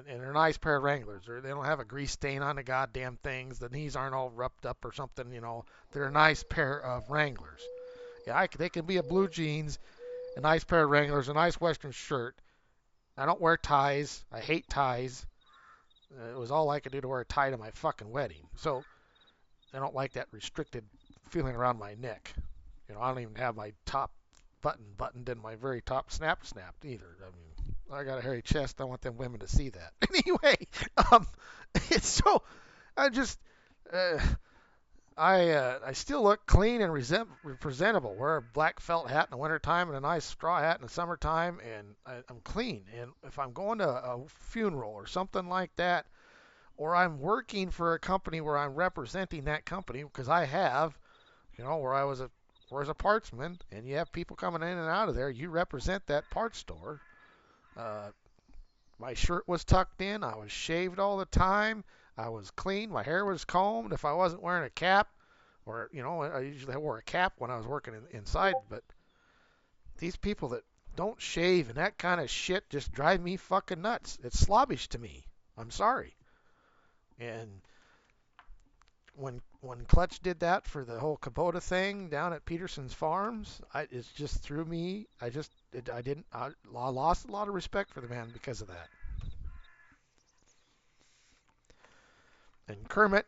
they're a nice pair of Wranglers. They don't have a grease stain on the goddamn things. The knees aren't all roughed up or something. They're a nice pair of Wranglers. Yeah, they can be a blue jeans, a nice pair of Wranglers, a nice Western shirt. I don't wear ties. I hate ties. It was all I could do to wear a tie to my fucking wedding. So I don't like that restricted feeling around my neck. I don't even have my top button buttoned in my very top snapped either. I mean, I got a hairy chest. I want them women to see that. Anyway, um, it's so I just uh, I still look clean and presentable. Wear a black felt hat in the wintertime and a nice straw hat in the summertime, and I'm clean. And if I'm going to a funeral or something like that, or I'm working for a company where I'm representing that company, because I have, where I was a partsman, and you have people coming in and out of there. You represent that parts store. Uh, my shirt was tucked in. I was shaved all the time. I was clean. My hair was combed. If I wasn't wearing a cap, or I usually wore a cap when I was working inside. But these people that don't shave and that kind of shit just drive me fucking nuts. It's slobbish to me. I'm sorry. And when Clutch did that for the whole Kubota thing down at Peterson's Farms, it just threw me. I lost a lot of respect for the man because of that. And Kermit,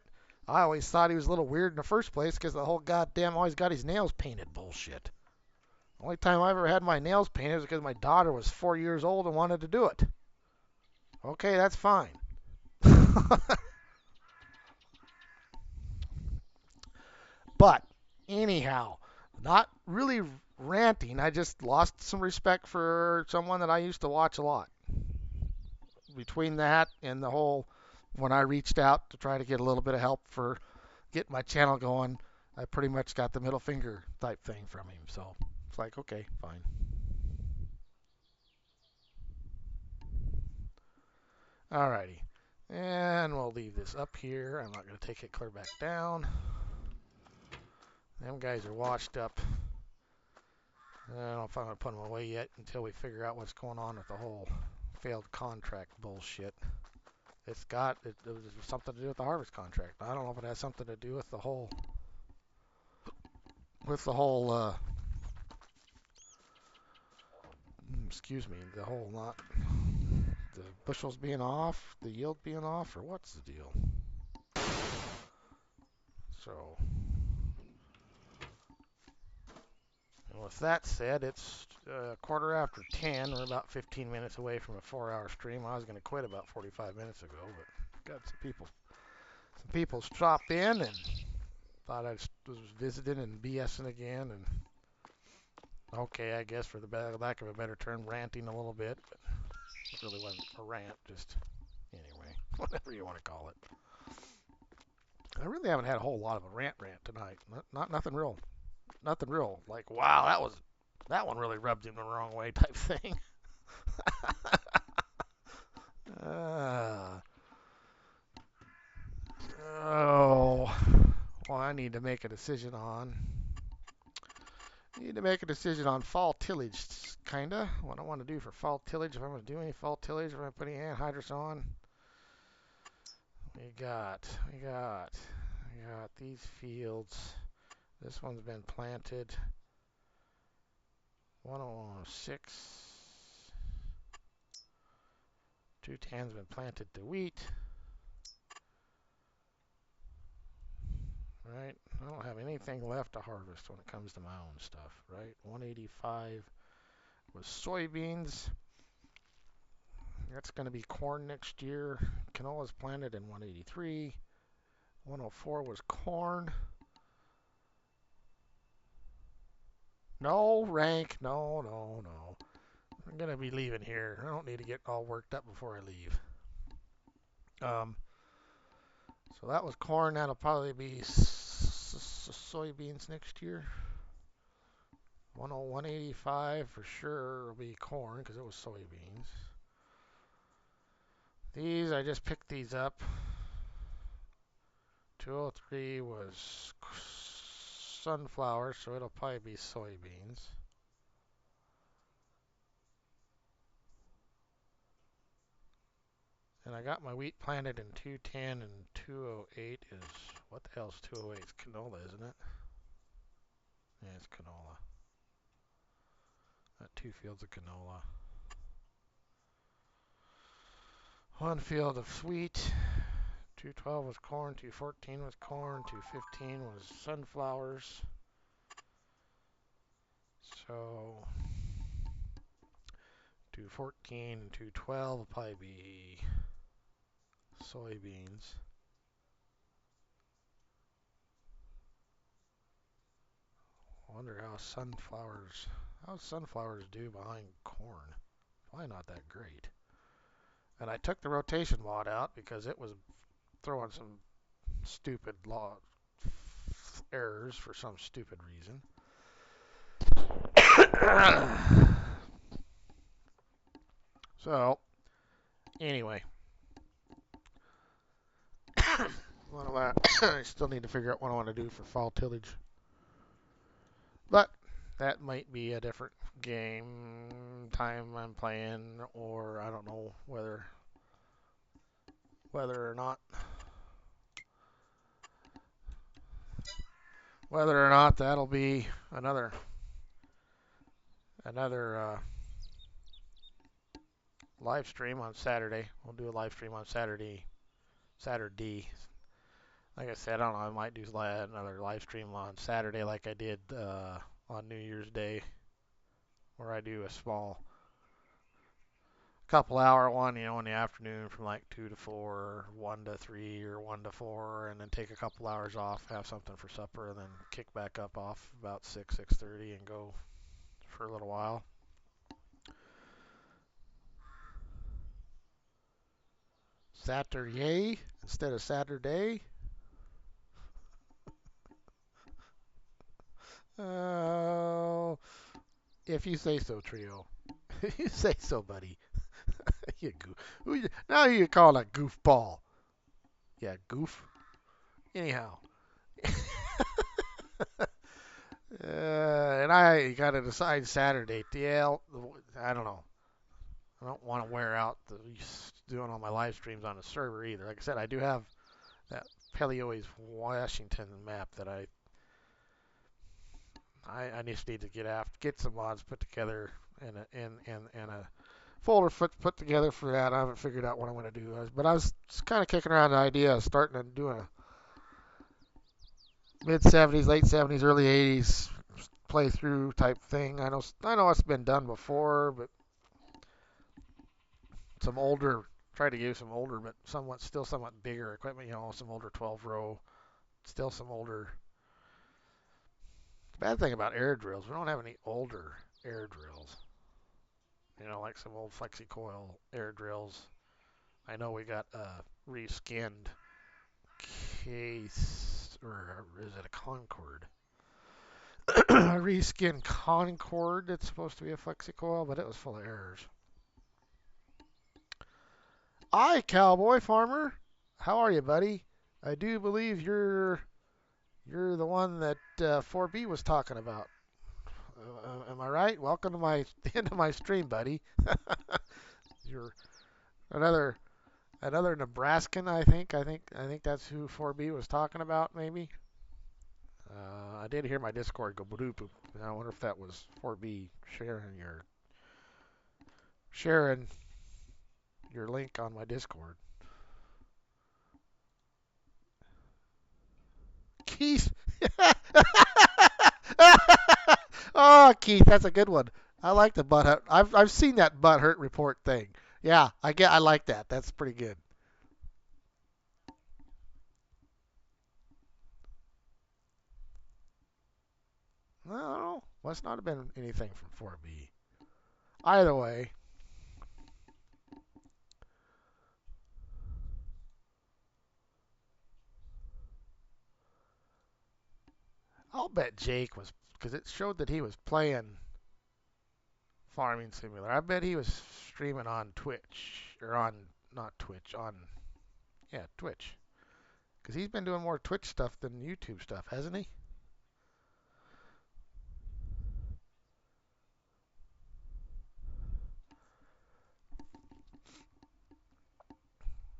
I always thought he was a little weird in the first place because the whole goddamn always got his nails painted bullshit. The only time I ever had my nails painted was because my daughter was 4 years old and wanted to do it. Okay, that's fine. But anyhow, not really ranting. I just lost some respect for someone that I used to watch a lot. Between that and the whole, when I reached out to try to get a little bit of help for getting my channel going, I pretty much got the middle finger type thing from him. So it's like, okay, fine. Alrighty. And we'll leave this up here. I'm not going to take it clear back down. Them guys are washed up. I don't know if I'm going to put them away yet until we figure out what's going on with the whole failed contract bullshit. It was something to do with the harvest contract. I don't know if it has something to do with the whole excuse me, the whole not the bushels being off, the yield being off, or what's the deal? So, and with that said, it's quarter after 10. We're about 15 minutes away from a 4-hour stream. I was going to quit about 45 minutes ago, but got some people stopped in and thought I was visiting and BSing again. And okay, I guess for the lack of a better term, ranting a little bit, but it really wasn't a rant, just anyway, whatever you want to call it. I really haven't had a whole lot of a rant tonight. Not nothing real. Nothing real. Like, wow, that one really rubbed him the wrong way type thing. uh, oh, well, I need to make a decision on. Fall tillage, kinda. What I want to do for fall tillage. If I'm going to do any fall tillage, if I'm going to put any anhydrous on. We got these fields. This one's been planted. 106. 210's been planted to wheat. Right? I don't have anything left to harvest when it comes to my own stuff, right? 185 was soybeans. That's going to be corn next year. Canola's planted in 183. 104 was corn. No, rank. No. I'm going to be leaving here. I don't need to get all worked up before I leave. So that was corn. That'll probably be soybeans next year. 185 for sure will be corn because it was soybeans. These, I just picked these up. 203 was sunflower, so it'll probably be soybeans. And I got my wheat planted in 210 and 208 is, what the hell is 208? It's canola, isn't it? Yeah, it's canola. Got 2 fields of canola. 1 field of wheat. 212 was corn, 214 was corn, 215 was sunflowers. So 214 and 212 will probably be soybeans. I wonder how's sunflowers do behind corn? Probably not that great. And I took the rotation mod out because it was throwing some stupid errors for some stupid reason. So, anyway. I still need to figure out what I want to do for fall tillage. But that might be a different game time I'm playing, or I don't know whether or not that'll be another live stream on Saturday. We'll do a live stream on Saturday. Like I said, I don't know. I might do another live stream on Saturday, like I did on New Year's Day, where I do a small couple hour one, in the afternoon from like 2 to 4, 1 to 3, or 1 to 4, and then take a couple hours off, have something for supper, and then kick back up off about 6:30 and go for a little while. Saturday instead of Saturday. Oh, if you say so, Trio. If you say so, buddy. Now you call it a goofball. Yeah, goof. Anyhow. And I got to decide Saturday. Yeah, I don't know. I don't want to wear out doing all my live streams on the server either. Like I said, I do have that Peleo's Washington map that I just need to get some mods put together. and a folder put together for that. I haven't figured out what I'm going to do, but I was kind of kicking around the idea of starting to do a mid 70s, late 70s, early 80s playthrough type thing. I know it's been done before, but some older, try to use some older, but somewhat bigger equipment. Some older 12 row, still some older. The bad thing about air drills, we don't have any older air drills. Like some old flexi coil air drills. I know we got a reskinned case, or is it a Concord? A reskinned Concord that's supposed to be a flexi coil, but it was full of errors. Hi, cowboy farmer. How are you, buddy? I do believe you're the one that 4B was talking about. Am I right? Welcome to the end of my stream, buddy. You're another Nebraskan, I think. I think that's who 4B was talking about, maybe. I did hear my Discord go bloop. I wonder if that was 4B sharing your link on my Discord. Keith. Oh, Keith, that's a good one. I like the butt hurt. I've seen that butt hurt report thing. Yeah, I like that. That's pretty good. No, must not have been anything from 4B. Either way, I'll bet Jake was, because it showed that he was playing Farming Simulator. I bet he was streaming on Twitch, or on, not Twitch, on, yeah, Twitch. Because he's been doing more Twitch stuff than YouTube stuff, hasn't he?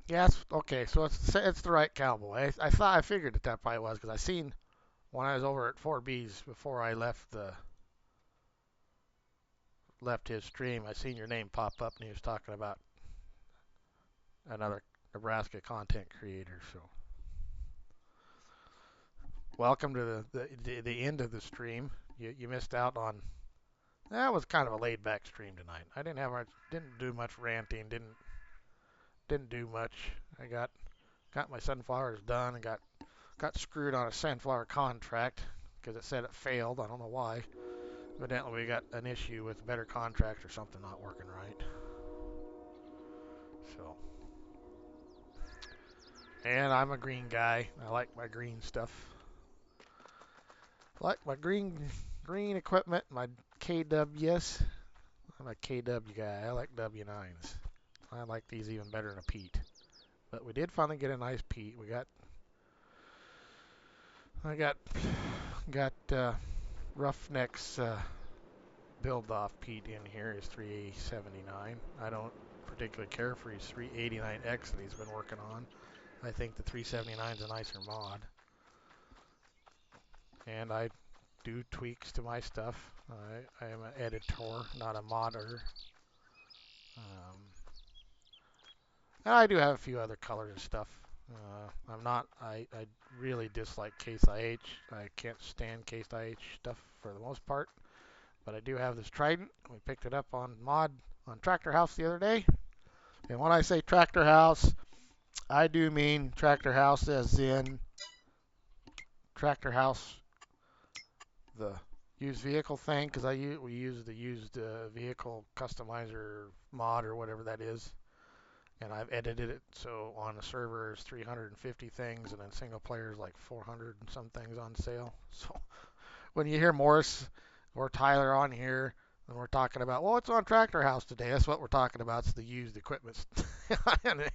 Yes. Okay. So it's the right cowboy. I figured that probably was because I seen when I was over at 4B's before I left his stream. I seen your name pop up and he was talking about another Nebraska content creator. So welcome to the end of the stream. You missed out on. That was kind of a laid back stream tonight. I didn't do much ranting. Didn't do much. I got my sunflowers done and got screwed on a sunflower contract because it said it failed. I don't know why. Evidently, we got an issue with better contract or something not working right. So, and I'm a green guy. I like my green stuff. I like my green equipment, my KWs. I'm a KW guy. I like W9s. I like these even better than a Pete. But we did finally get a nice Pete. I got Roughneck's build off Pete in here is 379. I don't particularly care for his 389X that he's been working on. I think the 379 is a nicer mod. And I do tweaks to my stuff. I am an editor, not a modder. And I do have a few other colors and stuff. I really dislike Case IH. I can't stand Case IH stuff for the most part. But I do have this Trident. We picked it up on Tractor House the other day. And when I say Tractor House, I do mean Tractor House as in Tractor House, the used vehicle thing, because we use the used vehicle customizer mod or whatever that is. And I've edited it so on the server is 350 things, and then single player is like 400 and some things on sale. So when you hear Morris or Tyler on here, and we're talking about, well, it's on Tractor House today. That's what we're talking about. It's the used equipment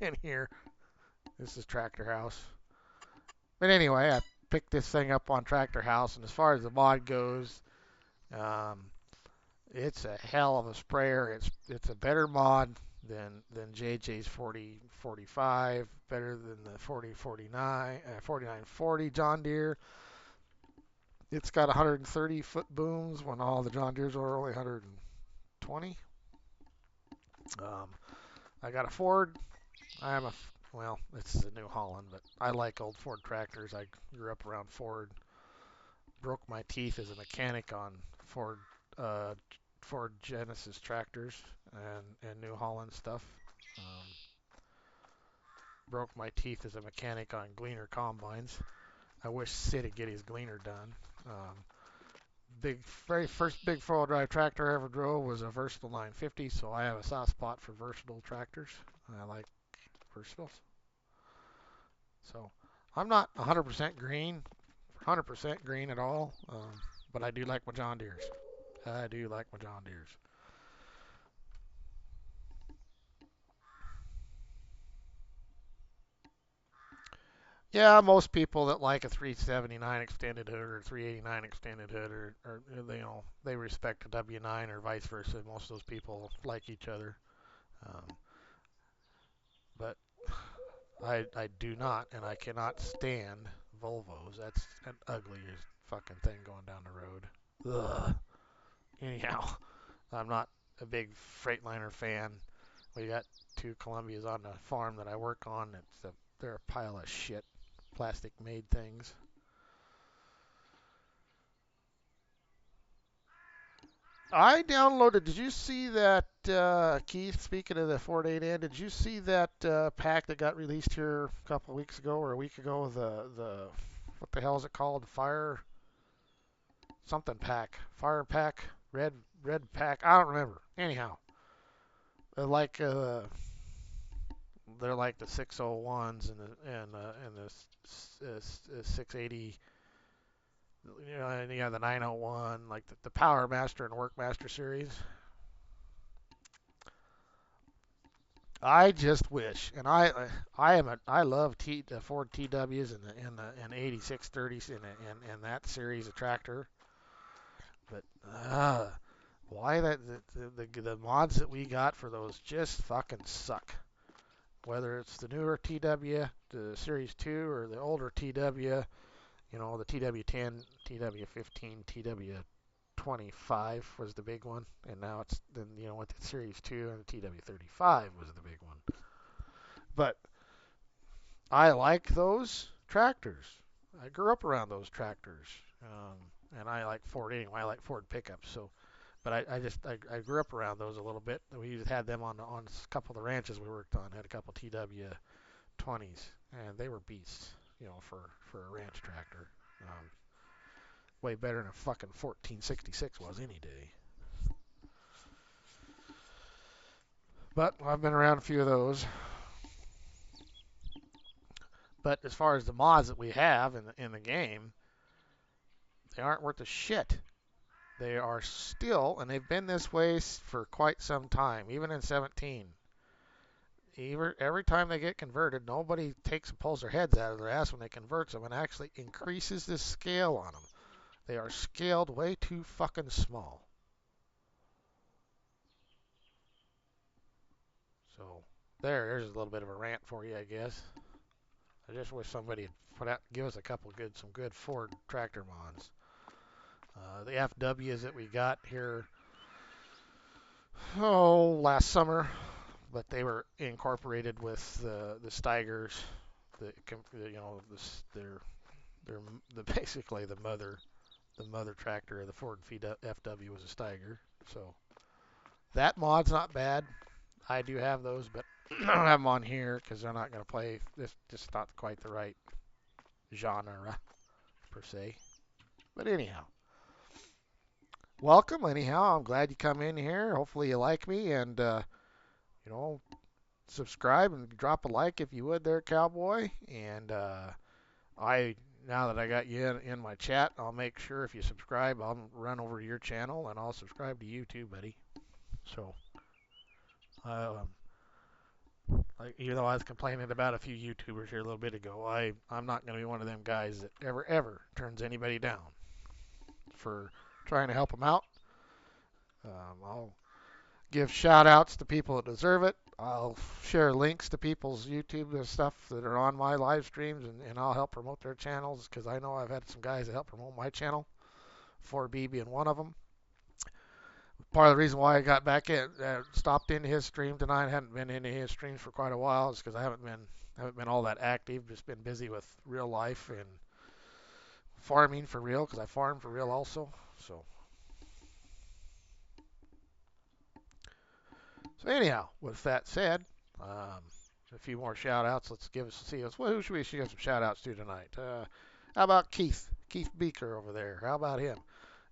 in here. This is Tractor House. But anyway, I picked this thing up on Tractor House, and as far as the mod goes, it's a hell of a sprayer. It's a better mod than JJ's 4045, better than the 4940 John Deere. It's got 130 foot booms when all the John Deeres are only 120 20. I got a Ford. Well, it's a New Holland, but I like old Ford tractors. I grew up around Ford. Broke my teeth as a mechanic on Ford uh, Ford Genesis tractors and New Holland stuff. Um, Broke my teeth as a mechanic on Gleaner combines. I wish Sid would get his Gleaner done. Very first big four-wheel drive tractor I ever drove was a Versatile 950, so I have a soft spot for versatile tractors. I like versatiles. So I'm not 100% green, 100% green at all, but I do like my John Deeres. I do like my John Deeres. Yeah, most people that like a 379 extended hood or 389 extended hood or they respect a W9 or vice versa. Most of those people like each other. Um, but I do not, and I cannot stand Volvos. That's an ugliest fucking thing going down the road. Ugh. Anyhow, I'm not a big Freightliner fan. We got two Columbias on the farm that I work on. They're a pile of shit, plastic made things. I downloaded. Did you see that, Keith? Speaking of the Ford 8N, did you see that pack that got released here a couple of weeks ago or a week ago? The what the hell is it called? Fire something pack, fire pack, red pack. I don't remember. Anyhow, they're like uh, they're like the 601s and the 680. And you have the 901, like the Power Master and Workmaster series. I just wish, and I love the Ford TWs and 8630s and that series of tractor, but why the mods that we got for those just fucking suck. Whether it's the newer TW, the Series 2, or the older TW, the TW10, TW15, TW25 was the big one, and now it's then with the Series 2 and the TW35 was the big one. But I like those tractors. I grew up around those tractors, and I like Ford anyway. I like Ford pickups. So, but I grew up around those a little bit. We had them on a couple of the ranches we worked on. Had a couple TW20s, and they were beasts. For a ranch tractor, way better than a fucking 1466 was any day. But I've been around a few of those. But as far as the mods that we have in the game, they aren't worth a shit. They are still, and they've been this way for quite some time, even in 17. Every time they get converted, nobody pulls their heads out of their ass when they convert them and actually increases the scale on them. They are scaled way too fucking small. So there's a little bit of a rant for you, I guess. I just wish somebody would give us some good Ford tractor mods. The FWs that we got here, last summer, but they were incorporated with the Steigers. They're basically the mother tractor of the Ford FW was a Steiger. So that mod's not bad. I do have those, but I don't have them on here because they're not going to play. This just not quite the right genre per se. But anyhow, welcome. Anyhow, I'm glad you come in here. Hopefully you like me and you know subscribe and drop a like if you would there, cowboy. And I now that I got you in my chat, I'll make sure if you subscribe, I'll run over to your channel and I'll subscribe to you too, buddy. So, um, even though I was complaining about a few YouTubers here a little bit ago, I'm not going to be one of them guys that ever turns anybody down for trying to help them out. I'll give shout outs to people that deserve it. I'll share links to people's YouTube and stuff that are on my live streams, and I'll help promote their channels because I know I've had some guys that help promote my channel, 4B being one of them. part of the reason why I got back in, stopped into his stream tonight. I hadn't been into his streams for quite a while, is because I haven't been all that active. Just been busy with real life and farming for real, because I farm for real also. So, so anyhow, with that said, a few more shout outs. Let's see us. Well, who should we give some shout outs to tonight? How about Keith Beaker over there? How about him?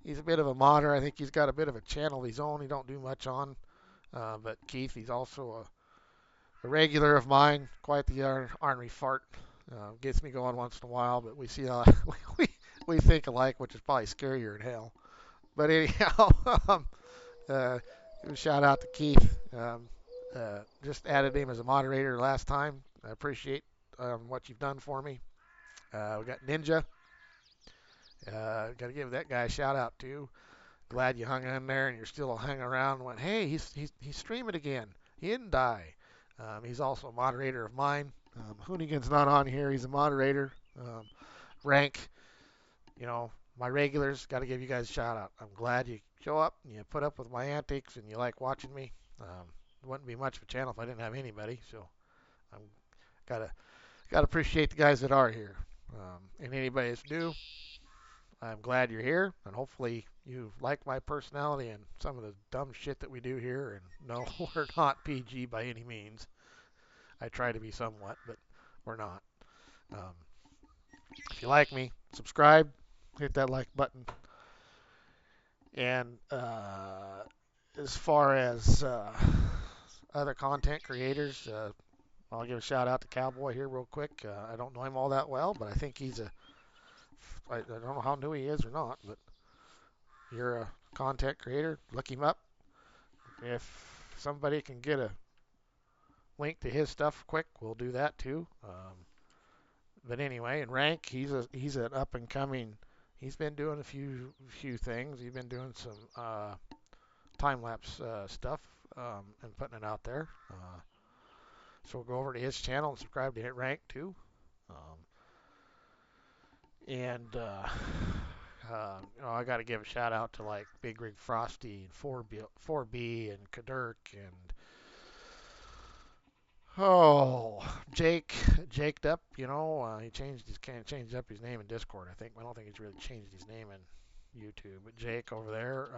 He's a bit of a modder. I think he's got a bit of a channel of his own. He don't do much on, but Keith, he's also a regular of mine. Quite the ornery fart. Gets me going once in a while, but we see we we think alike, which is probably scarier than hell. But anyhow, uh, shout out to Keith. Just added him as a moderator last time. I appreciate what you've done for me. We got Ninja. Got to give that guy a shout out too. Glad you hung in there and you're still hanging around. And went, hey, he's streaming again. He didn't die. He's also a moderator of mine. Hoonigan's not on here. He's a moderator. Rank, my regulars. Got to give you guys a shout out. I'm glad you show up and you put up with my antics and you like watching me. It wouldn't be much of a channel if I didn't have anybody. So I'm gotta appreciate the guys that are here. And anybody that's new, I'm glad you're here, and hopefully you like my personality and some of the dumb shit that we do here. And no, we're not PG by any means. I try to be somewhat, but we're not. Um, if you like me, subscribe, hit that like button. And as far as other content creators, I'll give a shout out to Cowboy here real quick. I don't know him all that well, but I think I don't know how new he is or not, but you're a content creator, look him up. If somebody can get a link to his stuff quick, we'll do that too. But anyway, in Rank, he's an up and coming. He's been doing a few things. He's been doing some time lapse stuff and putting it out there. So we'll go over to his channel and subscribe to Hit Rank too. And I got to give a shout out to like Big Rig Frosty and 4B and Kadurk and Jaked up. He changed up his name in Discord. I think I don't think he's really changed his name in YouTube. But Jake over there,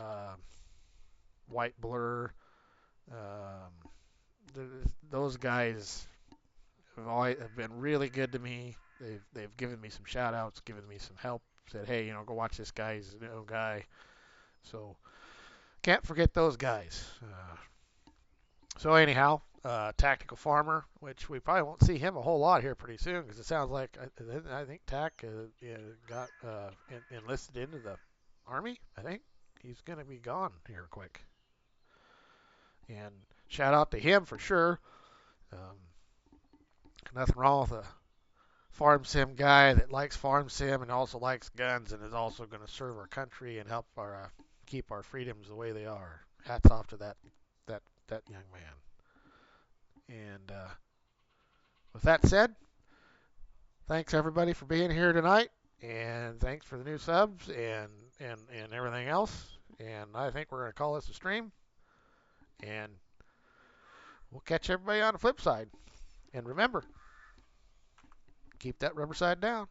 White Blur, those guys have been really good to me. They've given me some shout outs, given me some help. Said, hey, go watch this guy. He's a new guy. So can't forget those guys. So anyhow, Tactical Farmer, which we probably won't see him a whole lot here pretty soon, because it sounds like I think Tac got enlisted into the Army. I think he's going to be gone here quick. And shout out to him for sure. Nothing wrong with a farm sim guy that likes farm sim and also likes guns and is also going to serve our country and help keep our freedoms the way they are. Hats off to that young man. And with that said, thanks everybody for being here tonight, and thanks for the new subs and everything else. And I think we're going to call this a stream, and we'll catch everybody on the flip side. And remember, keep that rubber side down.